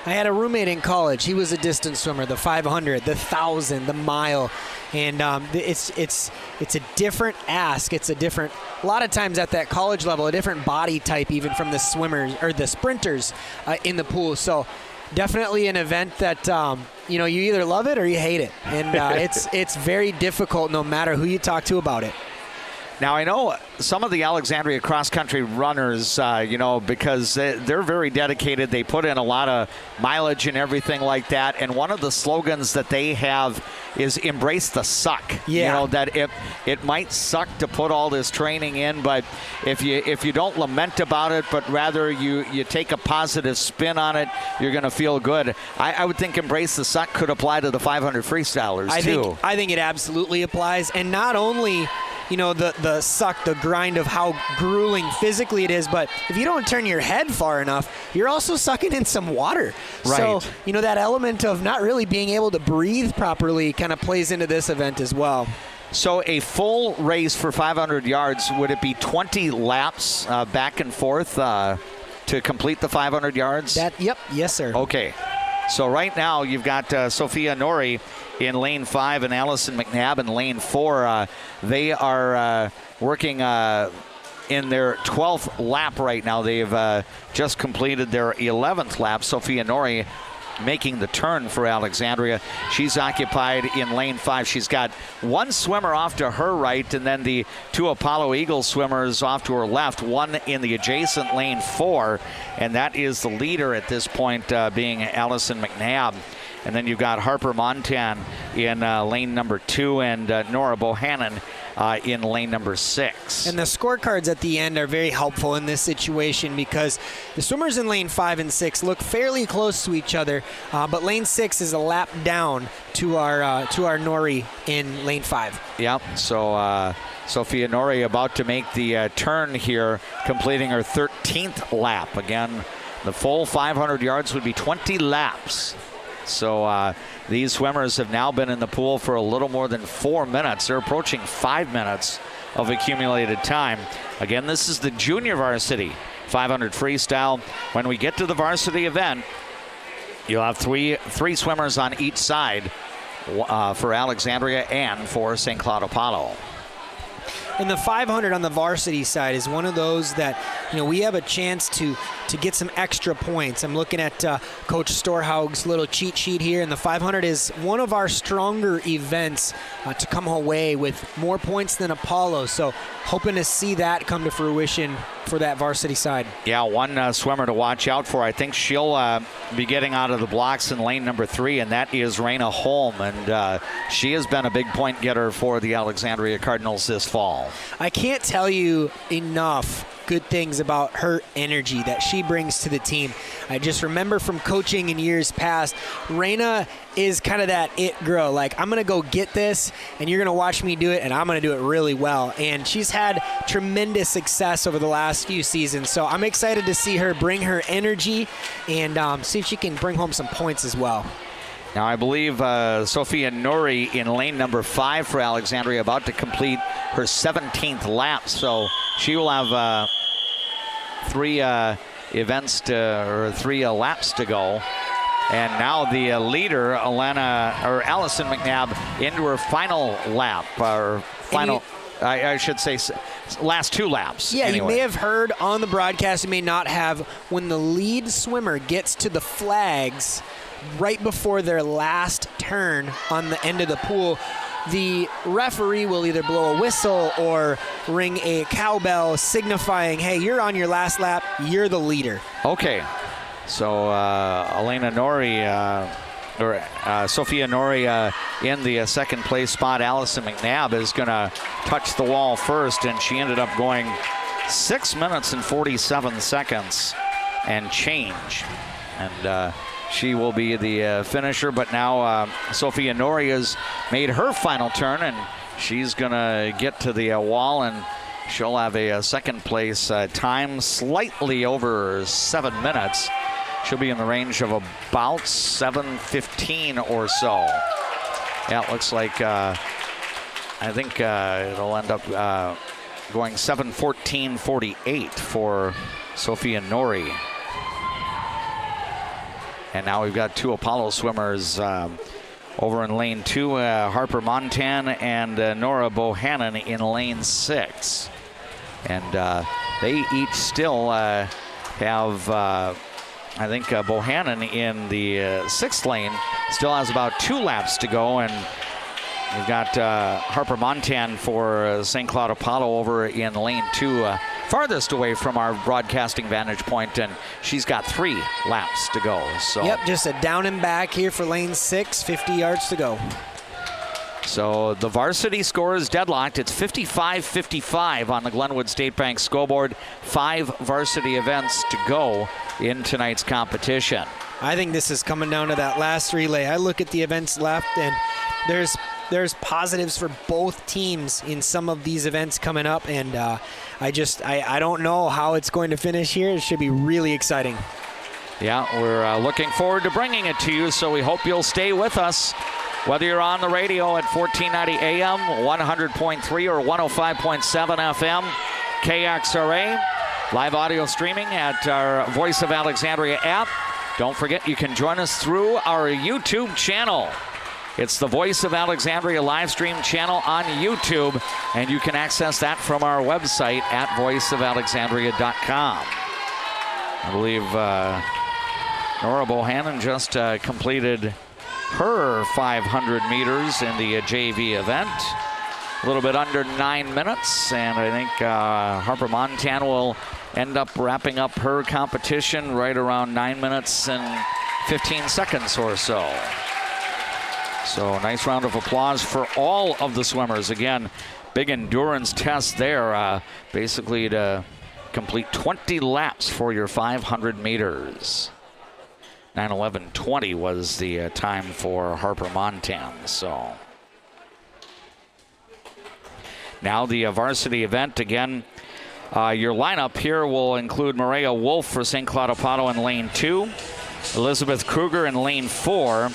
I had a roommate in college. He was a distance swimmer, the 500, the 1,000, the mile, and it's a different ask. It's a different, a lot of times at that college level, a different body type even from the swimmers or the sprinters in the pool. So definitely an event that you either love it or you hate it, and it's very difficult no matter who you talk to about it. Now, I know some of the Alexandria cross-country runners, because they're very dedicated. They put in a lot of mileage and everything like that. And one of the slogans that they have is embrace the suck. Yeah. That it might suck to put all this training in, but if you don't lament about it, but rather you take a positive spin on it, you're going to feel good. I would think embrace the suck could apply to the 500 freestylers, too. I think it absolutely applies. And not only the suck, the grind of how grueling physically it is, but if you don't turn your head far enough, you're also sucking in some water. Right. So, that element of not really being able to breathe properly kind of plays into this event as well. So a full race for 500 yards, would it be 20 laps back and forth to complete the 500 yards? Yep. Yes, sir. Okay. So right now you've got Sophia Nori in lane 5 and Allison McNabb in lane 4. They are working in their 12th lap right now. They've just completed their 11th lap. Sophia Nori making the turn for Alexandria. She's occupied in lane 5. She's got one swimmer off to her right, and then the 2 Apollo Eagles swimmers off to her left, one in the adjacent lane 4, and that is the leader at this point, being Allison McNabb. And then you've got Harper Montan in lane number 2 and Nora Bohannon in lane number 6. And the scorecards at the end are very helpful in this situation because the swimmers in lane 5 and 6 look fairly close to each other, but lane 6 is a lap down to our Nori in lane 5. Yep. So Sophia Nori about to make the turn here, completing her 13th lap. Again, the full 500 yards would be 20 laps. So these swimmers have now been in the pool for a little more than 4 minutes. They're approaching 5 minutes of accumulated time. Again, this is the junior varsity 500 freestyle. When we get to the varsity event, you'll have three swimmers on each side for Alexandria and for St. Cloud Apollo. And the 500 on the varsity side is one of those that, we have a chance to get some extra points. I'm looking at Coach Storhaug's little cheat sheet here, and the 500 is one of our stronger events to come away with more points than Apollo. So hoping to see that come to fruition for that varsity side. Yeah, one swimmer to watch out for. I think she'll be getting out of the blocks in lane number 3, and that is Raina Holm. And she has been a big point getter for the Alexandria Cardinals this fall. I can't tell you enough good things about her energy that she brings to the team. I just remember from coaching in years past, Raina is kind of that it girl. Like, I'm going to go get this, and you're going to watch me do it, and I'm going to do it really well. And she's had tremendous success over the last few seasons. So I'm excited to see her bring her energy and see if she can bring home some points as well. Now, I believe Sophia Nori in lane number 5 for Alexandria about to complete her 17th lap. So she will have 3 laps to go. And now the leader, Allison McNabb, into her final lap, or final, I should say, last 2 laps. Yeah, anyway. You may have heard on the broadcast, you may not have, when the lead swimmer gets to the flags right before their last turn on the end of the pool, the referee will either blow a whistle or ring a cowbell signifying, hey, you're on your last lap, you're the leader. Okay. So Elena Nori, Sophia Nori in the second place spot. Allison McNabb is going to touch the wall first, and she ended up going 6 minutes and 47 seconds and change. And she will be the finisher, but now Sophia Nori has made her final turn, and she's going to get to the wall, and she'll have a second place time, slightly over 7 minutes. She'll be in the range of about 7:15 or so. Yeah, it looks like, I think it'll end up going 7:14:48 for Sophia Nori. And now we've got 2 Apollo swimmers over in lane 2, Harper Montan and Nora Bohannon in lane 6. And they each still have, I think Bohannon in the 6th lane still has about 2 laps to go, and we've got Harper Montan for St. Cloud Apollo over in lane 2, farthest away from our broadcasting vantage point, and she's got 3 laps to go. So Yep, just a down and back here for lane 6, 50 yards to go. So the varsity score is deadlocked. It's 55-55 on the Glenwood State Bank scoreboard. 5 varsity events to go in tonight's competition. I think this is coming down to that last relay. I look at the events left, and there's positives for both teams in some of these events coming up, and I don't know how it's going to finish here. It should be really exciting. Yeah, we're looking forward to bringing it to you, so we hope you'll stay with us. Whether you're on the radio at 1490 AM, 100.3 or 105.7 FM, KXRA, live audio streaming at our Voice of Alexandria app. Don't forget, you can join us through our YouTube channel. It's the Voice of Alexandria live stream channel on YouTube, and you can access that from our website at voiceofalexandria.com. I believe Nora Bohannon just completed her 500 meters in the JV event. A little bit under 9 minutes, and I think Harper Montan will end up wrapping up her competition right around 9 minutes and 15 seconds or so. So nice round of applause for all of the swimmers. Again, big endurance test there, basically to complete 20 laps for your 500 meters. 9:11:20 was the time for Harper Montan. So now the varsity event again. Your lineup here will include Maria Wolf for St. Cloud Apollo in lane 2, Elizabeth Kruger in lane 4,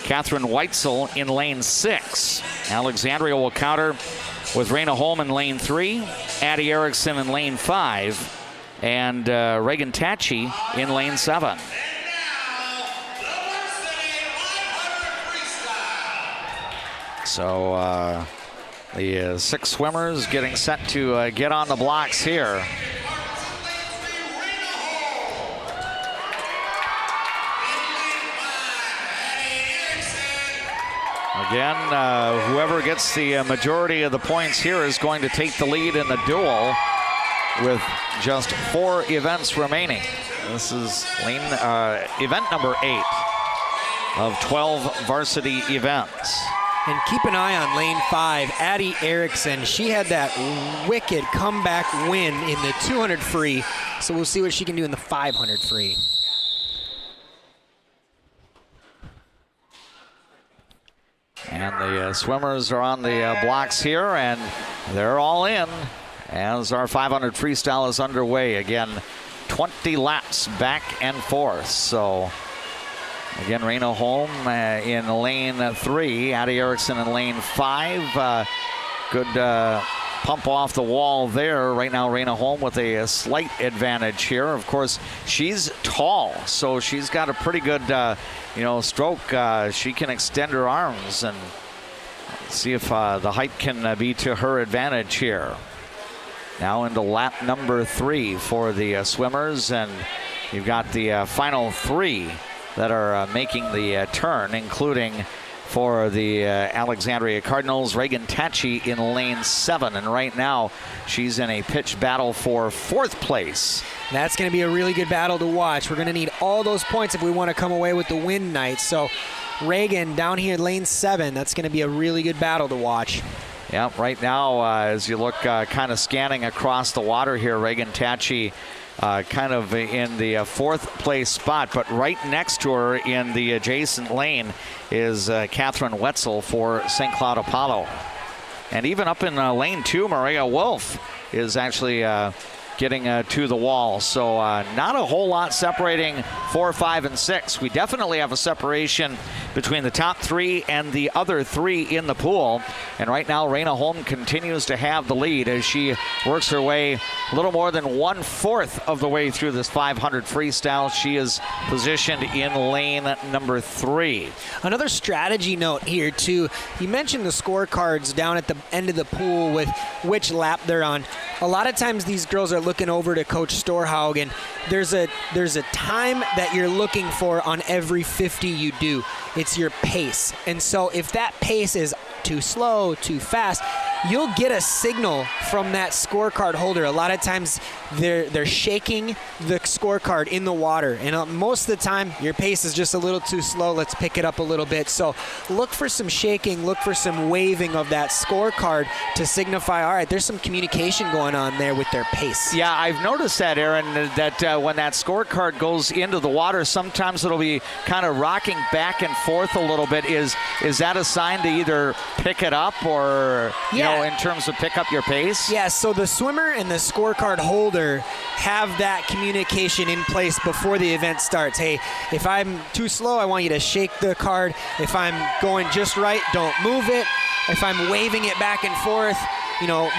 Catherine Weitzel in lane 6. Alexandria will counter with Raina Holm in lane 3, Addie Erickson in lane 5, and Reagan Tachi in lane 7. So the 6 swimmers getting set to get on the blocks here. Again, whoever gets the majority of the points here is going to take the lead in the duel with just 4 events remaining. This is event number 8 of 12 varsity events. And keep an eye on lane 5, Addie Erickson. She had that wicked comeback win in the 200 free, so we'll see what she can do in the 500 free. And the swimmers are on the blocks here, and they're all in as our 500 freestyle is underway. Again, 20 laps back and forth. So again, Raina Holm in lane 3, Addie Erickson in lane 5. Good pump off the wall there. Right now, Raina Holm with a slight advantage here. Of course, she's tall, so she's got a pretty good, stroke. She can extend her arms, and see if the height can be to her advantage here. Now into lap number 3 for the swimmers, and you've got the final 3 that are making the turn, including for the Alexandria Cardinals, Reagan Tachi in lane 7. And right now, she's in a pitched battle for 4th place. That's going to be a really good battle to watch. We're going to need all those points if we want to come away with the win tonight. So Reagan down here in lane 7, that's going to be a really good battle to watch. Yeah, right now, as you look kind of scanning across the water here, Reagan Tachi kind of in the 4th place spot, but right next to her in the adjacent lane is Catherine Wetzel for St. Cloud Apollo. And even up in lane 2, Maria Wolf is actually getting to the wall. So not a whole lot separating 4, 5, and 6. We definitely have a separation between the top 3 and the other 3 in the pool. And right now, Raina Holm continues to have the lead as she works her way a little more than 1/4 of the way through this 500 freestyle. She is positioned in lane number 3. Another strategy note here, too. You mentioned the scorecards down at the end of the pool with which lap they're on. A lot of times these girls are looking over to Coach Storhaug, and there's a time that you're looking for on every 50 you do. It's your pace. And so if that pace is too slow, too fast, you'll get a signal from that scorecard holder. A lot of times they're shaking the scorecard in the water, and most of the time your pace is just a little too slow. Let's pick it up a little bit. So look for some shaking, look for some waving of that scorecard to signify, all right, there's some communication going on there with their pace. Yeah, I've noticed that, Aaron, that when that scorecard goes into the water, sometimes it'll be kind of rocking back and forth a little bit. Is that a sign to either pick it up or, in terms of pick up your pace? Yeah, so the swimmer and the scorecard holder have that communication in place before the event starts. Hey, if I'm too slow, I want you to shake the card. If I'm going just right, don't move it. If I'm waving it back and forth,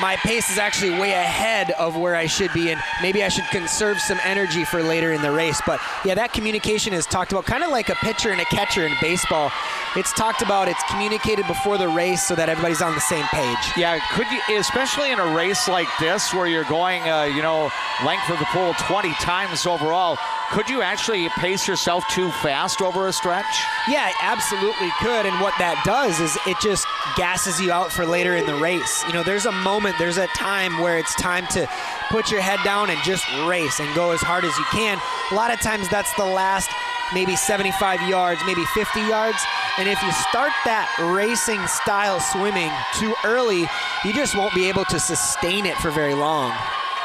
my pace is actually way ahead of where I should be, and maybe I should conserve some energy for later in the race. But yeah, that communication is talked about, kind of like a pitcher and a catcher in baseball. It's talked about, it's communicated before the race so that everybody's on the same page. Yeah, could you, especially in a race like this where you're going, length of the pool 20 times overall, could you actually pace yourself too fast over a stretch? Yeah, absolutely could. And what that does is it just gasses you out for later in the race. There's a moment, there's a time where it's time to put your head down and just race and go as hard as you can. A lot of times that's the last maybe 75 yards, maybe 50 yards. And if you start that racing style swimming too early, you just won't be able to sustain it for very long.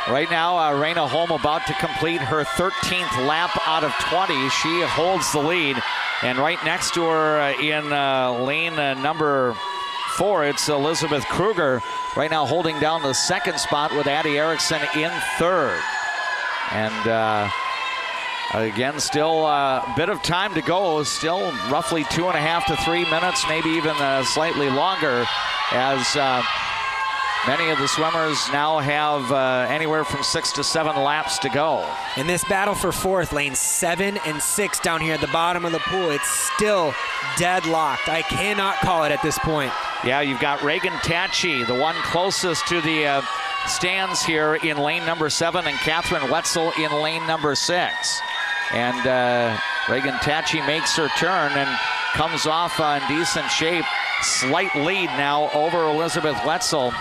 Right now, Raina Holm about to complete her 13th lap out of 20. She holds the lead. And right next to her in lane number 4, it's Elizabeth Kruger right now holding down the 2nd spot with Addie Erickson in 3rd. And again, still a bit of time to go. Still roughly 2.5 to 3 minutes, maybe even slightly longer, as many of the swimmers now have anywhere from 6 to 7 laps to go. In this battle for 4th, lanes 7 and 6 down here at the bottom of the pool, it's still deadlocked. I cannot call it at this point. Yeah, you've got Reagan Tachi, the one closest to the stands here in lane number 7, and Catherine Wetzel in lane number 6. And Reagan Tachi makes her turn and comes off in decent shape. Slight lead now over Elizabeth Wetzel.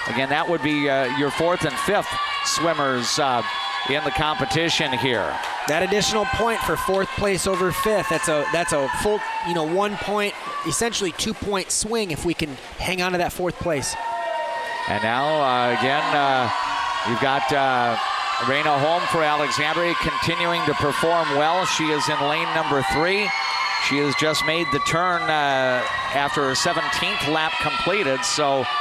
Again, that would be your 4th and 5th swimmers in the competition here. That additional point for 4th place over 5th, that's a full 1 point, essentially 2-point swing if we can hang on to that 4th place. And now again, you've got Raina Holm for Alexandria continuing to perform well. She is in lane number 3. She has just made the turn after her 17th lap completed.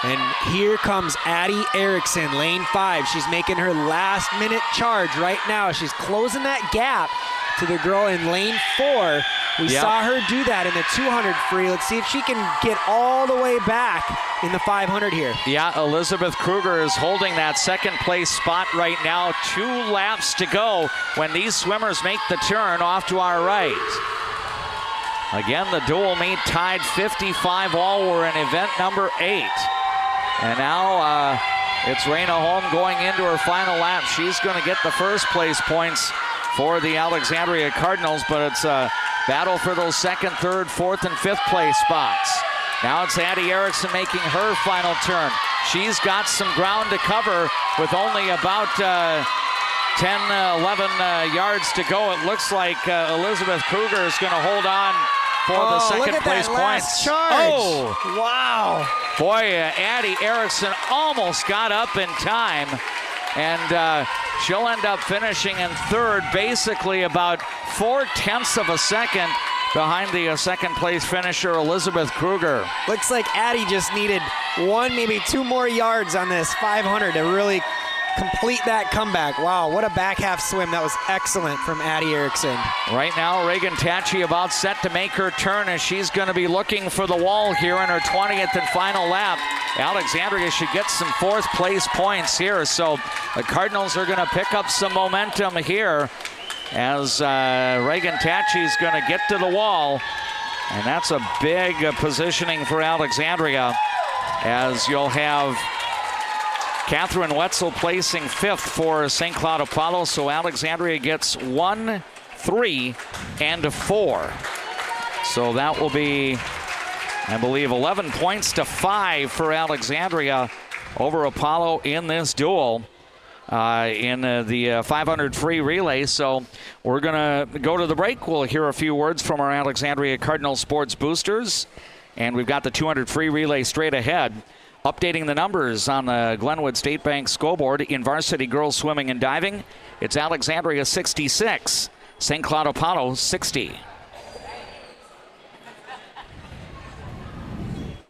And here comes Addie Erickson, lane 5. She's making her last-minute charge right now. She's closing that gap to the girl in lane 4. We saw her do that in the 200 free. Let's see if she can get all the way back in the 500 here. Yeah, Elizabeth Kruger is holding that second place spot right now. 2 laps to go when these swimmers make the turn off to our right. Again, the dual meet tied 55 all. We're in event number 8. And now it's Raina Holm going into her final lap. She's going to get the first place points for the Alexandria Cardinals, but it's a battle for those 2nd, 3rd, 4th, and 5th place spots. Now it's Addie Erickson making her final turn. She's got some ground to cover with only about 10, 11 yards to go. It looks like Elizabeth Kruger is going to hold on for the second place points. Oh, wow. Boy, Addie Erickson almost got up in time, and she'll end up finishing in 3rd, basically about 4/10 of a second behind the second place finisher, Elizabeth Kruger. Looks like Addie just needed 1, maybe 2 more yards on this 500 to really complete that comeback. Wow, what a back half swim. That was excellent from Addie Erickson. Right now, Reagan Tachi about set to make her turn as she's going to be looking for the wall here in her 20th and final lap. Alexandria should get some 4th place points here, so the Cardinals are going to pick up some momentum here as Reagan Tachi is going to get to the wall, and that's a big positioning for Alexandria, as you'll have Catherine Wetzel placing 5th for St. Cloud Apollo, so Alexandria gets 1, 3, and 4. So that will be, I believe, 11 points to 5 for Alexandria over Apollo in this duel in the 500 free relay. So we're going to go to the break. We'll hear a few words from our Alexandria Cardinal Sports Boosters, and we've got the 200 free relay straight ahead. Updating the numbers on the Glenwood State Bank scoreboard in varsity girls swimming and diving, it's Alexandria 66, St. Cloud Apollo 60.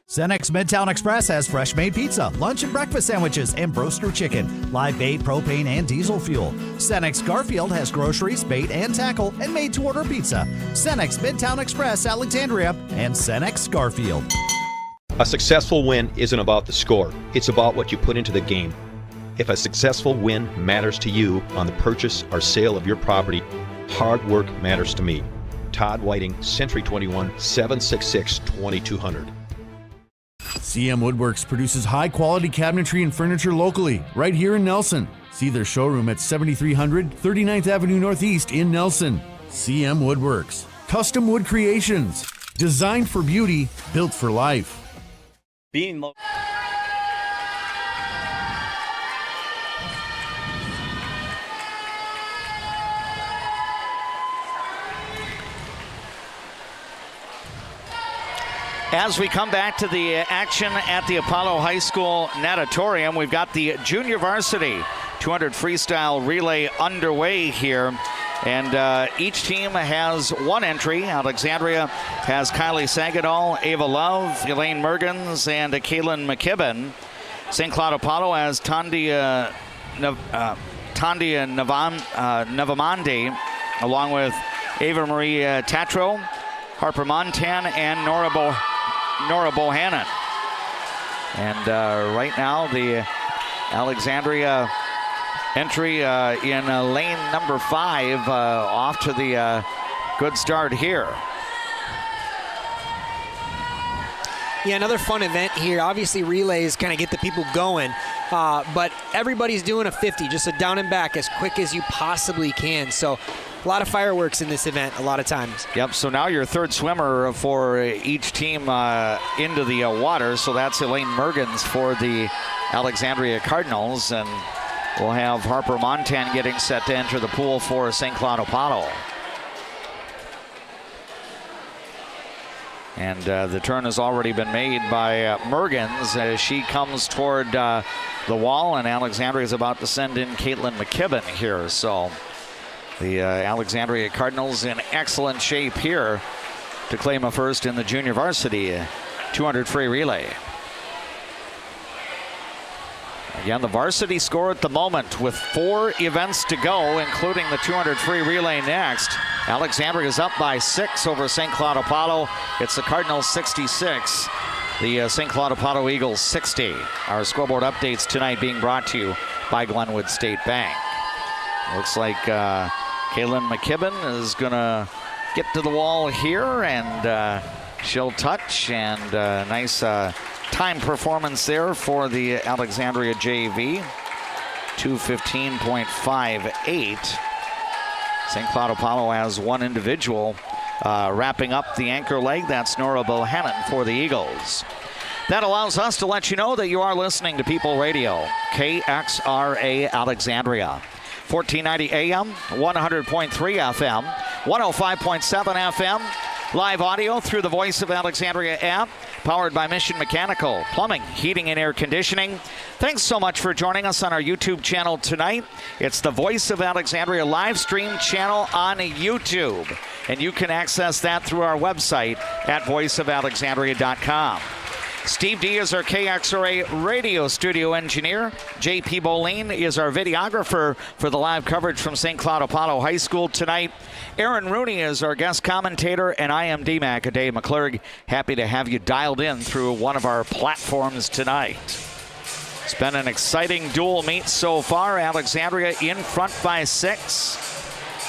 Cenex Midtown Express has fresh made pizza, lunch and breakfast sandwiches, and broaster chicken, live bait, propane, and diesel fuel. Cenex Garfield has groceries, bait, and tackle, and made to order pizza. Cenex Midtown Express Alexandria and Cenex Garfield. A successful win isn't about the score. It's about what you put into the game. If a successful win matters to you on the purchase or sale of your property, hard work matters to me. Todd Whiting, Century 21, 766-2200. CM Woodworks produces high-quality cabinetry and furniture locally, right here in Nelson. See their showroom at 7300 39th Avenue Northeast in Nelson. CM Woodworks. Custom wood creations. Designed for beauty, built for life. As we come back to the action at the Apollo High School natatorium, we've got the junior varsity 200 freestyle relay underway here. And each team has 1 entry. Alexandria has Kylie Sagadol, Ava Love, Elaine Mergens, and Kaylin McKibben. St. Cloud Apollo has Tandia Navamandi, along with Ava Marie Tatro, Harper Montan, and Nora Bohannon. And right now, the Alexandria entry in lane number 5, off to the good start here. Yeah, another fun event here. Obviously, relays kind of get the people going, but everybody's doing a 50, just a down and back as quick as you possibly can. So a lot of fireworks in this event a lot of times. Yep, so now your 3rd swimmer for each team into the water. So that's Elaine Mergens for the Alexandria Cardinals, and we'll have Harper Montan getting set to enter the pool for St. Cloud Apollo. And the turn has already been made by Mergens as she comes toward the wall, and Alexandria is about to send in Caitlin McKibben here. So the Alexandria Cardinals in excellent shape here to claim a first in the junior varsity 200 free relay. Again, the varsity score at the moment with 4 events to go, including the 200 free relay next. Alexandria is up by 6 over St. Cloud Apollo. It's the Cardinals 66. The St. Cloud Apollo Eagles 60. Our scoreboard updates tonight being brought to you by Glenwood State Bank. Looks like Kaylin McKibben is going to get to the wall here, and she'll touch, and nice time performance there for the Alexandria JV. 2:15.58. St. Cloud Apollo has one individual wrapping up the anchor leg. That's Nora Bohannon for the Eagles. That allows us to let you know that you are listening to People Radio, KXRA Alexandria. 1490 AM, 100.3 FM, 105.7 FM. Live audio through the Voice of Alexandria app, powered by Mission Mechanical, Plumbing, Heating, and Air Conditioning. Thanks so much for joining us on our YouTube channel tonight. It's the Voice of Alexandria live stream channel on YouTube, and you can access that through our website at voiceofalexandria.com. Steve D is our KXRA radio studio engineer. JP Boleen is our videographer for the live coverage from St. Cloud Apollo High School tonight. Aaron Rooney is our guest commentator, and I am DMAC, Dave McClurg. Happy to have you dialed in through one of our platforms tonight. It's been an exciting dual meet so far. Alexandria in front by 6.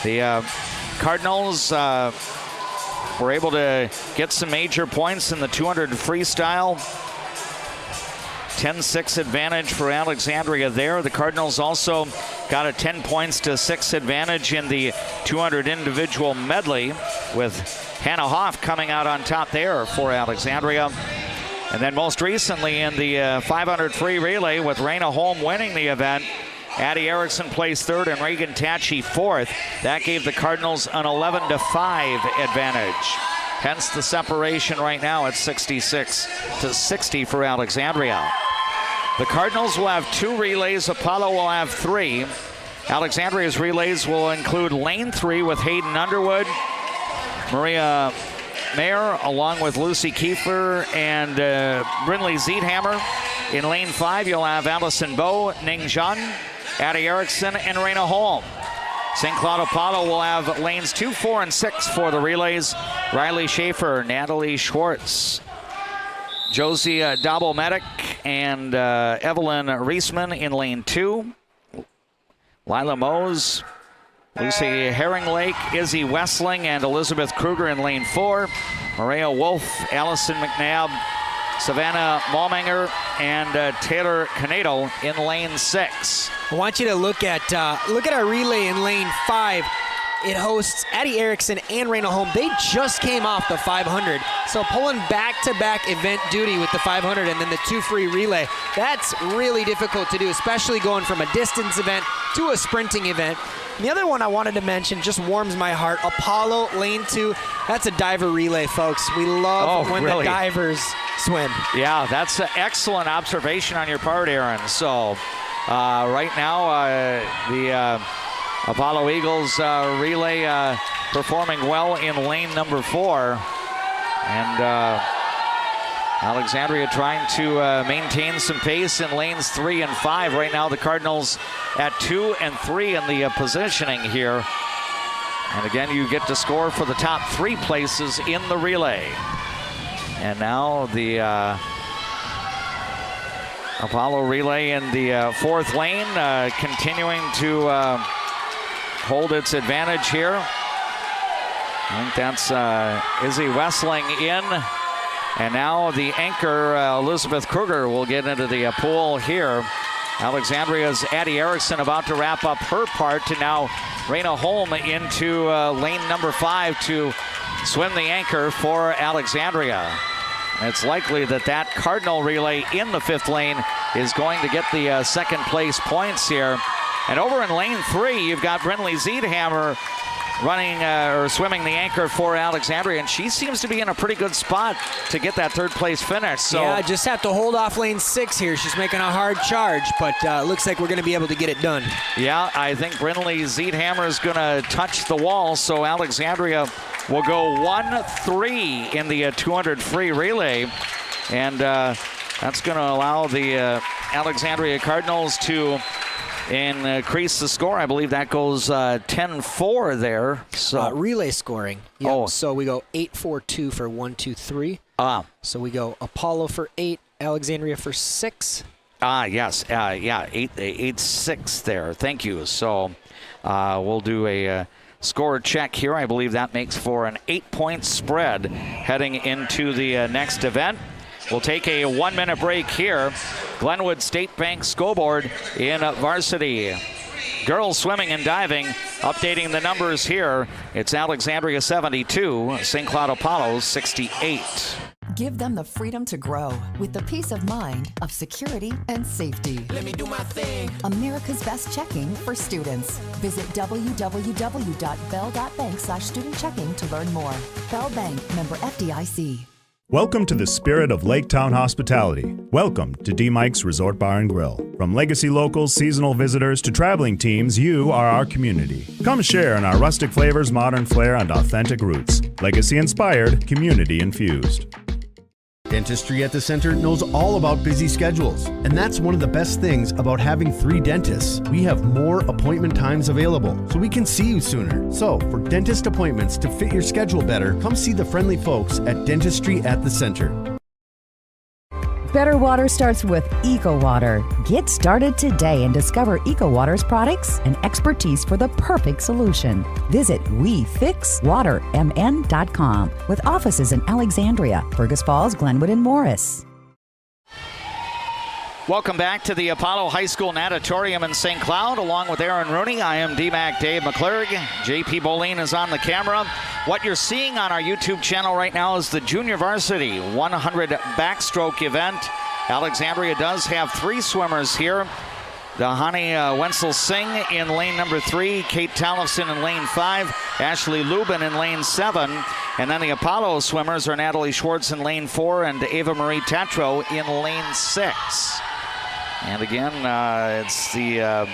The Cardinals were able to get some major points in the 200 freestyle. 10-6 advantage for Alexandria there. The Cardinals also got a 10 points to 6 advantage in the 200 individual medley, with Hannah Hoff coming out on top there for Alexandria. And then most recently in the 500 free relay, with Raina Holm winning the event, Addie Erickson placed 3rd and Reagan Tachi 4th. That gave the Cardinals an 11-5 advantage. Hence the separation right now at 66-60 for Alexandria. The Cardinals will have 2 relays. Apollo will have 3. Alexandria's relays will include lane 3 with Hayden Underwood, Maria Mayer, along with Lucy Kiefer and Brinley Ziethammer. In lane 5, you'll have Allison Bowe, Ning Zhan, Addie Erickson, and Raina Holm. St. Cloud Apollo will have lanes 2, 4, and 6 for the relays. Riley Schaefer, Natalie Schwartz, Josie Dobel-Medic, and Evelyn Reisman in lane 2. Lila Mose, Lucy Herringlake, Izzy Wessling, and Elizabeth Kruger in lane 4. Maria Wolf, Allison McNabb, Savannah Malminger, and Taylor Canedo in lane 6. I want you to look at our relay in lane 5. It hosts Addie Erickson and Raina Holm. They just came off the 500. So pulling back-to-back event duty with the 500 and then the 2 free relay, that's really difficult to do, especially going from a distance event to a sprinting event. And the other one I wanted to mention just warms my heart. Apollo lane 2, that's a diver relay, folks. We love when the divers swim. Yeah, that's an excellent observation on your part, Aaron. So right now, the Apollo Eagles relay performing well in lane number 4. And Alexandria trying to maintain some pace in lanes 3 and 5. Right now, the Cardinals at 2 and 3 in the positioning here. And again, you get to score for the top 3 places in the relay. And now the Apollo relay in the 4th lane, continuing to hold its advantage here. I think that's Izzy Wessling in. And now the anchor, Elizabeth Kruger, will get into the pool here. Alexandria's Addie Erickson about to wrap up her part, to now Raina Holm into lane number 5 to swim the anchor for Alexandria. It's likely that that Cardinal relay in the 5th lane is going to get the 2nd place points here. And over in lane 3, you've got Brinley Ziethammer running or swimming the anchor for Alexandria, and she seems to be in a pretty good spot to get that 3rd place finish. So yeah, just have to hold off lane 6 here. She's making a hard charge, but looks like we're going to be able to get it done. Yeah, I think Brinley Ziethammer is going to touch the wall, so Alexandria will go 1-3 in the 200 free relay, and that's going to allow the Alexandria Cardinals to increase the score. I believe that goes 10-4 there. So relay scoring. Yep. Oh. So we go 8-4-2 for 1, 2, 3. So we go Apollo for 8, Alexandria for 6. Yes. 8-6 there. Thank you. So we'll do a score check here. I believe that makes for an 8-point spread heading into the next event. We'll take a 1-minute break here. Glenwood State Bank Scoreboard in Varsity. Girls swimming and diving, updating the numbers here. It's Alexandria 72, St. Cloud Apollo 68. Give them the freedom to grow with the peace of mind of security and safety. Let me do my thing. America's best checking for students. Visit www.bell.bank/student checking to learn more. Bell Bank, member FDIC. Welcome to the spirit of Lake Town hospitality. Welcome to D. Mike's Resort Bar and Grill. From legacy locals, seasonal visitors, to traveling teams, you are our community. Come share in our rustic flavors, modern flair, and authentic roots. Legacy inspired, community infused. Dentistry at the Center knows all about busy schedules, and that's one of the best things about having 3 dentists. We have more appointment times available, so we can see you sooner. So, for dentist appointments to fit your schedule better, come see the friendly folks at Dentistry at the Center. Better water starts with Eco Water. Get started today and discover Eco Water's products and expertise for the perfect solution. Visit WeFixWaterMN.com with offices in Alexandria, Fergus Falls, Glenwood, and Morris. Welcome back to the Apollo High School Natatorium in St. Cloud. Along with Aaron Rooney, I am DMAC Dave McClurg. JP Boleen is on the camera. What you're seeing on our YouTube channel right now is the Junior Varsity 100 backstroke event. Alexandria does have 3 swimmers here. Dahani Wenzel Singh in lane number 3, Kate Tallefson in lane 5, Ashley Lubin in lane 7, and then the Apollo swimmers are Natalie Schwartz in lane 4 and Ava Marie Tatro in lane 6. And again, it's the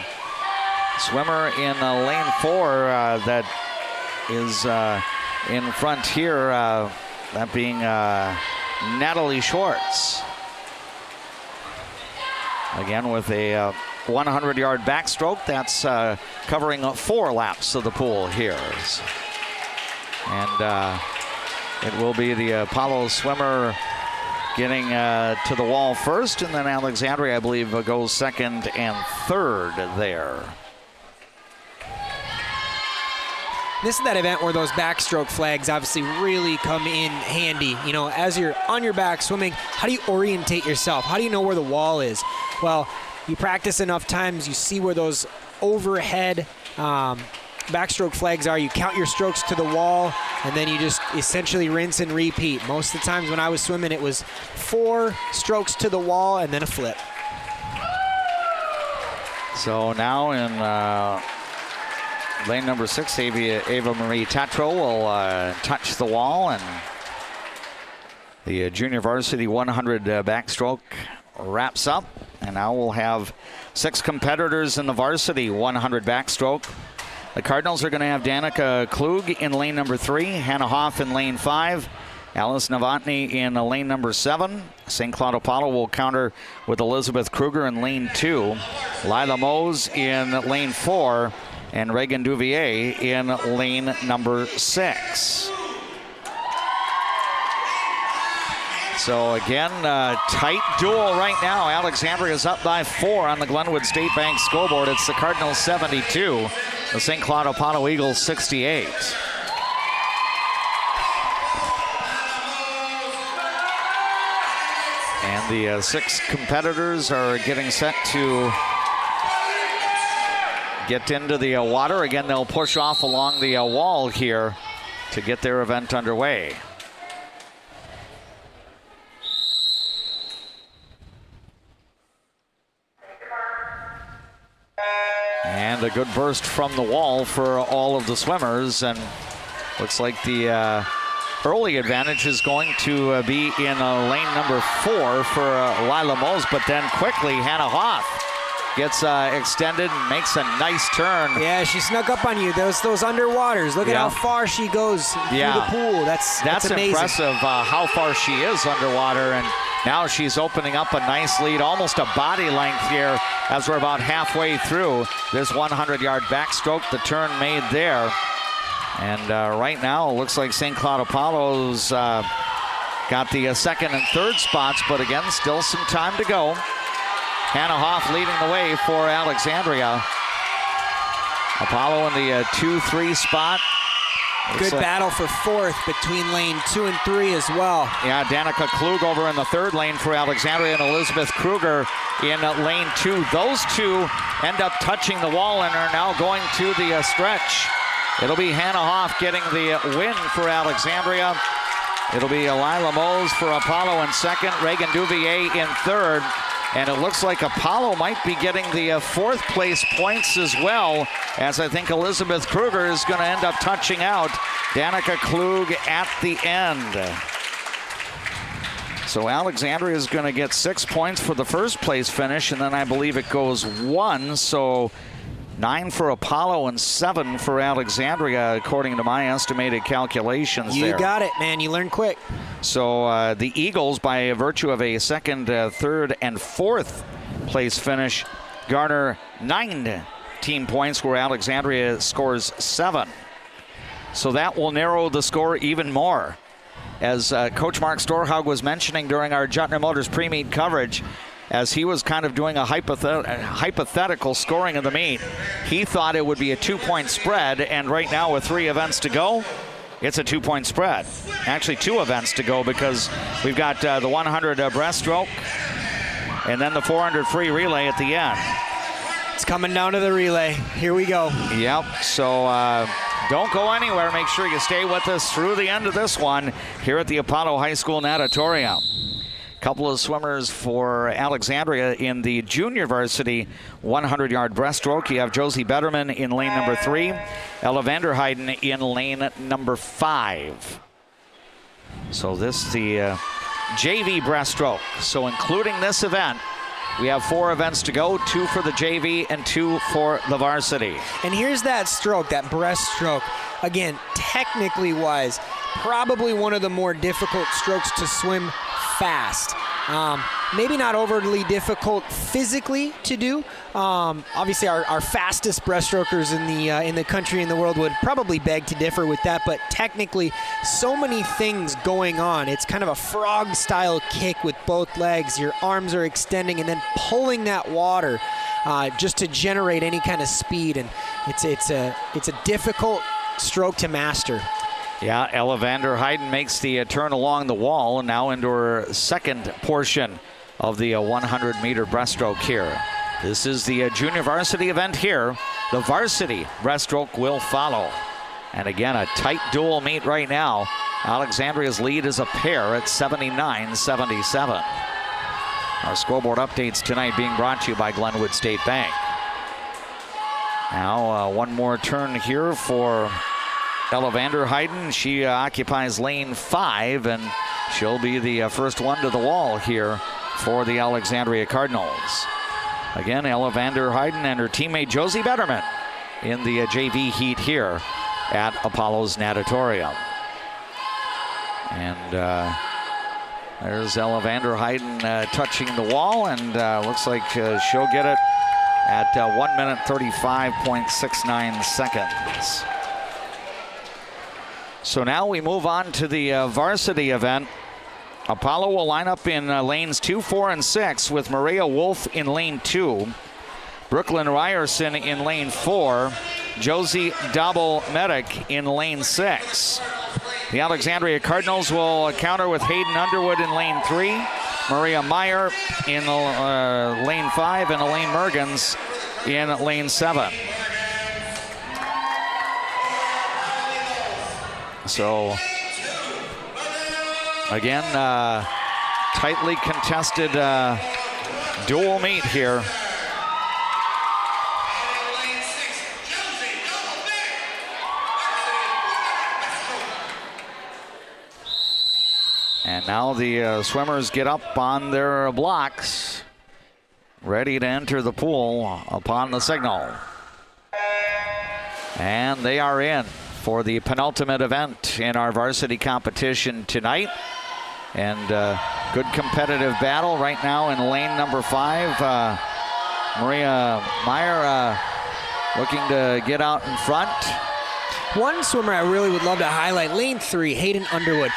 swimmer in lane 4 that is in front here, that being Natalie Schwartz. Again, with a 100-yard backstroke, that's covering 4 laps of the pool here. And it will be the Apollo swimmer getting to the wall first, and then Alexandria, I believe, goes second and third there. This is that event where those backstroke flags obviously really come in handy. You know, as you're on your back swimming, how do you orientate yourself? How do you know where the wall is? Well, you practice enough times, you see where those overhead backstroke flags are. You count your strokes to the wall, and then you just essentially rinse and repeat. Most of the times when I was swimming, it was 4 strokes to the wall and then a flip. So now in lane number 6, Ava Marie Tatro will touch the wall, and the Junior Varsity 100 backstroke wraps up. And now we'll have 6 competitors in the Varsity 100 backstroke. The Cardinals are going to have Danica Klug in lane number 3, Hannah Hoff in lane 5, Alice Novotny in lane number 7. St. Cloud Apollo will counter with Elizabeth Kruger in lane 2, Lila Mose in lane 4, and Reagan Duvier in lane number 6. So again, tight duel right now. Alexandria is up by 4 on the Glenwood State Bank scoreboard. It's the Cardinals 72, the St. Cloud Apollo Eagles 68. And the 6 competitors are getting set to get into the water. Again, they'll push off along the wall here to get their event underway. And a good burst from the wall for all of the swimmers, and looks like the early advantage is going to be in lane number 4 for Lila Mose, but then quickly Hannah Hoff gets extended and makes a nice turn. Yeah, she snuck up on you. Those underwaters. Look at how far she goes through the pool. That's amazing. Impressive how far she is underwater, and Now she's opening up a nice lead, almost a body length here as we're about halfway through this 100-yard backstroke. The turn made there. And right now, it looks like St. Cloud Apollo's got the second and third spots, but again, still some time to go. Hannah Hoff leading the way for Alexandria. Apollo in the 2-3 spot. Good battle for fourth between lane 2 and 3 as well. Yeah, Danica Klug over in the third lane for Alexandria and Elizabeth Kruger in lane 2. Those two end up touching the wall and are now going to the stretch. It'll be Hannah Hoff getting the win for Alexandria. It'll be Lila Mose for Apollo in second, Reagan Duvier in third. And it looks like Apollo might be getting the fourth place points as well, as I think Elizabeth Kruger is going to end up touching out Danica Klug at the end. So Alexandria is going to get 6 points for the first place finish, and then I believe it goes 1. So 9 for Apollo and 7 for Alexandria, according to my estimated calculations there. You got it, man. You learn quick. So the Eagles, by virtue of a second, third, and fourth place finish, garner 9 team points, where Alexandria scores 7. So that will narrow the score even more. As Coach Mark Storhaug was mentioning during our Juttner Motors pre-meet coverage, as he was kind of doing a hypothetical scoring of the meet, he thought it would be a 2-point spread, and right now with 3 events to go, it's a 2-point spread. Actually, 2 events to go, because we've got the 100 breaststroke and then the 400 free relay at the end. It's coming down to the relay. Here we go. Yep, so don't go anywhere. Make sure you stay with us through the end of this one here at the Apollo High School Natatorium. Couple of swimmers for Alexandria in the junior varsity 100-yard breaststroke. You have Josie Betterman in lane number 3, Ella Vanderheiden in lane number 5. So this is the JV breaststroke. So including this event, we have 4 events to go, 2 for the JV and 2 for the varsity. And here's that stroke, that breaststroke. Again, technically wise, probably one of the more difficult strokes to swim fast. Maybe not overly difficult physically to do. Obviously, our fastest breaststrokers in the country and the world would probably beg to differ with that. But technically, so many things going on. It's kind of a frog-style kick with both legs. Your arms are extending and then pulling that water just to generate any kind of speed. And it's a difficult stroke to master. Yeah, Ella Vanderheiden makes the turn along the wall, and now into her second portion of the 100-meter breaststroke here. This is the junior varsity event here. The varsity breaststroke will follow. And again, a tight dual meet right now. Alexandria's lead is a pair at 79-77. Our scoreboard updates tonight being brought to you by Glenwood State Bank. Now one more turn here for Ella Vanderheiden. She occupies lane 5, and she'll be the first one to the wall here for the Alexandria Cardinals. Again, Ella Vanderheiden and her teammate Josie Betterman in the JV heat here at Apollo's Natatorium. And there's Ella Vanderheiden touching the wall, and looks like she'll get it at 1 minute 35.69 seconds. So now we move on to the varsity event. Apollo will line up in lanes 2, 4, and 6 with Maria Wolf in lane 2, Brooklyn Ryerson in lane 4, Josie Dobel-Medic in lane 6. The Alexandria Cardinals will counter with Hayden Underwood in lane 3, Maria Meyer in lane 5, and Elaine Mergens in lane 7. So, again, tightly contested dual meet here. And now the swimmers get up on their blocks, ready to enter the pool upon the signal. And they are in for the penultimate event in our varsity competition tonight. And good competitive battle right now in lane number 5. Maria Meyer looking to get out in front. One swimmer I really would love to highlight, lane 3, Hayden Underwood.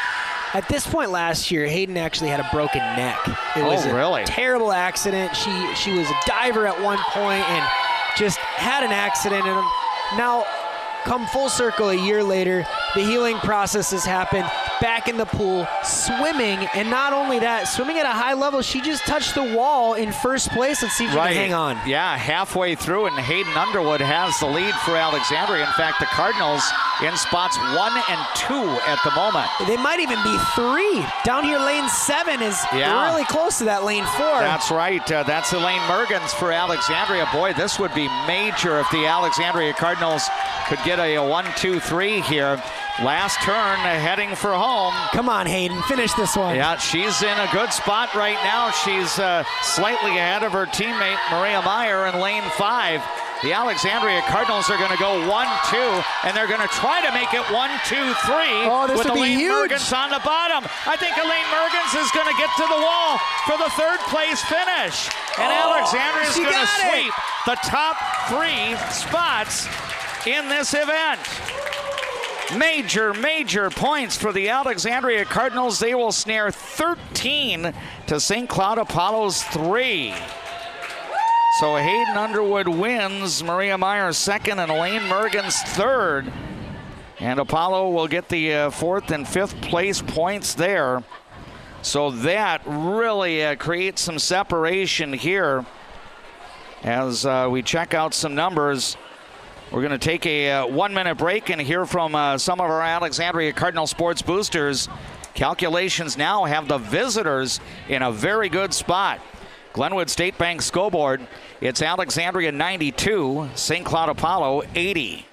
At this point last year, Hayden actually had a broken neck. It was really? a terrible accident. She was a diver at one point and just had an accident. And now, come full circle a year later, the healing process has happened. Back in the pool, swimming, and not only that, swimming at a high level. She just touched the wall in first place. Let's see if she can hang on. Yeah, halfway through, and Hayden Underwood has the lead for Alexandria. In fact, the Cardinals in spots 1 and 2 at the moment. They might even be 3. Down here, lane 7 is really close to that lane 4. That's right. That's Elaine Mergens for Alexandria. Boy, this would be major if the Alexandria Cardinals could get a 1-2-3 here. Last turn, heading for home. Come on, Hayden, finish this one. Yeah, she's in a good spot right now. She's slightly ahead of her teammate, Maria Meyer, in lane 5. The Alexandria Cardinals are going to go 1-2, and they're going to try to make it 1-2-3 with Elaine Mergens on the bottom. I think Elaine Mergens is going to get to the wall for the 3rd place finish. And Alexandria is going to sweep the top 3 spots in this event. Major points for the Alexandria Cardinals. They will snare 13 to St. Cloud Apollo's 3. So Hayden Underwood wins, Maria Meyer 2nd, and Elaine Mergens 3rd. And Apollo will get the 4th and 5th place points there. So that really creates some separation here as we check out some numbers. We're going to take a 1-minute break and hear from some of our Alexandria Cardinal sports boosters. Calculations now have the visitors in a very good spot. Glenwood State Bank scoreboard, it's Alexandria 92, St. Cloud Apollo 80.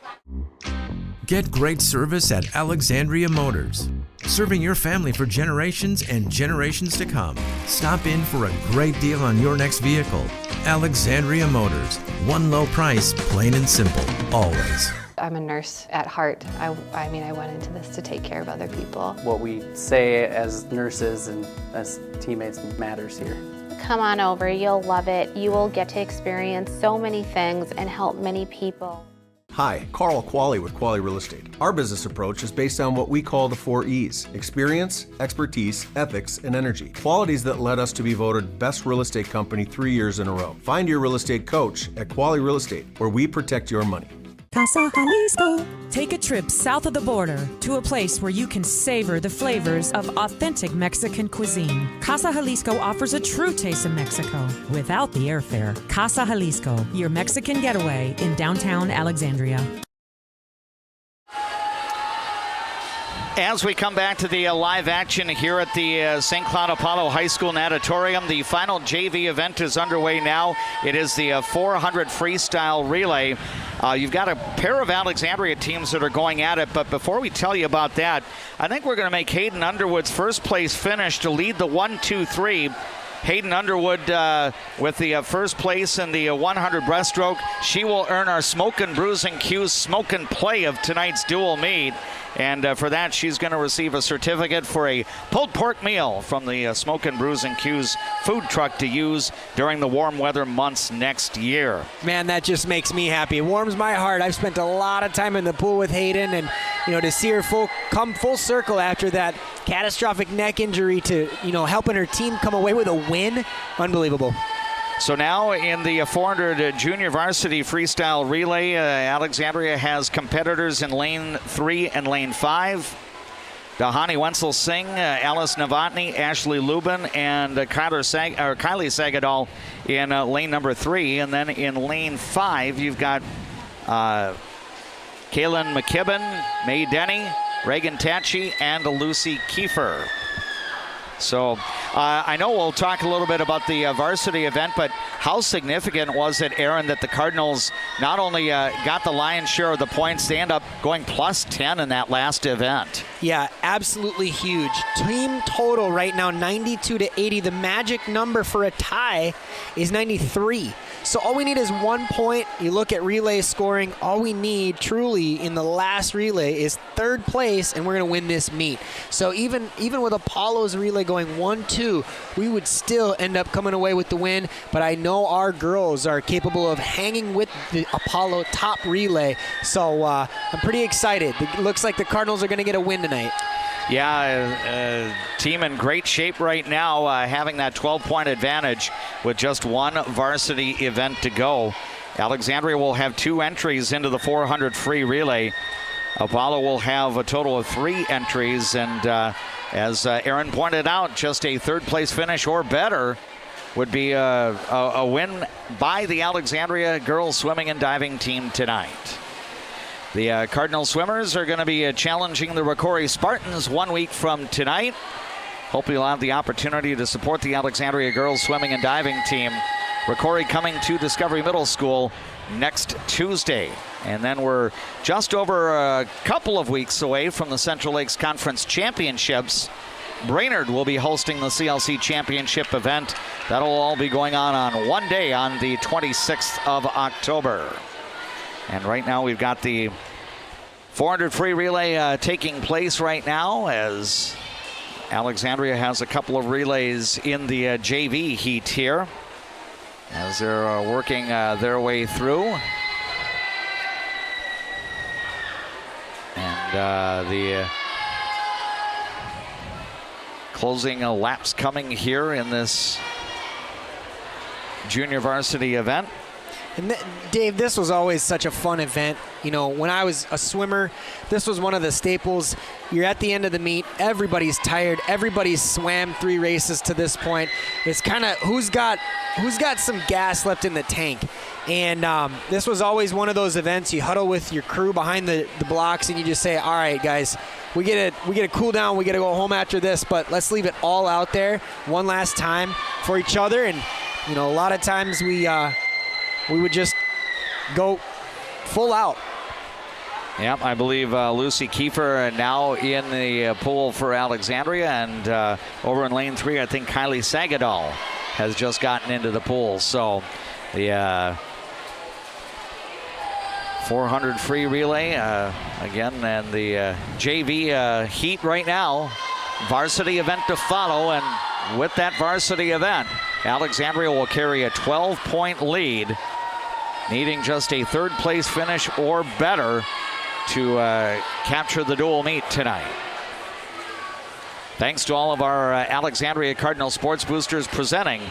Get great service at Alexandria Motors. Serving your family for generations and generations to come. Stop in for a great deal on your next vehicle. Alexandria Motors. One low price, plain and simple, always. I'm a nurse at heart. I went into this to take care of other people. What we say as nurses and as teammates matters here. Come on over, you'll love it. You will get to experience so many things and help many people. Hi, Carl Qualley with Qualley Real Estate. Our business approach is based on what we call the 4 E's: experience, expertise, ethics, and energy. Qualities that led us to be voted best real estate company 3 years in a row. Find your real estate coach at Qualley Real Estate, where we protect your money. Casa Jalisco. Take a trip south of the border to a place where you can savor the flavors of authentic Mexican cuisine. Casa Jalisco offers a true taste of Mexico without the airfare. Casa Jalisco, your Mexican getaway in downtown Alexandria. As we come back to the live action here at the St. Cloud Apollo High School Natatorium, the final JV event is underway now. It is the 400 freestyle relay. You've got a pair of Alexandria teams that are going at it, but before we tell you about that, I think we're going to make Hayden Underwood's first place finish to lead the 1-2-3. Hayden Underwood with the first place in the 100 breaststroke. She will earn our Smoke and Bruising Q's Smoke and Play of tonight's dual meet. And for that, she's going to receive a certificate for a pulled pork meal from the Smoke and Bruising Q's food truck to use during the warm weather months next year. Man, that just makes me happy. It warms my heart. I've spent a lot of time in the pool with Hayden, and to see her come full circle after that catastrophic neck injury to helping her team come away with a win, unbelievable. So now in the 400 junior varsity freestyle relay, Alexandria has competitors in lane 3 and lane 5. Dahani Wenzel Singh, Alice Novotny, Ashley Lubin, and Kylie Sagadol in lane number 3. And then in lane 5, you've got Kaylin McKibben, May Denny, Reagan Tachi, and Lucy Kiefer. So I know we'll talk a little bit about the varsity event, but how significant was it, Aaron, that the Cardinals not only got the lion's share of the points, they end up going plus 10 in that last event? Yeah, absolutely huge. Team total right now, 92-80. The magic number for a tie is 93. So all we need is 1 point. You look at relay scoring, all we need truly in the last relay is 3rd place, and we're going to win this meet. So even with Apollo's relay going 1-2, we would still end up coming away with the win. But I know our girls are capable of hanging with the Apollo top relay. So I'm pretty excited. It looks like the Cardinals are going to get a win tonight. Yeah, team in great shape right now, having that 12-point advantage with just one varsity event to go. Alexandria will have 2 entries into the 400 free relay. Apollo will have a total of 3 entries, and as Aaron pointed out, just a third-place finish or better would be a win by the Alexandria girls swimming and diving team tonight. The Cardinal swimmers are going to be challenging the Rocori Spartans 1 week from tonight. Hope you'll have the opportunity to support the Alexandria girls swimming and diving team. Rocori coming to Discovery Middle School next Tuesday. And then we're just over a couple of weeks away from the Central Lakes Conference Championships. Brainerd will be hosting the CLC Championship event. That'll all be going on one day on the 26th of October. And right now we've got the 400 free relay taking place right now as Alexandria has a couple of relays in the JV heat here as they're working their way through. And the closing laps coming here in this junior varsity event. And Dave, this was always such a fun event. You know, when I was a swimmer, this was one of the staples. You're at the end of the meet. Everybody's tired. Everybody's swam 3 races to this point. It's kind of who's got some gas left in the tank. And this was always one of those events. You huddle with your crew behind the blocks, and you just say, all right, guys, we get a cool down. We got to go home after this, but let's leave it all out there one last time for each other. And, you know, a lot of times we would just go full out. Yep, I believe Lucy Kiefer now in the pool for Alexandria, and over in lane 3, I think Kylie Sagadol has just gotten into the pool. So the 400 free relay again, and the JV heat right now. Varsity event to follow, and with that varsity event, Alexandria will carry a 12-point lead, needing just a third-place finish or better to capture the dual meet tonight. Thanks to all of our Alexandria Cardinal Sports Boosters presenting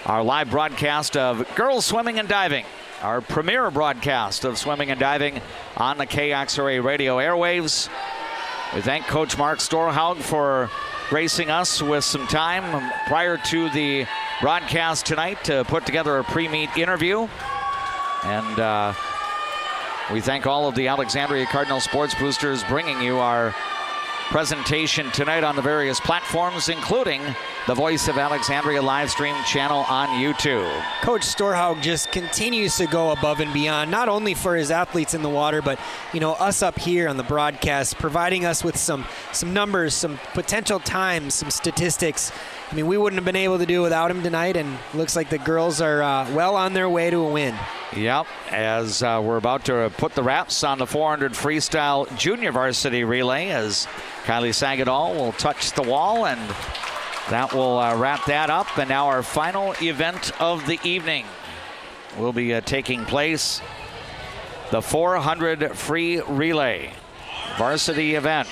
our live broadcast of girls swimming and diving, our premier broadcast of swimming and diving on the KXRA radio airwaves. We thank Coach Mark Storhaug for gracing us with some time prior to the broadcast tonight to put together a pre-meet interview. And we thank all of the Alexandria Cardinal Sports Boosters bringing you our presentation tonight on the various platforms, including the Voice of Alexandria live stream channel on YouTube. Coach Storhaug just continues to go above and beyond, not only for his athletes in the water, but, you know, us up here on the broadcast, providing us with some numbers, some potential times, some statistics. I mean, we wouldn't have been able to do without him tonight, and looks like the girls are well on their way to a win. Yep, as we're about to put the wraps on the 400 freestyle junior varsity relay, as Kylie Sagadol will touch the wall, and that will wrap that up. And now our final event of the evening will be taking place, the 400 free relay varsity event.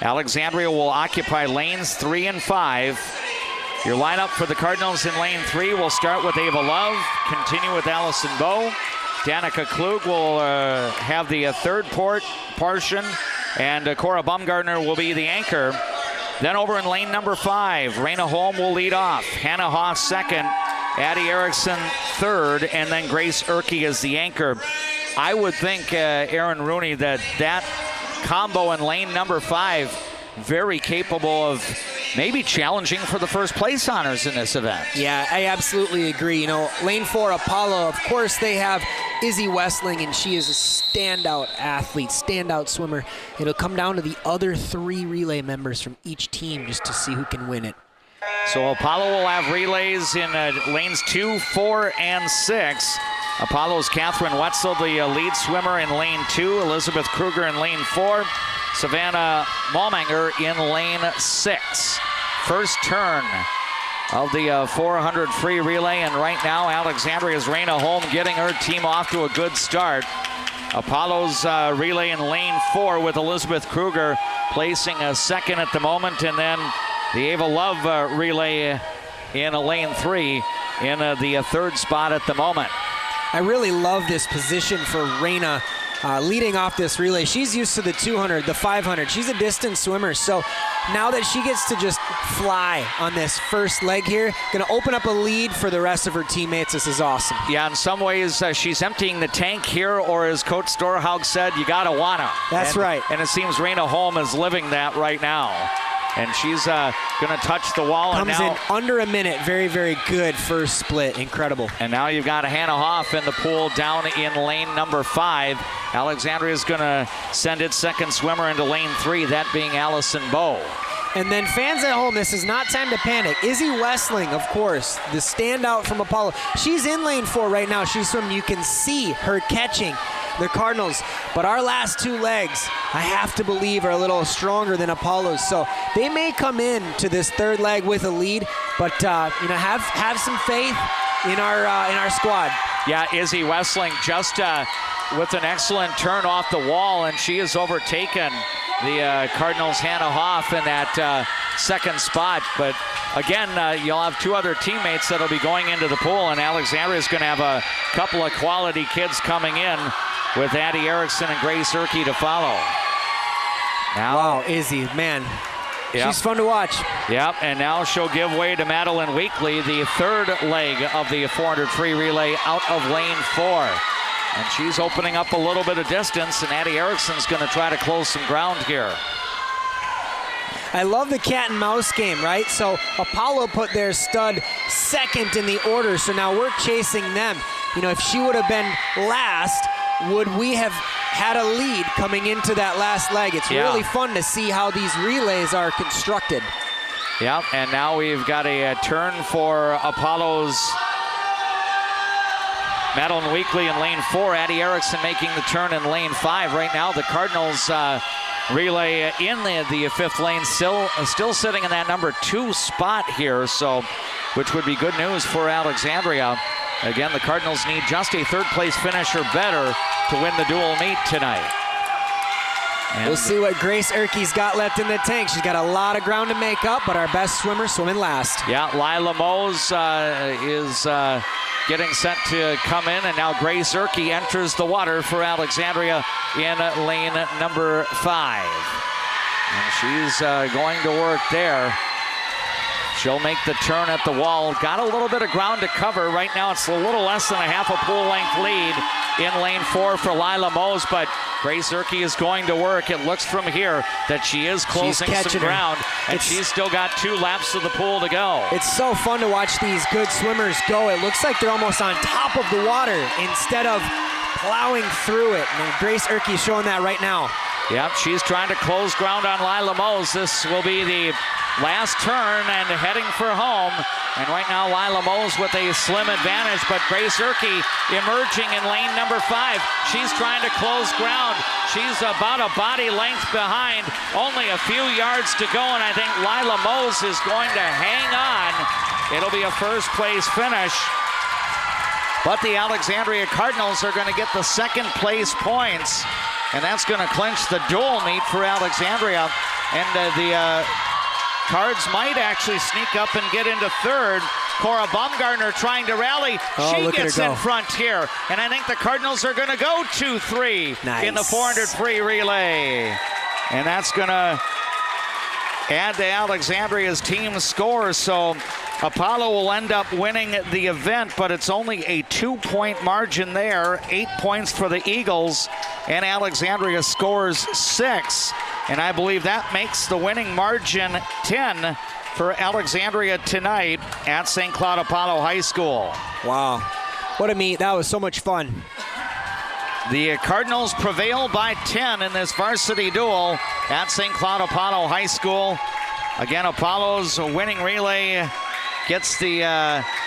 Alexandria will occupy lanes 3 and 5. Your lineup for the Cardinals in lane 3 will start with Ava Love, continue with Allison Bowe. Danica Klug will have the third portion, and Cora Baumgartner will be the anchor. Then over in lane number 5, Raina Holm will lead off. Hannah Hoff second, Addie Erickson third, and then Grace Erke is the anchor. I would think, Aaron Rooney, that combo in lane number 5, very capable of maybe challenging for the first place honors in this event. Yeah, I absolutely agree. You know, lane 4, Apollo, of course they have Izzy Westling, and she is a standout athlete, standout swimmer. It'll come down to the other 3 relay members from each team just to see who can win it. So Apollo will have relays in lanes 2, 4, and 6. Apollo's Catherine Wetzel, the lead swimmer in lane 2. Elizabeth Kruger in lane 4. Savannah Malmanger in lane 6. first turn of the 400 free relay. And right now, Alexandria's Raina Holm getting her team off to a good start. Apollo's relay in lane 4 with Elizabeth Kruger placing a second at the moment. And then the Ava Love relay in lane 3 in the third spot at the moment. I really love this position for Raina leading off this relay. She's used to the 200, the 500. She's a distance swimmer, so now that she gets to just fly on this first leg here, going to open up a lead for the rest of her teammates. This is awesome. Yeah, in some ways, she's emptying the tank here, or as Coach Storhaug said, you got to wanna. That's right. And it seems Raina Holm is living that right now. And she's going to touch the wall. Comes and now, in under a minute. Very, very good first split. Incredible. And now you've got Hannah Hoff in the pool down in lane number 5. Alexandria is going to send its second swimmer into lane 3, that being Allison Bowe. And then fans at home, this is not time to panic. Izzy Westling, of course, the standout from Apollo. She's in lane 4 right now. She's swimming. You can see her catching the Cardinals. But our last 2 legs, I have to believe, are a little stronger than Apollo's. So they may come in to this third leg with a lead, but have some faith in our squad. Yeah, Izzy Westling just with an excellent turn off the wall, and she has overtaken the Cardinals' Hannah Hoff in that second spot. But again, you'll have 2 other teammates that'll be going into the pool, and Alexandria is going to have a couple of quality kids coming in with Addie Erickson and Grace Erkey to follow. Now, wow, Izzy, man. Yep. She's fun to watch. Yep, and now she'll give way to Madeline Weekly, the third leg of the 400 free relay out of lane 4. And she's opening up a little bit of distance, and Addie Erickson's going to try to close some ground here. I love the cat and mouse game, right? So Apollo put their stud second in the order, so now we're chasing them. If she would have been last, would we have had a lead coming into that last leg? It's really fun to see how these relays are constructed. Yep, and now we've got a turn for Apollo's Madeline Weekly in lane 4. Addie Erickson making the turn in lane 5. Right now, the Cardinals relay in the 5th lane, still sitting in that number 2 spot here, so which would be good news for Alexandria. Again, the Cardinals need just a 3rd place finish or better to win the dual meet tonight. And we'll see what Grace Erkey's got left in the tank. She's got a lot of ground to make up, but our best swimmer swimming last. Yeah, Lila Mose is getting set to come in, and now Grace Erkey enters the water for Alexandria in lane number 5. And she's going to work there. She'll make the turn at the wall. Got a little bit of ground to cover. Right now it's a little less than a half a pool length lead in lane 4 for Lila Mose, but Grace Erkey is going to work. It looks from here that she is closing some ground, and she's still got 2 laps of the pool to go. It's so fun to watch these good swimmers go. It looks like they're almost on top of the water instead of plowing through it. And Grace Erkey showing that right now. Yep, she's trying to close ground on Lila Mose. This will be the last turn and heading for home. And right now, Lila Mose with a slim advantage, but Grace Erkey emerging in lane number 5. She's trying to close ground. She's about a body length behind, only a few yards to go, and I think Lila Mose is going to hang on. It'll be a first place finish. But the Alexandria Cardinals are going to get the 2nd place points, and that's going to clinch the dual meet for Alexandria. And the Cards might actually sneak up and get into 3rd. Cora Baumgartner trying to rally. She gets in front here. And I think the Cardinals are going to go 2-3 in the 400 free relay. And that's going to add to Alexandria's team score. So Apollo will end up winning the event, but it's only a 2-point margin there. 8 points for the Eagles, and Alexandria scores 6. And I believe that makes the winning margin 10 for Alexandria tonight at St. Cloud Apollo High School. Wow. What a meet. That was so much fun. The Cardinals prevail by 10 in this varsity duel at St. Cloud Apollo High School. Again, Apollo's winning relay gets the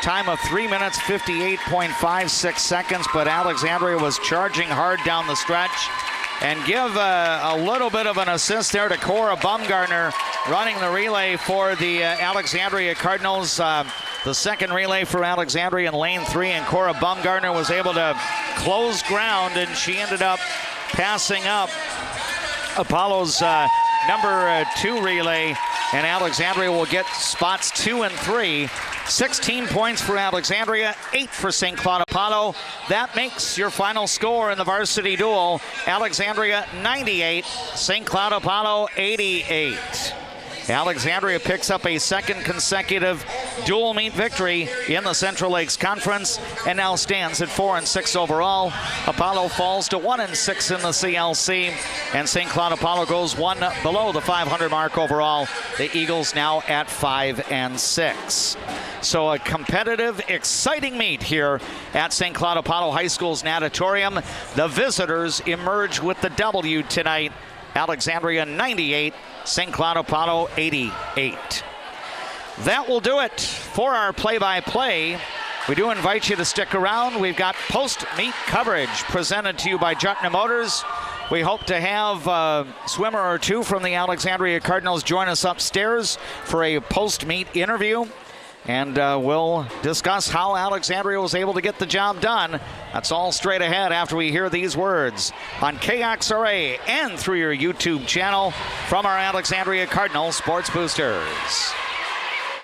time of 3 minutes, 58.56 seconds, but Alexandria was charging hard down the stretch. and give a little bit of an assist there to Cora Bumgarner running the relay for the Alexandria Cardinals. The second relay for Alexandria in lane 3, and Cora Bumgarner was able to close ground, and she ended up passing up Apollo's number 2 relay, and Alexandria will get spots 2 and 3. 16 points for Alexandria, 8 for St. Cloud Apollo. That makes your final score in the varsity duel. Alexandria 98, St. Cloud Apollo 88. Alexandria picks up a second consecutive dual meet victory in the Central Lakes Conference and now stands at 4-6 overall. Apollo falls to 1-6 in the CLC, and St. Cloud Apollo goes 1 below the 500 mark overall. The Eagles now at 5-6. So a competitive, exciting meet here at St. Cloud Apollo High School's natatorium. The visitors emerge with the W tonight. Alexandria 98, St. Cloud Apollo 88. That will do it for our play-by-play. We do invite you to stick around. We've got post-meet coverage presented to you by Jutner Motors. We hope to have a swimmer or two from the Alexandria Cardinals join us upstairs for a post-meet interview. And we'll discuss how Alexandria was able to get the job done. That's all straight ahead after we hear these words on KXRA and through your YouTube channel from our Alexandria Cardinals Sports Boosters.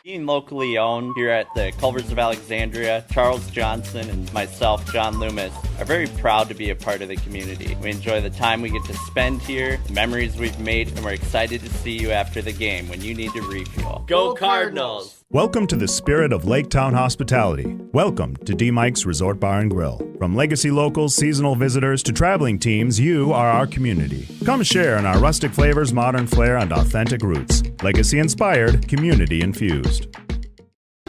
Being locally owned here at the Culvers of Alexandria, Charles Johnson and myself, John Loomis, are very proud to be a part of the community. We enjoy the time we get to spend here, the memories we've made, and we're excited to see you after the game when you need to refuel. Go Cardinals! Welcome to the spirit of Lake Town hospitality. Welcome to D. Mike's Resort Bar and Grill. From legacy locals, seasonal visitors, to traveling teams, you are our community. Come share in our rustic flavors, modern flair, and authentic roots. Legacy inspired, community infused.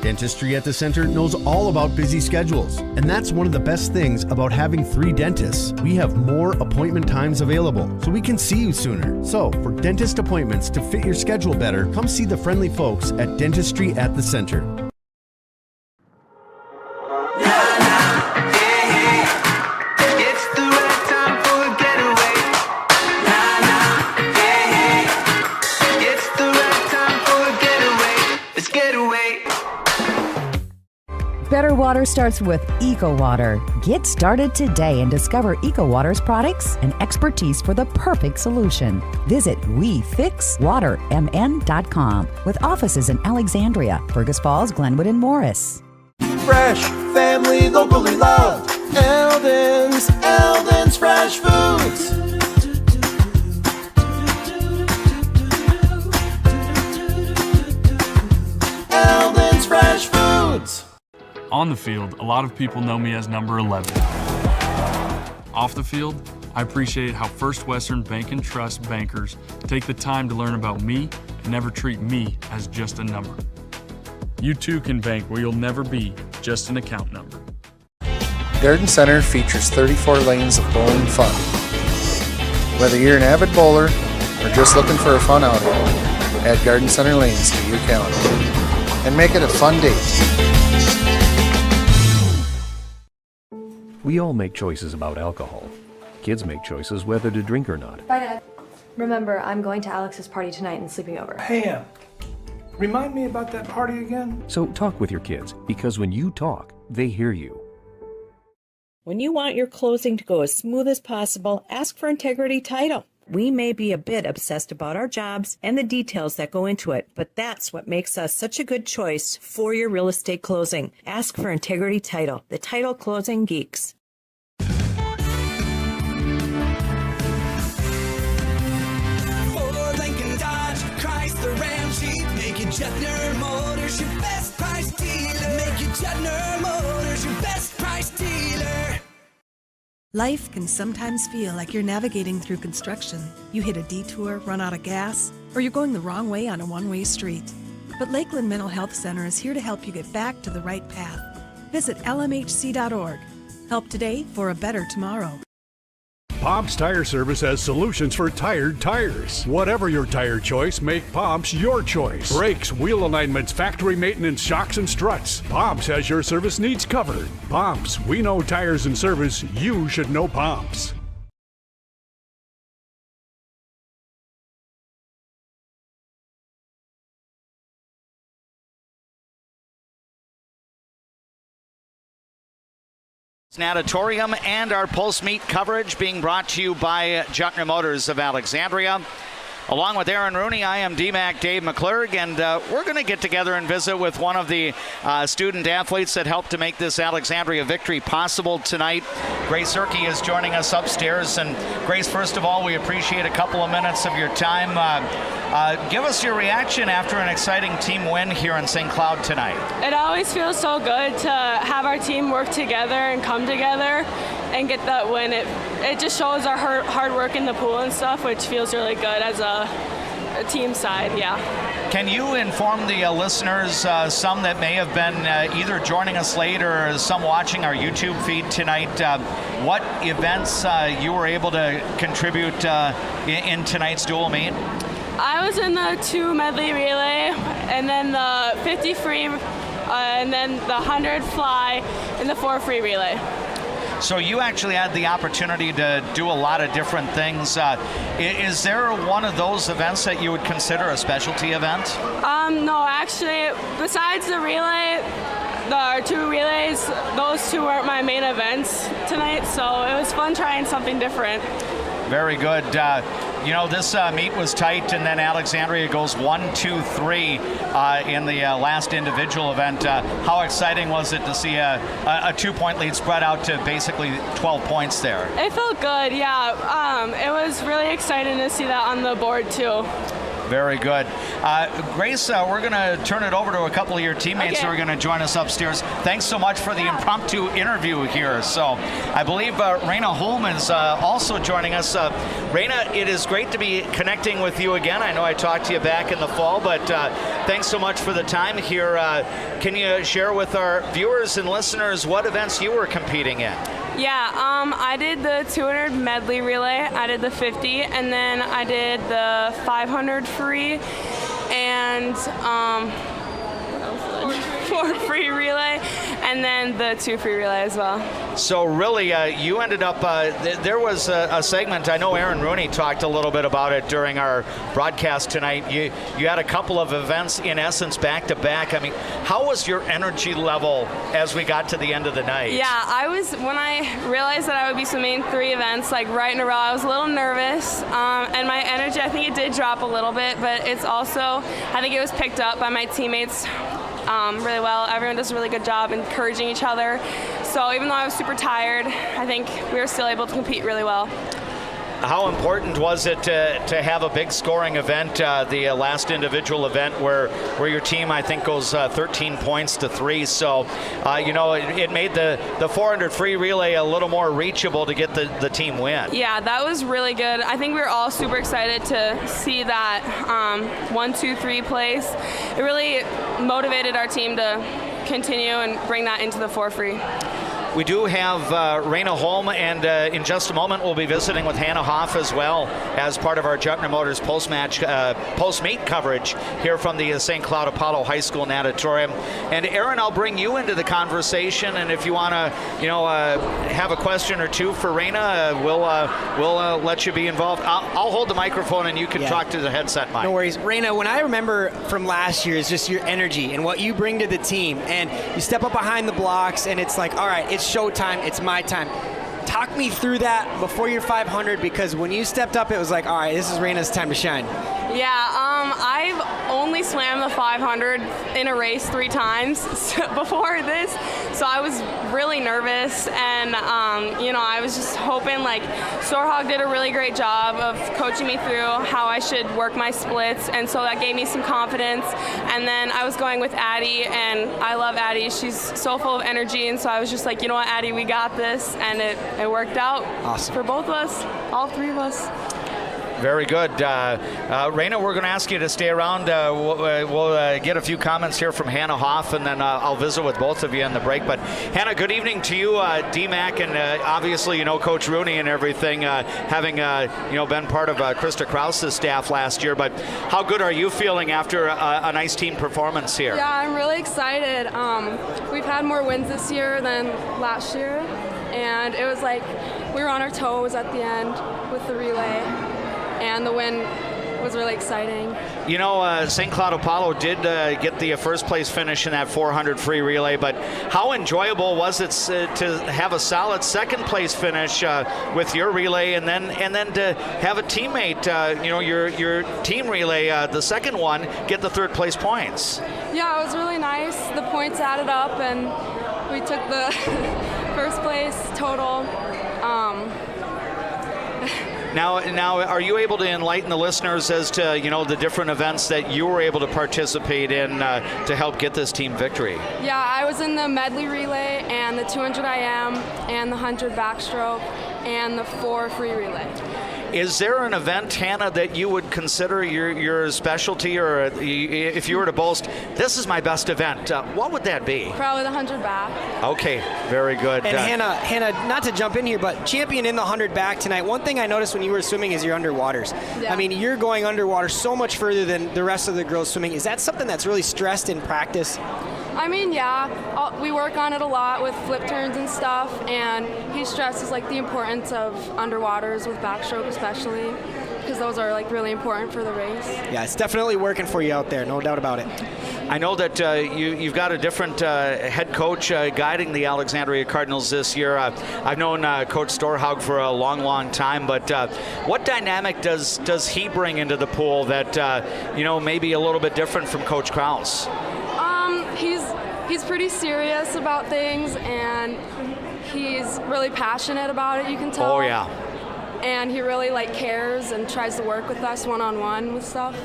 Dentistry at the Center knows all about busy schedules, and that's one of the best things about having 3 dentists. We have more appointment times available, so we can see you sooner. So, for dentist appointments to fit your schedule better, come see the friendly folks at Dentistry at the Center. Better water starts with Eco Water. Get started today and discover Eco Water's products and expertise for the perfect solution. Visit WeFixWaterMN.com with offices in Alexandria, Fergus Falls, Glenwood, and Morris. Fresh, family, locally loved. Eldon's Fresh Foods. Eldon's Fresh Foods. On the field, a lot of people know me as number 11. Off the field, I appreciate how First Western Bank and Trust bankers take the time to learn about me and never treat me as just a number. You too can bank where you'll never be just an account number. Garden Center features 34 lanes of bowling fun. Whether you're an avid bowler or just looking for a fun outing, add Garden Center lanes to your calendar and make it a fun date. We all make choices about alcohol. Kids make choices whether to drink or not. Bye, Dad. Remember, I'm going to Alex's party tonight and sleeping over. Hey, remind me about that party again? So talk with your kids, because when you talk, they hear you. When you want your closing to go as smooth as possible, ask for Integrity Title. We may be a bit obsessed about our jobs and the details that go into it, but that's what makes us such a good choice for your real estate closing. Ask for Integrity Title, the title closing geeks. Ford, Lincoln, Dodge, Chrysler, Ram, Jeep. Make it Jutner Motors your best price dealer. Make it Jutner Motors your best price dealer. Life can sometimes feel like you're navigating through construction. You hit a detour, run out of gas, or you're going the wrong way on a one-way street. But Lakeland Mental Health Center is here to help you get back to the right path. Visit lmhc.org. Help today for a better tomorrow. Pomp's Tire Service has solutions for tired tires. Whatever your tire choice, make Pomp's your choice. Brakes, wheel alignments, factory maintenance, shocks, and struts. Pomp's has your service needs covered. Pomp's, we know tires and service. You should know Pomp's. Natatorium and our post-meet coverage being brought to you by Juttner Motors of Alexandria. Along with Aaron Rooney, I am DMAC Dave McClurg, and we're going to get together and visit with one of the student athletes that helped to make this Alexandria victory possible tonight. Grace Erke is joining us upstairs. And Grace, first of all, we appreciate a couple of minutes of your time. Give us your reaction after an exciting team win here in St. Cloud tonight. It always feels so good to have our team work together and come together and get that win. It just shows our hard work in the pool and stuff, which feels really good as a team side, yeah. Can you inform the listeners, some that may have been either joining us late or some watching our YouTube feed tonight, what events you were able to contribute in tonight's dual meet? I was in the 2 medley relay, and then the 50 free, and then the 100 fly, and the 4 free relay. So you actually had the opportunity to do a lot of different things. Is there one of those events that you would consider a specialty event? No, actually, besides the relay, the 2 relays, those 2 weren't my main events tonight, so it was fun trying something different. Very good. This meet was tight, and then Alexandria goes 1-2-3 in the last individual event. How exciting was it to see a 2-point lead spread out to basically 12 points there? It felt good, yeah. It was really exciting to see that on the board, too. Very good. Grace, we're going to turn it over to a couple of your teammates who are going to join us upstairs. Thanks so much for the impromptu interview here. So I believe Raina Holm is also joining us. Raina, it is great to be connecting with you again. I know I talked to you back in the fall, but thanks so much for the time here. Can you share with our viewers and listeners what events you were competing in? Yeah, I did the 200 medley relay, I did the 50, and then I did the 500 free, and 4 free relay, and then the 2 free relay as well. So really, you ended up, there was a segment, I know Aaron Rooney talked a little bit about it during our broadcast tonight. You had a couple of events, in essence, back-to-back. I mean, how was your energy level as we got to the end of the night? Yeah, when I realized that I would be swimming 3 events, like right in a row, I was a little nervous, and my energy, I think it did drop a little bit, but it's also, I think it was picked up by my teammates really well. Everyone does a really good job encouraging each other. So even though I was super tired, I think we were still able to compete really well. How important was it to have a big scoring event, the last individual event where your team, I think, goes 13 points to 3. So, it made the 400 free relay a little more reachable to get the team win. Yeah, that was really good. I think we were all super excited to see that 1-2-3 place. It really motivated our team to continue and bring that into the 4 free. We do have Raina Holm, and in just a moment we'll be visiting with Hannah Hoff as well as part of our Juttner Motors post-meet coverage here from the St. Cloud Apollo High School Natatorium. And Aaron, I'll bring you into the conversation, and if you want to, have a question or two for Raina, we'll let you be involved. I'll hold the microphone, and you can talk to the headset mic. No worries. Raina, when I remember from last year is just your energy and what you bring to the team, and you step up behind the blocks, and it's like, all right, it's showtime, it's my time. Talk me through that before your 500, because when you stepped up, it was like, all right, this is Raina's time to shine. Yeah, I've only swam the 500 in a race 3 times before this, so I was really nervous, and I was just hoping, Storehog did a really great job of coaching me through how I should work my splits, and so that gave me some confidence. And then I was going with Addie, and I love Addie. She's so full of energy, and so I was just like, you know what, Addie, we got this, and it worked out. Awesome. For both of us, all 3 of us. Very good. Raina, we're going to ask you to stay around. We'll get a few comments here from Hannah Hoff, and then I'll visit with both of you in the break. But Hannah, good evening to you, DMAC, and obviously, Coach Rooney and everything, having, been part of Krista Krause's staff last year. But how good are you feeling after a nice team performance here? Yeah, I'm really excited. We've had more wins this year than last year, and it was like we were on our toes at the end with the relay. And the win was really exciting. You know, St. Cloud Apollo did get the first place finish in that 400 free relay, but how enjoyable was it to have a solid second place finish with your relay, and then to have a teammate, your team relay, the second one, get the third place points? Yeah, it was really nice. The points added up, and we took the first place total. Now, are you able to enlighten the listeners as to, the different events that you were able to participate in to help get this team victory? Yeah, I was in the medley relay and the 200 IM and the 100 backstroke and the 4 free relay. Is there an event, Hannah, that you would consider your specialty, or if you were to boast, this is my best event, what would that be? Probably the 100 back. Okay, very good. And Hannah, not to jump in here, but champion in the 100 back tonight. One thing I noticed when you were swimming is your underwaters. Yeah. I mean, you're going underwater so much further than the rest of the girls swimming. Is that something that's really stressed in practice? I mean, yeah, we work on it a lot with flip turns and stuff, and he stresses like the importance of underwaters with backstroke especially, because those are like really important for the race. Yeah, it's definitely working for you out there, no doubt about it. I know that you've got a different head coach guiding the Alexandria Cardinals this year. I've known Coach Storhaug for a long, long time, but what dynamic does he bring into the pool that may be a little bit different from Coach Krause? He's pretty serious about things, and he's really passionate about it, you can tell. Oh, yeah. And he really cares and tries to work with us one-on-one with stuff.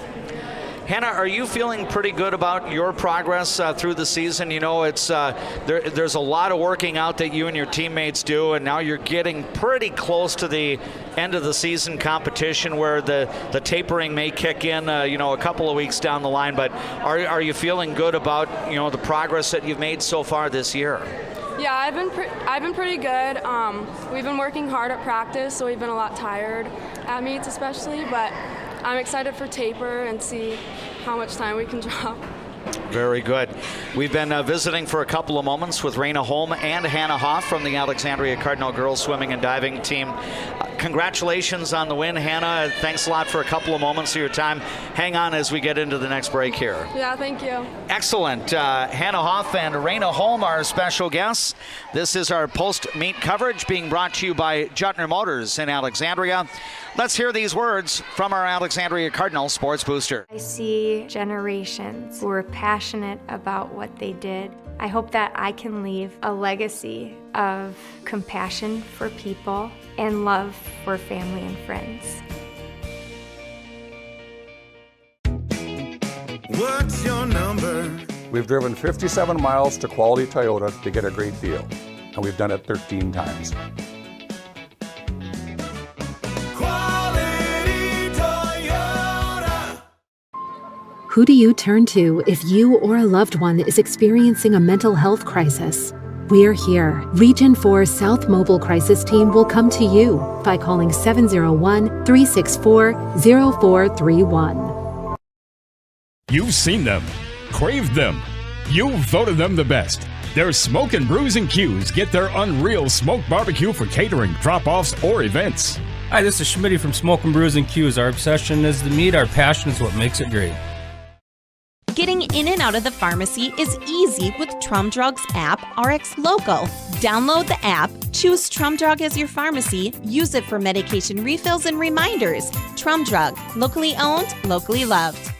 Hannah, are you feeling pretty good about your progress through the season? It's there's a lot of working out that you and your teammates do, and now you're getting pretty close to the end of the season competition where the tapering may kick in, a couple of weeks down the line. But are you feeling good about, the progress that you've made so far this year? Yeah, I've been pretty good. We've been working hard at practice, so we've been a lot tired at meets especially, but I'm excited for taper and see how much time we can drop. Very good. We've been visiting for a couple of moments with Raina Holm and Hannah Hoff from the Alexandria Cardinal girls swimming and diving team. Congratulations on the win, Hannah. Thanks a lot for a couple of moments of your time. Hang on as we get into the next break here. Yeah, thank you. Excellent. Hannah Hoff and Raina Holm are special guests. This is our post-meet coverage being brought to you by Juttner Motors in Alexandria. Let's hear these words from our Alexandria Cardinal Sports Booster. I see generations who are passionate about what they did. I hope that I can leave a legacy of compassion for people and love for family and friends. What's your number? We've driven 57 miles to Quality Toyota to get a great deal, and we've done it 13 times. Who do you turn to if you or a loved one is experiencing a mental health crisis? We're here. Region 4 South Mobile Crisis Team will come to you by calling 701-364-0431. You've seen them, craved them. You've voted them the best. Their Smoke and Brews and Q's get their unreal smoked barbecue for catering, drop-offs, or events. Hi, this is Schmitty from Smoke and Brews and Q's. Our obsession is the meat. Our passion is what makes it great. Getting in and out of the pharmacy is easy with Trum Drug's app, RX Local. Download the app, choose Trum Drug as your pharmacy, use it for medication refills and reminders. Trum Drug, locally owned, locally loved.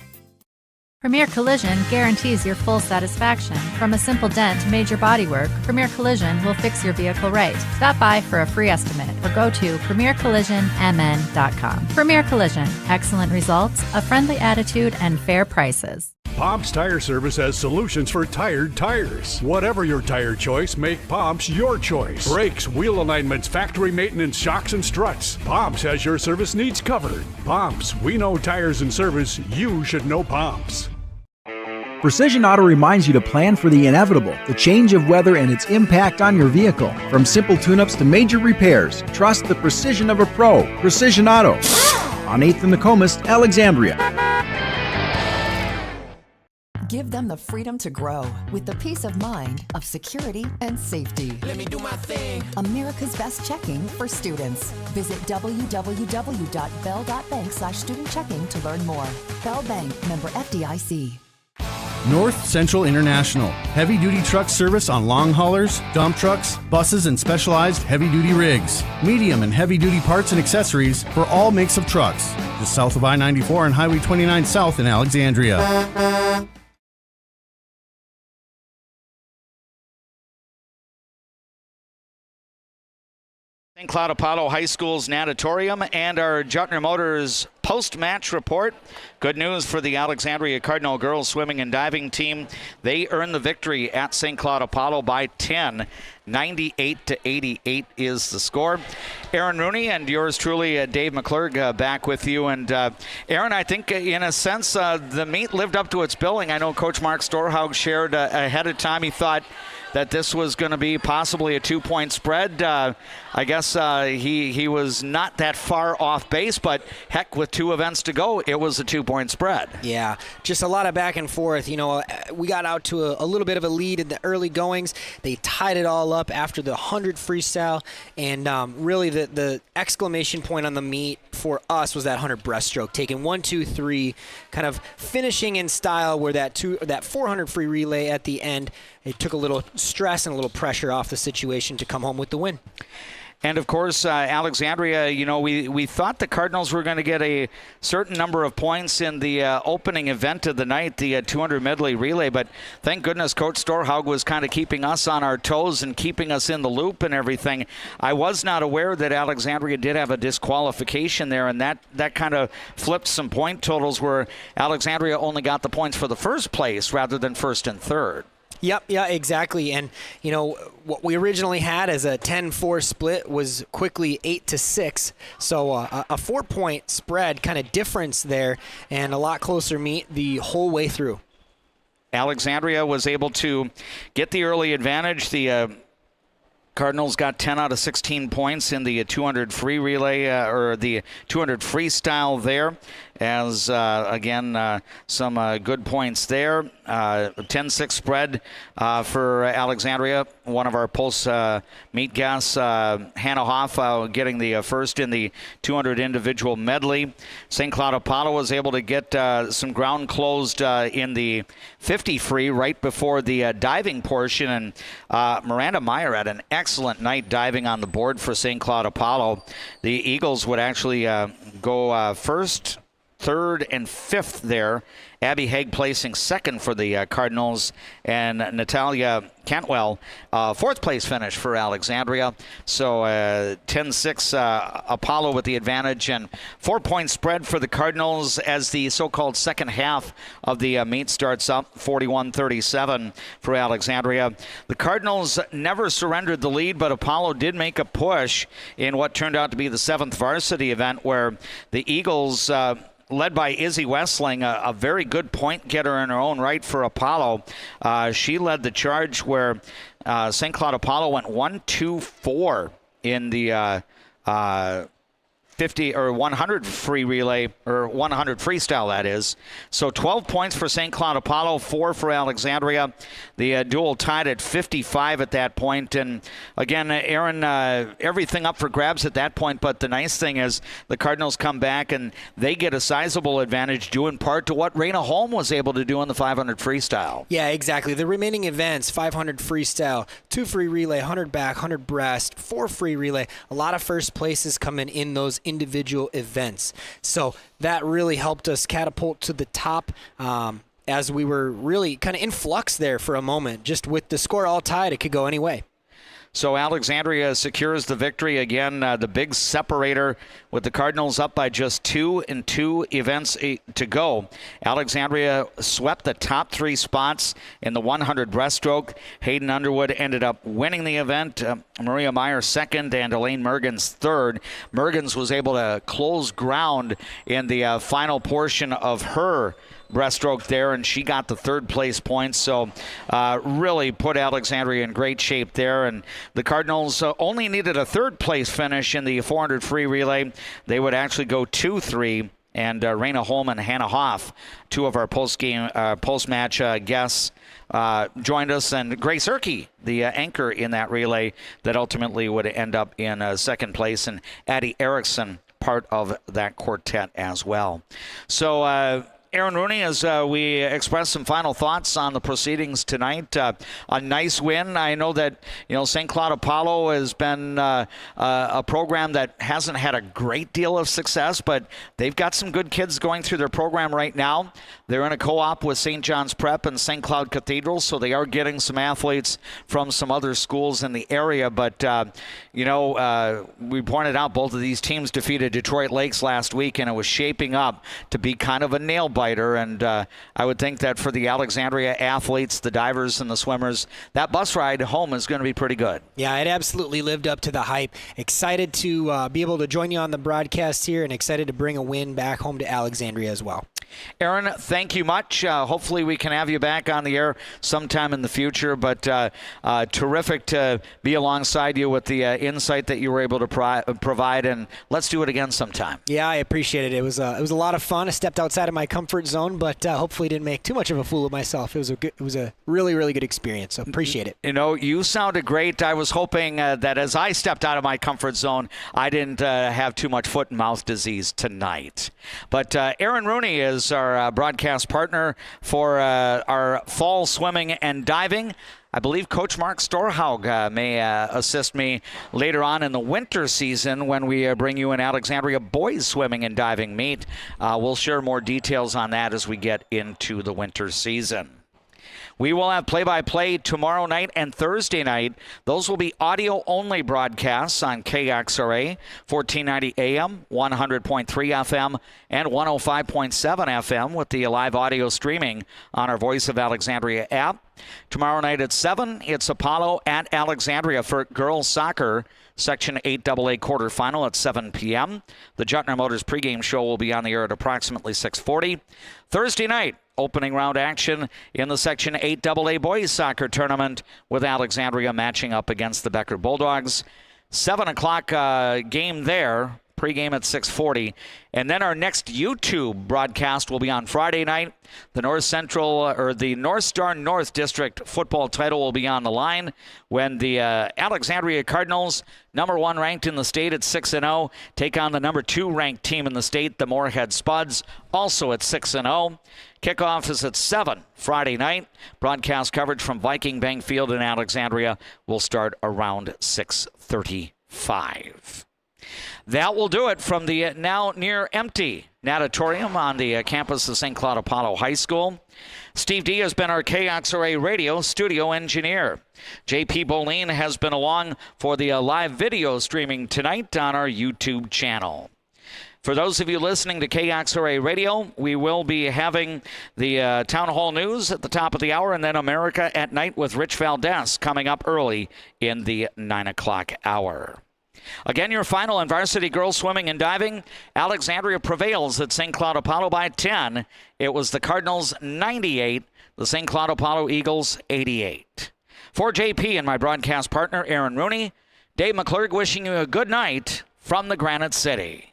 Premier Collision guarantees your full satisfaction. From a simple dent to major bodywork, Premier Collision will fix your vehicle right. Stop by for a free estimate or go to premiercollisionmn.com. Premier Collision, excellent results, a friendly attitude, and fair prices. Pomp's Tire Service has solutions for tired tires. Whatever your tire choice, make Pomp's your choice. Brakes, wheel alignments, factory maintenance, shocks, and struts. Pomp's has your service needs covered. Pomp's, we know tires and service. You should know Pomp's. Precision Auto reminds you to plan for the inevitable, the change of weather and its impact on your vehicle. From simple tune-ups to major repairs, trust the precision of a pro. Precision Auto. On 8th and Nokomis, Alexandria. Give them the freedom to grow with the peace of mind of security and safety. Let me do my thing. America's best checking for students. Visit www.bell.bank/student checking to learn more. Bell Bank, member FDIC. North Central International. Heavy-duty truck service on long haulers, dump trucks, buses, and specialized heavy-duty rigs. Medium and heavy-duty parts and accessories for all makes of trucks. Just south of I-94 and Highway 29 South in Alexandria. St. Cloud Apollo High School's natatorium and our Juttner Motors post-match report. Good news for the Alexandria Cardinal girls swimming and diving team. They earned the victory at St. Cloud Apollo by 10. 98-88 is the score. Aaron Rooney and yours truly, Dave McClurg, back with you. And Aaron, I think in a sense the meet lived up to its billing. I know Coach Mark Storhaug shared ahead of time he thought that this was going to be possibly a 2-point spread. I guess he was not that far off base, but heck, with 2 events to go, it was a 2-point spread. Yeah, just a lot of back and forth. You know, we got out to a little bit of a lead in the early goings. They tied it all up after the 100 freestyle, and really the exclamation point on the meet for us was that 100 breaststroke, taking 1, 2, 3, kind of finishing in style where that 400 free relay at the end, it took a little stress and a little pressure off the situation to come home with the win. And, of course, Alexandria, you know, we thought the Cardinals were going to get a certain number of points in the opening event of the night, the 200 medley relay. But thank goodness Coach Storhaug was kind of keeping us on our toes and keeping us in the loop and everything. I was not aware that Alexandria did have a disqualification there, and that kind of flipped some point totals where Alexandria only got the points for the first place rather than first and third. Yep, yeah, exactly. And, you know, what we originally had as a 10-4 split was quickly 8-6. So a 4-point spread kind of difference there and a lot closer meet the whole way through. Alexandria was able to get the early advantage. The Cardinals got 10 out of 16 points in the 200 free relay or the 200 freestyle there. As, again, some good points there. 10-6 spread for Alexandria. One of our post-meet guests, Hannah Hoff, getting the first in the 200 individual medley. St. Cloud Apollo was able to get some ground closed in the 50 free right before the diving portion. And Miranda Meyer had an excellent night diving on the board for St. Cloud Apollo. The Eagles would actually go first, third, and fifth there. Abby Haig placing second for the Cardinals, and Natalia Cantwell, fourth place finish for Alexandria. So 10-6 Apollo with the advantage, and 4-point spread for the Cardinals as the so-called second half of the meet starts up, 41-37 for Alexandria. The Cardinals never surrendered the lead, but Apollo did make a push in what turned out to be the 7th varsity event, where the Eagles, led by Izzy Westling, a very good point getter in her own right for Apollo. She led the charge where St. Cloud Apollo went 1-2-4 in the 50 or 100 free relay, or 100 freestyle, that is. So 12 points for St. Cloud Apollo, 4 for Alexandria. The duel tied at 55 at that point. And again, Aaron, everything up for grabs at that point. But the nice thing is the Cardinals come back and they get a sizable advantage due in part to what Raina Holm was able to do in the 500 freestyle. Yeah, exactly. The remaining events, 500 freestyle, 2 free relay, 100 back, 100 breast, 4 free relay. A lot of first places coming in those individual events. So that really helped us catapult to the top as we were really kind of in flux there for a moment. Just with the score all tied, it could go any way. So Alexandria secures the victory again, the big separator with the Cardinals up by just 2 in 2 events to go. Alexandria swept the top 3 spots in the 100 breaststroke. Hayden Underwood ended up winning the event. Maria Meyer second and Elaine Mergens third. Mergens was able to close ground in the final portion of her breaststroke there, and she got the 3rd place points. So really put Alexandria in great shape there. And the Cardinals only needed a 3rd place finish in the 400 free relay. They would actually go 2-3 And Raina Holm and Hannah Hoff, two of our post-match guests, joined us, and Grace Erkey, the anchor in that relay that ultimately would end up in second place, and Addie Erickson, part of that quartet as well. So, Aaron Rooney, as we express some final thoughts on the proceedings tonight, a nice win. I know that St. Cloud Apollo has been a program that hasn't had a great deal of success, but they've got some good kids going through their program right now. They're in a co-op with St. John's Prep and St. Cloud Cathedral, so they are getting some athletes from some other schools in the area. But we pointed out both of these teams defeated Detroit Lakes last week, and it was shaping up to be kind of a nail-biter. And I would think that for the Alexandria athletes, the divers and the swimmers, that bus ride home is going to be pretty good. Yeah, it absolutely lived up to the hype. Excited to be able to join you on the broadcast here, and excited to bring a win back home to Alexandria as well. Aaron, thank you much. Hopefully we can have you back on the air sometime in the future, but terrific to be alongside you with the insight that you were able to provide, and let's do it again sometime. Yeah, I appreciate it. It was a lot of fun. I stepped outside of my comfort zone, but hopefully didn't make too much of a fool of myself. It was a really, really good experience, so appreciate it. You sounded great. I was hoping that as I stepped out of my comfort zone, I didn't have too much foot and mouth disease tonight. But Aaron Rooney is our broadcast partner for our fall swimming and diving. I believe Coach Mark Storhaug may assist me later on in the winter season when we bring you an Alexandria boys swimming and diving meet. We'll share more details on that as we get into the winter season. We will have play-by-play tomorrow night and Thursday night. Those will be audio-only broadcasts on KXRA, 1490 AM, 100.3 FM, and 105.7 FM with the live audio streaming on our Voice of Alexandria app. Tomorrow night at 7, it's Apollo at Alexandria for girls soccer. Section 8AA quarterfinal at 7 p.m. The Juttner Motors pregame show will be on the air at approximately 6:40. Thursday night, opening round action in the Section 8AA boys soccer tournament with Alexandria matching up against the Becker Bulldogs. 7 o'clock game there, pregame at 6:40. And then our next YouTube broadcast will be on Friday night. The North Star North District football title will be on the line when the Alexandria Cardinals, number 1 ranked in the state at 6-0, take on the number 2 ranked team in the state, the Moorhead Spuds, also at 6-0. Kickoff is at 7 Friday night. Broadcast coverage from Viking Bank Field in Alexandria will start around 6:35. That will do it from the now near empty natatorium on the campus of St. Cloud Apollo High School. Steve D has been our KXRA radio studio engineer. JP Boleen has been along for the live video streaming tonight on our YouTube channel. For those of you listening to KXRA Radio, we will be having the Town Hall News at the top of the hour, and then America at Night with Rich Valdez coming up early in the 9 o'clock hour. Again, your final in varsity girls swimming and diving. Alexandria prevails at St. Cloud Apollo by 10. It was the Cardinals 98, the St. Cloud Apollo Eagles 88. For JP and my broadcast partner, Aaron Rooney, Dave McClurg wishing you a good night from the Granite City.